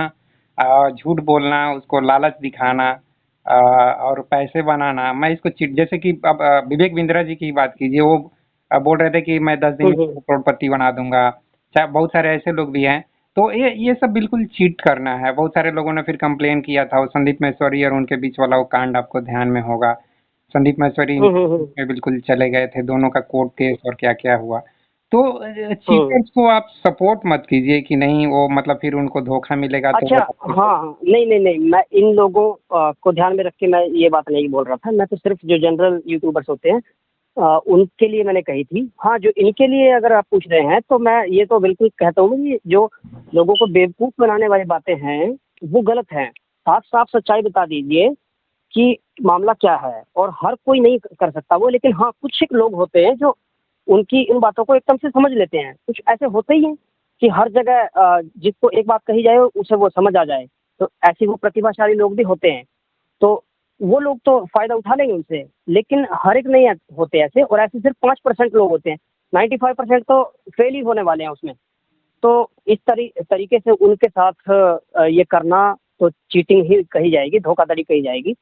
झूठ बोलना, उसको लालच दिखाना, और पैसे बनाना, मैं इसको चीट, जैसे कि अब विवेक बिंद्रा जी की बात कीजिए, वो बोल रहे थे कि मैं 10 दिन में करोड़पति बना दूंगा। चाहे बहुत सारे ऐसे लोग भी हैं। तो ये सब बिल्कुल चीट करना है। बहुत सारे लोगों ने फिर कंप्लेन किया था, वो संदीप महेश्वरी और उनके बीच वाला वो कांड आपको ध्यान में होगा। संदीप महेश्वरी में बिल्कुल चले गए थे, दोनों का कोर्ट केस और क्या क्या हुआ। तो चीटर्स को आप सपोर्ट मत कीजिए कि नहीं, वो मतलब फिर उनको धोखा मिलेगा। अच्छा, तो हाँ, नहीं नहीं नहीं, मैं इन लोगों को ध्यान में रख के मैं ये बात नहीं बोल रहा था। मैं तो सिर्फ जो जनरल यूट्यूबर्स होते हैं उनके लिए मैंने कही थी। हाँ, जो इनके लिए अगर आप पूछ रहे हैं तो मैं ये तो बिल्कुल कहता हूँ कि जो लोगों को बेवकूफ़ बनाने वाली बातें हैं वो गलत हैं। साफ साफ सच्चाई बता दीजिए कि मामला क्या है। और हर कोई नहीं कर सकता वो, लेकिन हाँ कुछ एक लोग होते हैं जो उनकी इन बातों को एकदम से समझ लेते हैं। कुछ ऐसे होते ही हैं कि हर जगह जिसको एक बात कही जाए उसे वो समझ आ जाए, तो ऐसे वो प्रतिभाशाली लोग भी होते हैं। तो वो लोग तो फायदा उठा लेंगे उनसे, लेकिन हर एक नहीं होते ऐसे, और ऐसे सिर्फ 5% लोग होते हैं, 95% तो फेल ही होने वाले हैं उसमें। तो इस तरीके से उनके साथ ये करना तो चीटिंग ही कही जाएगी, धोखाधड़ी कही जाएगी।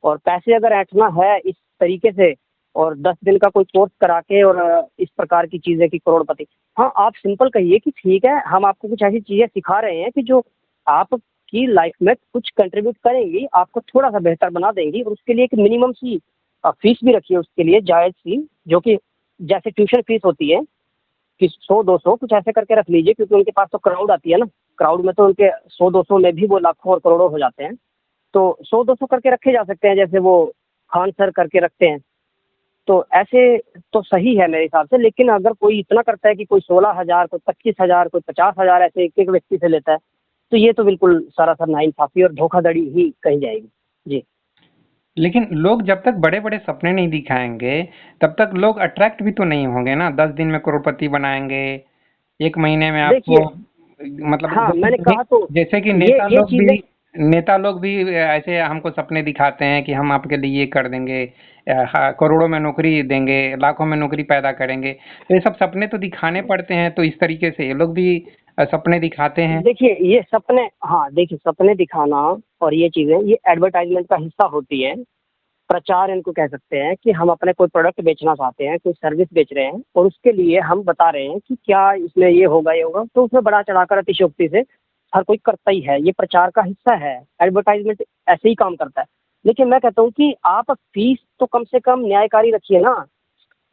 और पैसे अगर ऐंठना है इस तरीके से, और 10 दिन का कोई कोर्स करा के और इस प्रकार की चीज़ें कि करोड़पति, हाँ आप सिंपल कहिए कि ठीक है हम आपको कुछ ऐसी चीज़ें सिखा रहे हैं कि जो आपकी लाइफ में कुछ कंट्रीब्यूट करेंगी, आपको थोड़ा सा बेहतर बना देंगी, और उसके लिए एक मिनिमम सी फीस भी रखिए उसके लिए जायज़ सी, जो कि जैसे ट्यूशन फीस होती है कि 100-200 कुछ ऐसे करके रख लीजिए, क्योंकि उनके पास तो क्राउड आती है ना, क्राउड में तो उनके 100-200 में भी वो लाखों और करोड़ों हो जाते हैं। तो 100-200 करके रखे जा सकते हैं, जैसे वो खान सर करके रखते हैं। तो ऐसे तो सही है मेरे हिसाब से। लेकिन अगर कोई इतना करता है कि कोई 16,000, कोई 25,000, कोई 50,000 ऐसे एक एक व्यक्ति से लेता है, तो ये तो बिल्कुल सरासर नाइंसाफ़ी और धोखाधड़ी ही कही जाएगी। जी। लेकिन लोग जब तक बड़े-बड़े सपने नहीं दिखाएँगे, तब तक लोग अट्रैक्ट भी तो नहीं होंगे ना। 10 दिन में करोड़पति बनाएँगे, 1 महीने में देखिए, आपको मतलब हाँ मैंने जैसे कहा तो जैसे कि ये चीज़ें। नेता लोग भी ऐसे हमको सपने दिखाते हैं कि हम आपके लिए ये कर देंगे, हाँ, करोड़ों में नौकरी देंगे, लाखों में नौकरी पैदा करेंगे। तो ये सब सपने तो दिखाने पड़ते हैं, तो इस तरीके से ये लोग भी सपने दिखाते हैं। देखिए ये सपने, हाँ देखिए सपने दिखाना और ये चीज़ें ये एडवर्टाइजमेंट का हिस्सा होती है। प्रचार इनको कह सकते हैं कि हम अपने कोई प्रोडक्ट बेचना चाहते हैं, कोई सर्विस बेच रहे हैं, और उसके लिए हम बता रहे हैं कि क्या इसमें ये होगा, तो उसमें बड़ा चढ़ाकर अतिशयोक्ति से हर कोई करता ही है। ये प्रचार का हिस्सा है, एडवर्टाइजमेंट ऐसे ही काम करता है। लेकिन मैं कहता हूँ कि आप फीस तो कम से कम न्यायकारी रखिए ना।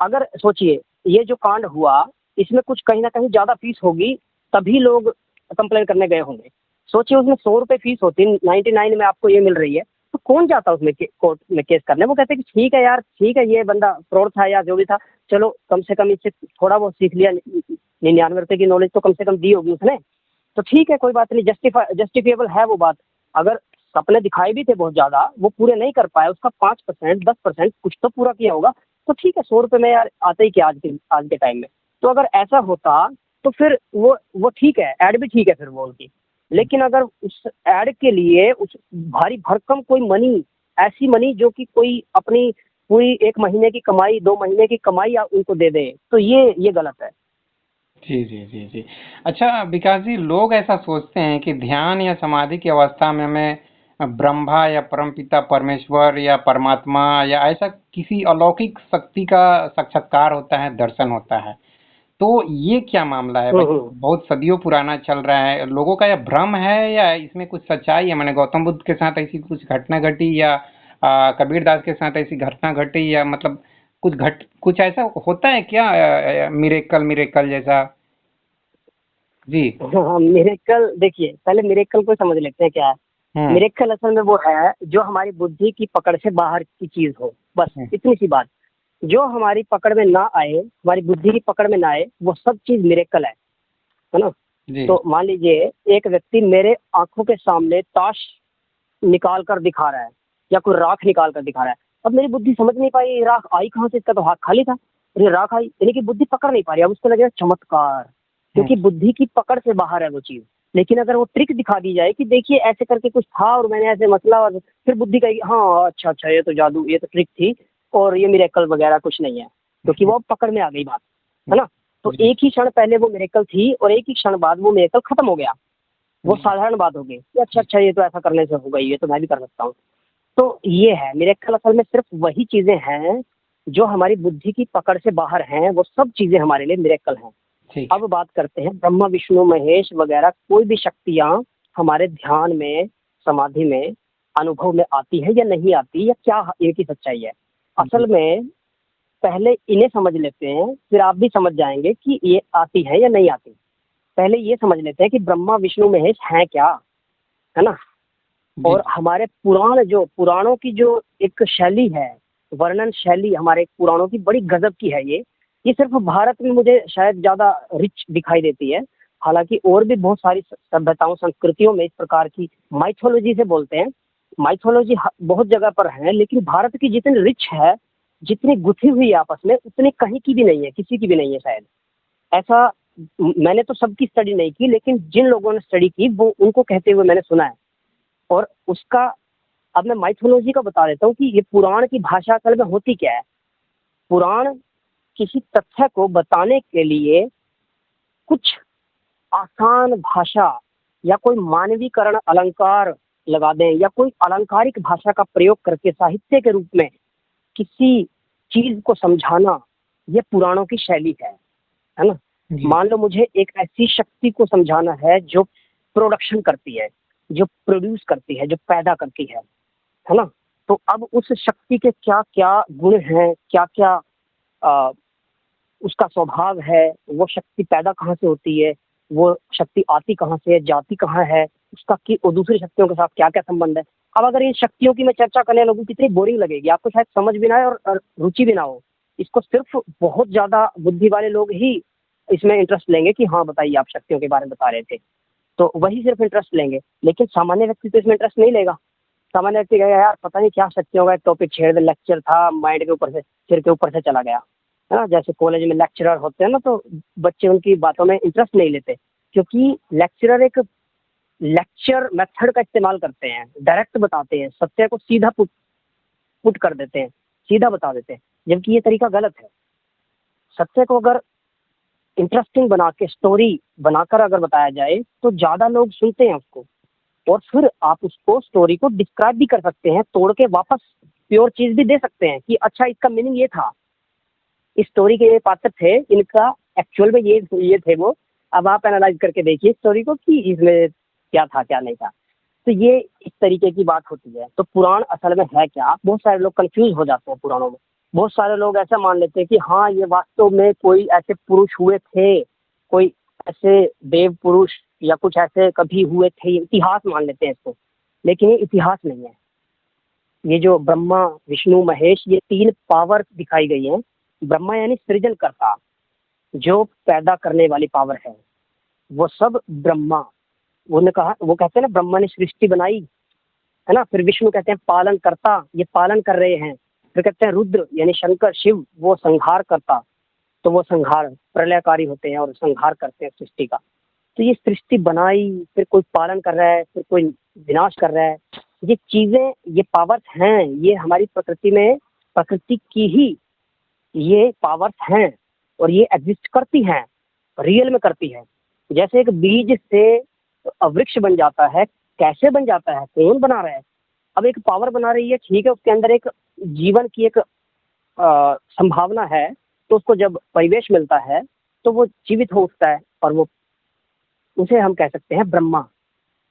अगर सोचिए ये जो कांड हुआ, इसमें कुछ कहीं ना कहीं ज़्यादा फीस होगी, तभी लोग कंप्लेन करने गए होंगे। सोचिए उसमें 100 रुपये फीस होती, 99 में आपको ये मिल रही है, तो कौन जाता उसमें कोर्ट में केस करने। वो कहते हैं कि ठीक है यार, ठीक है ये बंदा फ्रॉड था या जो भी था, चलो कम से कम इससे थोड़ा बहुत सीख लिया, 99 रुपये की नॉलेज तो कम से कम दी होगी उसने, तो ठीक है कोई बात नहीं, जस्टिफिएबल है वो बात। अगर सपने दिखाए भी थे बहुत ज़्यादा, वो पूरे नहीं कर पाए, उसका 5% 10% कुछ तो पूरा किया होगा, तो ठीक है 100 रुपये में यार आते ही क्या आज के टाइम में। तो अगर ऐसा होता तो फिर वो ठीक है, ऐड भी ठीक है फिर वो उनकी। लेकिन अगर उस ऐड के लिए उस भारी भरकम कोई मनी, ऐसी मनी जो कि कोई अपनी पूरी 1 महीने की कमाई, 2 महीने की कमाई या उनको दे दे, तो ये गलत है। जी, जी, जी, जी। अच्छा विकास जी, लोग ऐसा सोचते हैं कि ध्यान या समाधि की अवस्था में हमें ब्रह्मा या परमपिता परमेश्वर या परमात्मा या ऐसा किसी अलौकिक शक्ति का साक्षात्कार होता है, दर्शन होता है। तो ये क्या मामला है भाई? हम्म। बहुत सदियों पुराना चल रहा है। लोगों का यह भ्रम है या इसमें कुछ सच्चाई है? मैंने गौतम बुद्ध के साथ ऐसी कुछ घटना घटी या कबीर दास के साथ ऐसी घटना घटी या मतलब कुछ ऐसा होता है क्या, मिरेकल मिरेकल जैसा? जी। हाँ मिरेकल, देखिए पहले मिरेकल को समझ लेते हैं क्या है। हम्म। मिरेकल असल में वो है जो हमारी बुद्धि की पकड़ से बाहर की चीज हो, बस हम्म। इतनी सी बात। जो हमारी पकड़ में ना आए, हमारी बुद्धि की पकड़ में ना आए, वो सब चीज मिरेकल है ना। जी। तो मान लीजिए एक व्यक्ति मेरे आंखों के सामने ताश निकाल कर दिखा रहा है, या कोई राख निकाल कर दिखा रहा है। अब मेरी बुद्धि समझ नहीं पाई ये राख आई कहाँ से, इसका तो हाथ खाली था, और ये राख आई, यानी कि बुद्धि पकड़ नहीं पा रही। अब उसको लगेगा चमत्कार, हम्म। क्योंकि बुद्धि की पकड़ से बाहर है वो चीज। लेकिन अगर वो ट्रिक दिखा दी जाए कि देखिए ऐसे करके कुछ था और मैंने ऐसे मसला, और फिर बुद्धि कहेगी हाँ अच्छा अच्छा ये तो जादू, ये तो ट्रिक थी, और ये मिरेकल वगैरह कुछ नहीं है, क्योंकि वो अब पकड़ में आ गई बात, है ना। तो जी। एक ही क्षण पहले वो मिरेकल थी और एक ही क्षण बाद वो मिरेकल खत्म हो गया। वो जी। साधारण बात हो गई कि अच्छा अच्छा ये तो ऐसा करने से होगा, ये तो मैं भी कर सकता हूँ। तो ये है मिरेकल, असल में सिर्फ वही चीजें हैं जो हमारी बुद्धि की पकड़ से बाहर हैं, वो सब चीजें हमारे लिए मिरेकल हैं। ठीक है। अब बात करते हैं ब्रह्मा विष्णु महेश वगैरह कोई भी शक्तियां हमारे ध्यान में, समाधि में, अनुभव में आती है या नहीं आती, या क्या इनकी सच्चाई है। जी। असल में पहले इन्हें समझ लेते हैं, फिर आप भी समझ जाएंगे कि ये आती है या नहीं आती। पहले ये समझ लेते हैं कि ब्रह्मा विष्णु महेश हैं क्या, है ना। जी। और हमारे पुराणों की जो एक शैली है, वर्णन शैली हमारे पुराणों की बड़ी गजब की है। ये सिर्फ भारत में मुझे शायद ज़्यादा रिच दिखाई देती है। हालांकि और भी बहुत सारी सभ्यताओं संस्कृतियों में इस प्रकार की माइथोलॉजी से बोलते हैं, माइथोलॉजी बहुत जगह पर है, लेकिन भारत की जितनी रिच है, जितनी गुथी हुई है आपस में, उतनी कहीं की भी नहीं है, किसी की भी नहीं है शायद। ऐसा मैंने तो सबकी स्टडी नहीं की, लेकिन जिन लोगों ने स्टडी की वो उनको कहते हुए मैंने सुना है। और उसका अब मैं माइथोलॉजी का बता देता हूँ कि ये पुराण की भाषा असल में होती क्या है। पुराण किसी तथ्य को बताने के लिए कुछ आसान भाषा या कोई मानवीकरण अलंकार लगा दें, या कोई अलंकारिक भाषा का प्रयोग करके साहित्य के रूप में किसी चीज को समझाना, ये पुराणों की शैली है ना। मान लो मुझे एक ऐसी शक्ति को समझाना है जो प्रोडक्शन करती है, जो प्रोड्यूस करती है, जो पैदा करती है ना। तो अब उस शक्ति के क्या क्या गुण हैं, क्या क्या उसका स्वभाव है, वो शक्ति पैदा कहाँ से होती है, वो शक्ति आती कहाँ से है, जाती कहाँ है, उसका की और दूसरी शक्तियों के साथ क्या क्या संबंध है। अब अगर इन शक्तियों की मैं चर्चा करने लगूँ, कितनी बोरिंग लगेगी, आपको शायद समझ भी ना आए और रुचि भी ना हो। इसको सिर्फ बहुत ज्यादा बुद्धि वाले लोग ही इसमें इंटरेस्ट लेंगे कि हाँ बताइए आप शक्तियों के बारे में बता रहे थे, तो वही सिर्फ इंटरेस्ट लेंगे। लेकिन सामान्य व्यक्ति तो इसमें इंटरेस्ट नहीं लेगा। सामान्य व्यक्ति कहेगा यार पता नहीं क्या शक्तियों का एक टॉपिक छेड़ दे, लेक्चर था, माइंड के ऊपर से, सिर के ऊपर से चला गया, है ना। जैसे कॉलेज में लेक्चरर होते हैं ना, तो बच्चे उनकी बातों में इंटरेस्ट नहीं लेते, क्योंकि लेक्चरर एक लेक्चर मेथड का इस्तेमाल करते हैं, डायरेक्ट बताते हैं, सत्य को सीधा पुट कर देते हैं, सीधा बता देते हैं, जबकि ये तरीका गलत है। सत्य को अगर इंटरेस्टिंग बना के, स्टोरी बनाकर अगर बताया जाए तो ज़्यादा लोग सुनते हैं उसको, और फिर आप उसको स्टोरी को डिस्क्राइब भी कर सकते हैं, तोड़ के वापस प्योर चीज़ भी दे सकते हैं कि अच्छा इसका मीनिंग ये था, इस स्टोरी के ये पात्र थे, इनका एक्चुअल में ये थे वो, अब आप एनालाइज करके देखिए स्टोरी को कि इसमें क्या था क्या नहीं था। तो ये इस तरीके की बात होती है। तो पुराण असल में है क्या, बहुत सारे लोग कंफ्यूज हो जाते हैं पुराणों में। बहुत सारे लोग ऐसा मान लेते हैं कि हाँ ये वास्तव में कोई ऐसे पुरुष हुए थे, कोई ऐसे देव पुरुष या कुछ ऐसे कभी हुए थे, इतिहास मान लेते हैं इसको। लेकिन ये इतिहास नहीं है। ये जो ब्रह्मा विष्णु महेश, ये तीन पावर दिखाई गई हैं। ब्रह्मा यानी सृजनकर्ता, जो पैदा करने वाली पावर है, वो सब ब्रह्मा। उन्होंने कहा, वो कहते हैं ना ब्रह्मा ने सृष्टि बनाई, है ना। फिर विष्णु कहते हैं पालन करता, ये पालन कर रहे हैं। फिर कहते हैं रुद्र यानी शंकर शिव, वो संहार करता, तो वो संहार प्रलयकारी होते हैं और संहार करते हैं सृष्टि का। तो ये सृष्टि बनाई, फिर कोई पालन कर रहा है, फिर कोई विनाश कर रहा है। ये चीजें, ये पावर्स हैं, ये हमारी प्रकृति में, प्रकृति की ही ये पावर्स हैं, और ये एग्जिस्ट करती हैं, रियल में करती है। जैसे एक बीज से वृक्ष बन जाता है, कैसे बन जाता है, कौन बना रहा है। अब एक पावर बना रही है, ठीक है, उसके अंदर एक जीवन की एक संभावना है, तो उसको जब परिवेश मिलता है तो वो जीवित हो उठता है, और वो, उसे हम कह सकते हैं ब्रह्मा।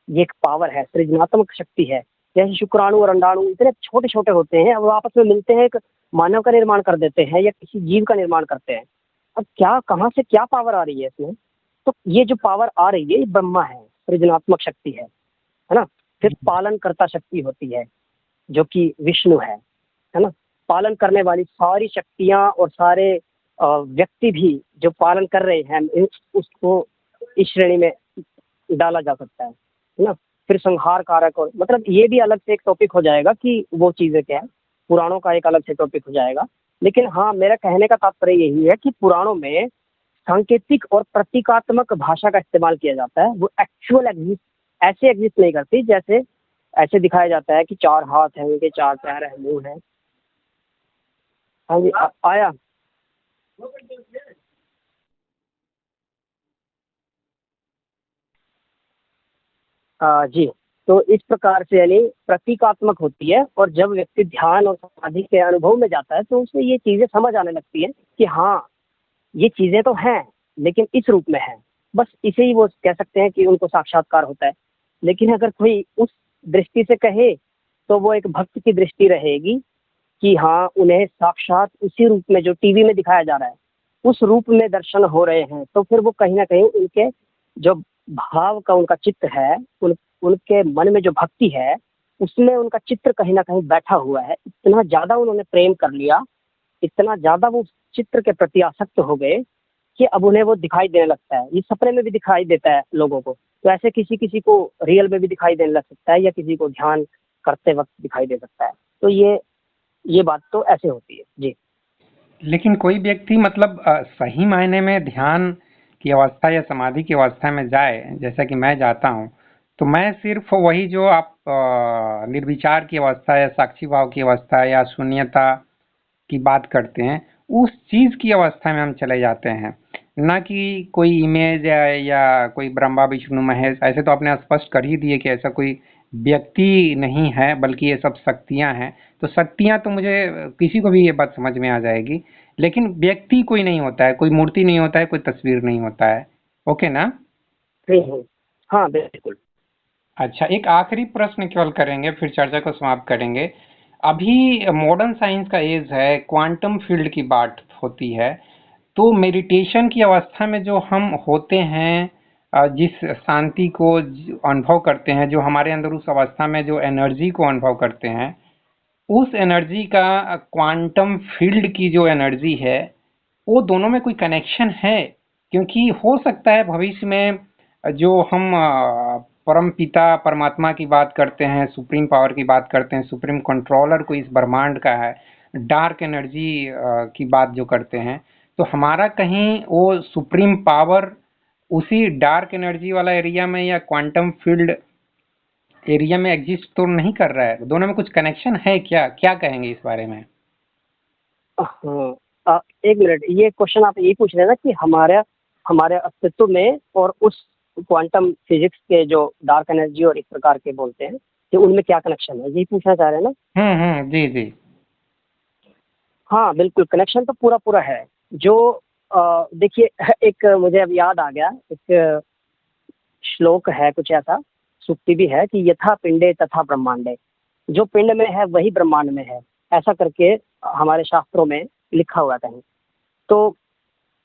ये एक पावर है, सृजनात्मक शक्ति है। जैसे शुक्राणु और अंडाणु इतने छोटे छोटे होते हैं, अब वो आपस में मिलते हैं, एक मानव का निर्माण कर देते हैं या किसी जीव का निर्माण करते हैं। अब क्या, कहाँ से क्या पावर आ रही है इसमें, तो ये जो पावर आ रही है ये ब्रह्मा है, सृजनात्मक शक्ति है ना। फिर पालन करता शक्ति होती है जो कि विष्णु है ना। पालन करने वाली सारी शक्तियाँ और सारे व्यक्ति भी जो पालन कर रहे हैं, उसको इस श्रेणी में डाला जा सकता है ना। फिर संहार कारक, और मतलब ये भी अलग से एक टॉपिक हो जाएगा कि वो चीज़ें क्या है, पुराणों का एक अलग से टॉपिक हो जाएगा। लेकिन हाँ, मेरा कहने का तात्पर्य यही है कि पुराणों में सांकेतिक और प्रतीकात्मक भाषा का इस्तेमाल किया जाता है। वो एक्चुअल ऐसे एग्जिस्ट नहीं करती जैसे ऐसे दिखाया जाता है कि चार हाथ हैं उनके, चार पैर हैं, मुंह है। हाँ जी, आया। जी, तो इस प्रकार से यानी प्रतीकात्मक होती है, और जब व्यक्ति ध्यान और समाधि के अनुभव में जाता है तो उसे ये चीज़ें समझ आने लगती है कि हाँ ये चीज़ें तो हैं, लेकिन इस रूप में है। बस इसे ही वो कह सकते हैं कि उनको साक्षात्कार होता है। लेकिन अगर कोई उस दृष्टि से कहे तो वो एक भक्त की दृष्टि रहेगी कि हाँ उन्हें साक्षात उसी रूप में जो टीवी में दिखाया जा रहा है, उस रूप में दर्शन हो रहे हैं। तो फिर वो कहीं ना कहीं उनके जो भाव का उनका चित्त है, उनके मन में जो भक्ति है, उसमें उनका चित्र कहीं ना कहीं बैठा हुआ है। इतना ज़्यादा उन्होंने प्रेम कर लिया, इतना ज़्यादा वो चित्र के प्रति आसक्त हो गए कि अब उन्हें वो दिखाई देने लगता है। ये सपने में भी दिखाई देता है लोगों को। तो ऐसे किसी किसी को रियल में भी दिखाई देने लग सकता है, या किसी को ध्यान करते वक्त दिखाई दे सकता है। तो ये बात तो ऐसे होती है जी। लेकिन कोई व्यक्ति मतलब सही मायने में ध्यान की अवस्था या समाधि की अवस्था में जाए, जैसा कि मैं जाता हूँ, तो मैं सिर्फ वही जो आप निर्विचार की अवस्था या साक्षी भाव की अवस्था या शून्यता की बात करते हैं, उस चीज की अवस्था में हम चले जाते हैं, ना कि कोई इमेज या कोई ब्रह्मा विष्णु महेश। ऐसे तो आपने स्पष्ट कर ही दिए कि ऐसा कोई व्यक्ति नहीं है, बल्कि ये सब शक्तियां हैं। तो शक्तियां तो मुझे किसी को भी ये बात समझ में आ जाएगी, लेकिन व्यक्ति कोई नहीं होता है, कोई मूर्ति नहीं होता है, कोई तस्वीर नहीं होता है। ओके ना? हाँ बिल्कुल। अच्छा, एक आखिरी प्रश्न केवल करेंगे, फिर चर्चा को समाप्त करेंगे। अभी मॉडर्न साइंस का एज है, क्वांटम फील्ड की बात होती है, तो मेडिटेशन की अवस्था में जो हम होते हैं, जिस शांति को अनुभव करते हैं, जो हमारे अंदर उस अवस्था में जो एनर्जी को अनुभव करते हैं, उस एनर्जी का क्वांटम फील्ड की जो एनर्जी है, वो दोनों में कोई कनेक्शन है? क्योंकि हो सकता है भविष्य में जो हम परम पिता परमात्मा की बात करते हैं, सुप्रीम पावर की बात करते हैं, सुप्रीम कंट्रोलर को इस ब्रह्मांड का है, डार्क एनर्जी की बात जो करते हैं, तो हमारा कहीं वो सुप्रीम पावर उसी डार्क एनर्जी वाला एरिया में या क्वांटम फील्ड एरिया में एग्जिस्ट तो नहीं कर रहा है? दोनों में कुछ कनेक्शन है क्या? क्या कहेंगे इस बारे में? हाँ, एक मिनट, ये क्वेश्चन आप यही पूछ रहे हैं ना कि हमारे हमारे अस्तित्व में और उस क्वांटम फिजिक्स के जो डार्क एनर्जी और इस प्रकार के बोलते हैं कि उनमें क्या कनेक्शन है, यही पूछना चाह रहे हैं ना? जी जी। हाँ बिल्कुल, कनेक्शन तो पूरा पूरा है। जो देखिए, एक मुझे अब याद आ गया, एक श्लोक है कुछ ऐसा, सूक्ति भी है कि यथा पिंडे तथा ब्रह्मांडे, जो पिंड में है वही ब्रह्मांड में है, ऐसा करके हमारे शास्त्रों में लिखा हुआ कहीं। तो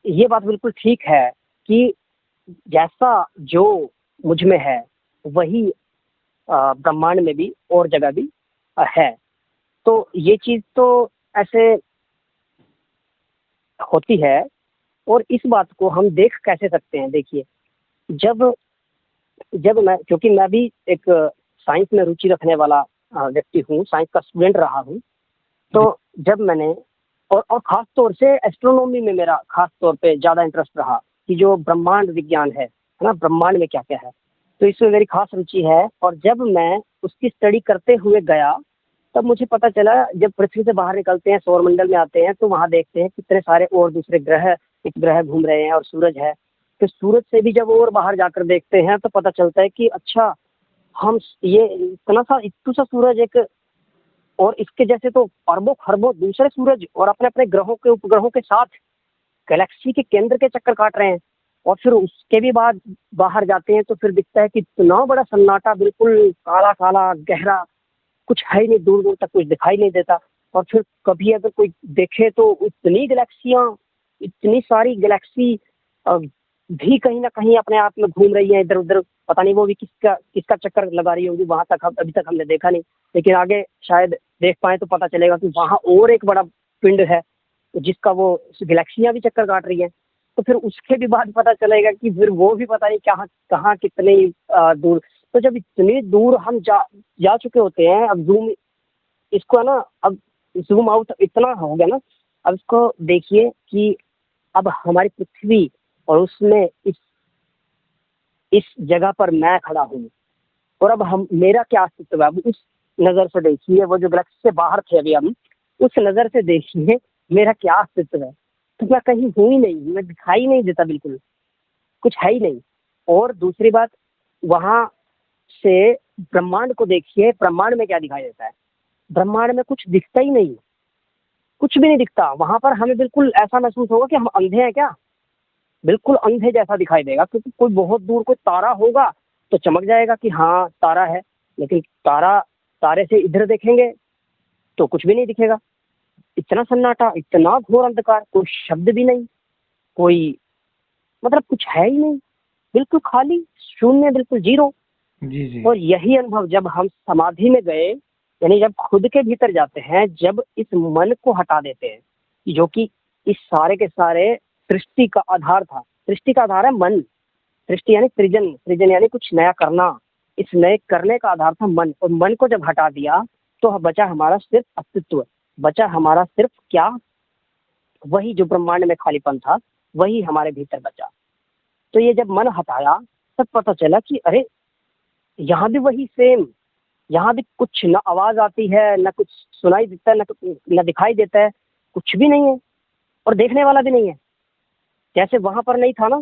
ये बात बिल्कुल ठीक है कि जैसा जो मुझ में है वही ब्रह्मांड में भी और जगह भी है। तो ये चीज़ तो ऐसे होती है। और इस बात को हम देख कैसे सकते हैं? देखिए, जब जब मैं, क्योंकि मैं भी एक साइंस में रुचि रखने वाला व्यक्ति हूँ, साइंस का स्टूडेंट रहा हूँ। तो जब मैंने और ख़ास तौर से एस्ट्रोनॉमी में मेरा ख़ास तौर पे ज़्यादा इंटरेस्ट रहा कि जो ब्रह्मांड विज्ञान है ना, ब्रह्मांड में क्या क्या है, तो इसमें मेरी खास रुचि है। और जब मैं उसकी स्टडी करते हुए गया, तब मुझे पता चला, जब पृथ्वी से बाहर निकलते हैं, सौरमंडल में आते हैं, तो वहाँ देखते हैं कितने सारे और दूसरे ग्रह, उपग्रह घूम रहे हैं और सूरज है। तो सूरज से भी जब और बाहर जाकर देखते हैं तो पता चलता है कि अच्छा, हम ये इतना सा सूरज एक, और इसके जैसे तो अरबों खरबों दूसरे सूरज और अपने अपने ग्रहों के उपग्रहों के साथ गैलेक्सी के केंद्र के चक्कर काट रहे हैं। और फिर उसके भी बाद बाहर जाते हैं तो फिर दिखता है कि इतना बड़ा सन्नाटा, बिल्कुल काला काला गहरा, कुछ है ही नहीं, दूर दूर तक कुछ दिखाई नहीं देता। और फिर कभी अगर कोई देखे तो इतनी गैलेक्सियां, इतनी सारी गैलेक्सी भी कहीं ना कहीं अपने आप में घूम रही है इधर उधर, पता नहीं वो भी किसका किसका चक्कर लगा रही होगी, वहां तक अभी तक हमने देखा नहीं, लेकिन आगे शायद देख पाए तो पता चलेगा कि वहां और एक बड़ा पिंड है जिसका वो गैलेक्सियां भी चक्कर काट रही है। तो फिर उसके भी बाद पता चलेगा कि फिर वो भी पता नहीं कहाँ कहाँ कितने दूर। तो जब इतनी दूर हम जा चुके होते हैं, अब जूम इसको है ना, अब जूम आउट इतना हो गया ना, अब इसको देखिए कि अब हमारी पृथ्वी और उसमें इस जगह पर मैं खड़ा हूँ, और अब हम, मेरा क्या अस्तित्व है? अब उस नज़र से देखिए, वो जो गैलेक्सी से बाहर थे अभी हम, उस नज़र से देखिए मेरा क्या अस्तित्व है? तो मैं कहीं हूँ ही नहीं, मैं दिखाई नहीं देता, बिल्कुल कुछ है ही नहीं। और दूसरी बात, वहाँ से ब्रह्मांड को देखिए, ब्रह्मांड में क्या दिखाई देता है? ब्रह्मांड में कुछ दिखता ही नहीं, कुछ भी नहीं दिखता। वहाँ पर हमें बिल्कुल ऐसा महसूस होगा कि हम अंधे हैं क्या, बिल्कुल अंधे जैसा दिखाई देगा। क्योंकि कोई बहुत दूर कोई तारा होगा तो चमक जाएगा कि हाँ तारा है, लेकिन तारे से इधर देखेंगे तो कुछ भी नहीं दिखेगा। इतना सन्नाटा, इतना घोर अंधकार, कोई शब्द भी नहीं, कोई मतलब कुछ है ही नहीं, बिल्कुल खाली, शून्य, बिल्कुल जीरो। जी जी। और यही अनुभव जब हम समाधि में गए, यानी जब खुद के भीतर जाते हैं, जब इस मन को हटा देते हैं, जो कि इस सारे के सारे सृष्टि का आधार था। सृष्टि का आधार है मन। सृष्टि यानी सृजन, सृजन यानी कुछ नया करना, इस नए करने का आधार था मन, और मन को जब हटा दिया तो बचा हमारा सिर्फ अस्तित्व, बचा हमारा सिर्फ क्या, वही जो ब्रह्मांड में खालीपन था वही हमारे भीतर बचा। तो ये जब मन हटाया तब पता चला कि अरे यहाँ भी वही सेम, यहाँ भी कुछ न आवाज आती है, न कुछ सुनाई देता है, न दिखाई देता है, कुछ भी नहीं है और देखने वाला भी नहीं है। जैसे वहां पर नहीं था ना,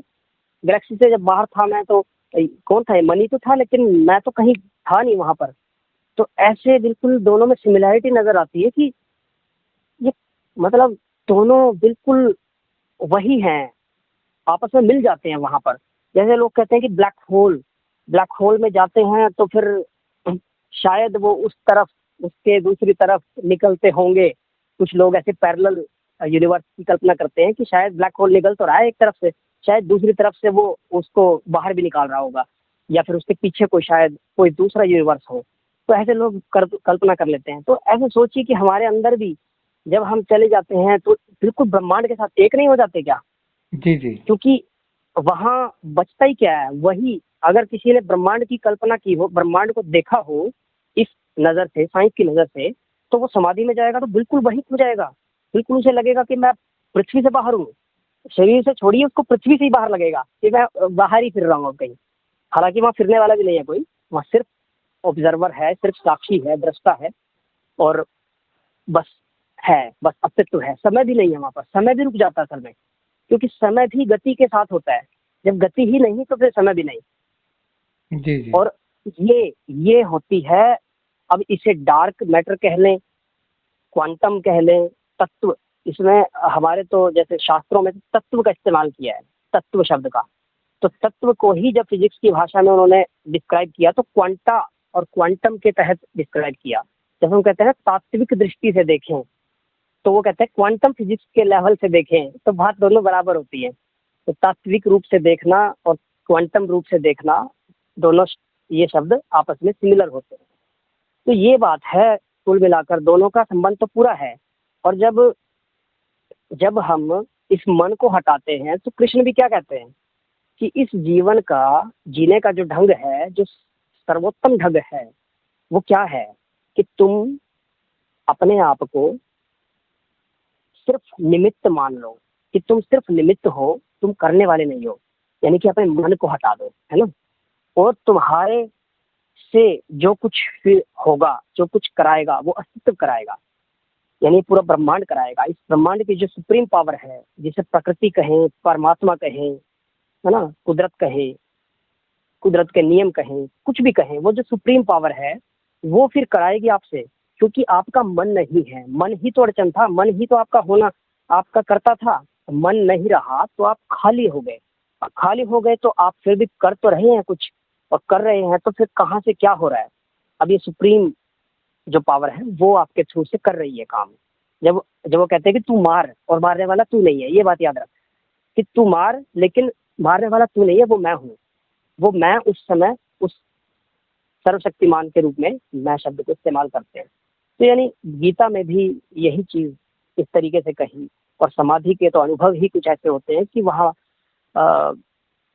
गैलेक्सी से जब बाहर था मैं तो कौन था, मन ही तो था, लेकिन मैं तो कहीं था नहीं वहां पर। तो ऐसे बिल्कुल दोनों में सिमिलैरिटी नजर आती है कि ये मतलब दोनों बिल्कुल वही हैं, आपस में मिल जाते हैं वहां पर। जैसे लोग कहते हैं कि ब्लैक होल में जाते हैं तो फिर शायद वो उस तरफ, उसके दूसरी तरफ निकलते होंगे। कुछ लोग ऐसे पैरेलल यूनिवर्स की कल्पना करते हैं कि शायद ब्लैक होल निकल तो रहा है एक तरफ से, शायद दूसरी तरफ से वो उसको बाहर भी निकाल रहा होगा, या फिर उसके पीछे कोई शायद कोई दूसरा यूनिवर्स हो। तो ऐसे लोग कल्पना कर लेते हैं। तो ऐसे सोचिए कि हमारे अंदर भी जब हम चले जाते हैं तो बिल्कुल ब्रह्मांड के साथ एक नहीं हो जाते क्या? जी जी। क्योंकि वहां बचता ही क्या है, वही। अगर किसी ने ब्रह्मांड की कल्पना की हो, ब्रह्मांड को देखा हो इस नजर से, साइंस की नजर से, तो वो समाधि में जाएगा तो बिल्कुल वही खो जाएगा। बिल्कुल उसे लगेगा कि मैं पृथ्वी से बाहर हूँ। शरीर से छोड़िए, उसको पृथ्वी से ही बाहर लगेगा कि मैं बाहर ही फिर रहा हूँ कहीं। हालांकि वहाँ फिरने वाला भी नहीं है कोई, वहाँ सिर्फ ऑब्जर्वर है, सिर्फ साक्षी है, दृष्टा है, और बस है, बस अस्तित्व है। समय भी नहीं है वहाँ पर, समय भी रुक जाता है असल में, क्योंकि समय भी गति के साथ होता है। जब गति ही नहीं तो फिर समय भी नहीं। जी जी। और ये होती है, अब इसे डार्क मैटर कह लें, क्वांटम कह लें, तत्व। इसमें हमारे तो जैसे शास्त्रों में तत्व का इस्तेमाल किया है, तत्व शब्द का। तो तत्व को ही जब फिजिक्स की भाषा में उन्होंने डिस्क्राइब किया तो क्वांटा और क्वांटम के तहत डिस्क्राइब किया। जब हम कहते हैं ना तात्विक दृष्टि से देखें, तो वो कहते हैं क्वांटम फिजिक्स के लेवल से देखें तो बात दोनों बराबर होती है। तो तात्विक रूप से देखना और क्वांटम रूप से देखना, दोनों ये शब्द आपस में सिमिलर होते हैं। तो ये बात है, कुल मिलाकर दोनों का संबंध तो पूरा है। और जब जब हम इस मन को हटाते हैं तो कृष्ण भी क्या कहते हैं कि इस जीवन का जीने का जो ढंग है, जो सर्वोत्तम ढंग है, वो क्या है कि तुम अपने आप को सिर्फ निमित्त मान लो, कि तुम सिर्फ निमित्त हो, तुम करने वाले नहीं हो। यानी कि अपने मन को हटा दो, है ना। और तुम्हारे से जो कुछ फिर होगा, जो कुछ कराएगा, वो अस्तित्व कराएगा, यानी पूरा ब्रह्मांड कराएगा। इस ब्रह्मांड की जो सुप्रीम पावर है, जिसे प्रकृति कहें, परमात्मा कहें, है ना, कुदरत कहें, कुदरत के नियम कहें, कुछ भी कहें, वो जो सुप्रीम पावर है वो फिर कराएगी आपसे। क्योंकि आपका मन नहीं है, मन ही तो अड़चन था, मन ही तो आपका होना, आपका करता था। मन नहीं रहा तो आप खाली हो गए, और खाली हो गए तो आप फिर भी कर तो रहे हैं कुछ, और कर रहे हैं तो फिर कहाँ से क्या हो रहा है। अब ये सुप्रीम जो पावर है वो आपके थ्रू से कर रही है काम। जब जब वो कहते हैं कि तू मार, और मारने वाला तू नहीं है, ये बात याद रख, कि तू मार लेकिन मारने वाला तू नहीं है, वो मैं हूँ। वो मैं उस समय उस सर्वशक्तिमान के रूप में मैं शब्द को इस्तेमाल करते हैं। तो यानी गीता में भी यही चीज इस तरीके से कही। और समाधि के तो अनुभव ही कुछ ऐसे होते हैं कि वहाँ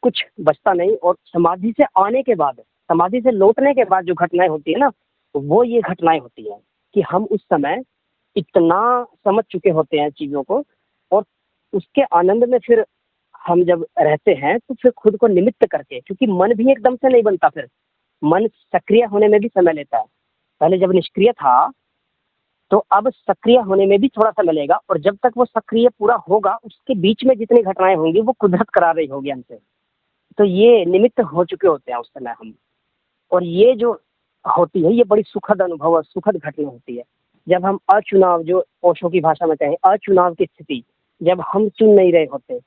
कुछ बचता नहीं। और समाधि से आने के बाद, समाधि से लौटने के बाद जो घटनाएं होती है ना, वो ये घटनाएं होती हैं कि हम उस समय इतना समझ चुके होते हैं चीजों को, और उसके आनंद में फिर हम जब रहते हैं तो फिर खुद को निमित्त करके, क्योंकि मन भी एकदम से नहीं बनता, फिर मन सक्रिय होने में भी समय लेता है। पहले जब निष्क्रिय था तो अब सक्रिय होने में भी थोड़ा समय लगेगा, और जब तक वो सक्रिय पूरा होगा उसके बीच में जितनी घटनाएं होंगी वो कुदरत करा रही होगी हमसे। तो ये निमित्त हो चुके होते हैं उस समय हम। और ये जो होती है ये बड़ी सुखद अनुभव और सुखद घटना होती है जब हम अचुनाव, जो ओशो की भाषा में कहें अचुनाव की स्थिति, जब हम चुन नहीं रहे होते,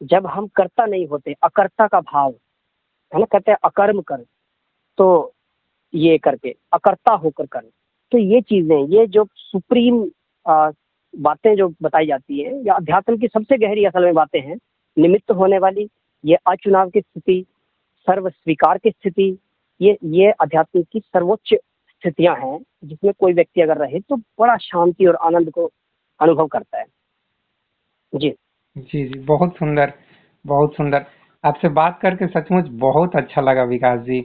जब हम कर्ता नहीं होते, अकर्ता का भाव, है ना, कहते हैं अकर्म कर, तो ये करके अकर्ता होकर कर। तो ये चीजें, ये जो सुप्रीम बातें जो बताई जाती है, या अध्यात्म की सबसे गहरी असल में बातें हैं, निमित्त होने वाली, ये अचुनाव की स्थिति, सर्व स्वीकार की स्थिति, ये अध्यात्म की सर्वोच्च स्थितियां हैं जिसमें कोई व्यक्ति अगर रहे तो बड़ा शांति और आनंद को अनुभव करता है। जी जी जी, बहुत सुंदर, बहुत सुंदर। आपसे बात करके सचमुच बहुत अच्छा लगा विकास जी।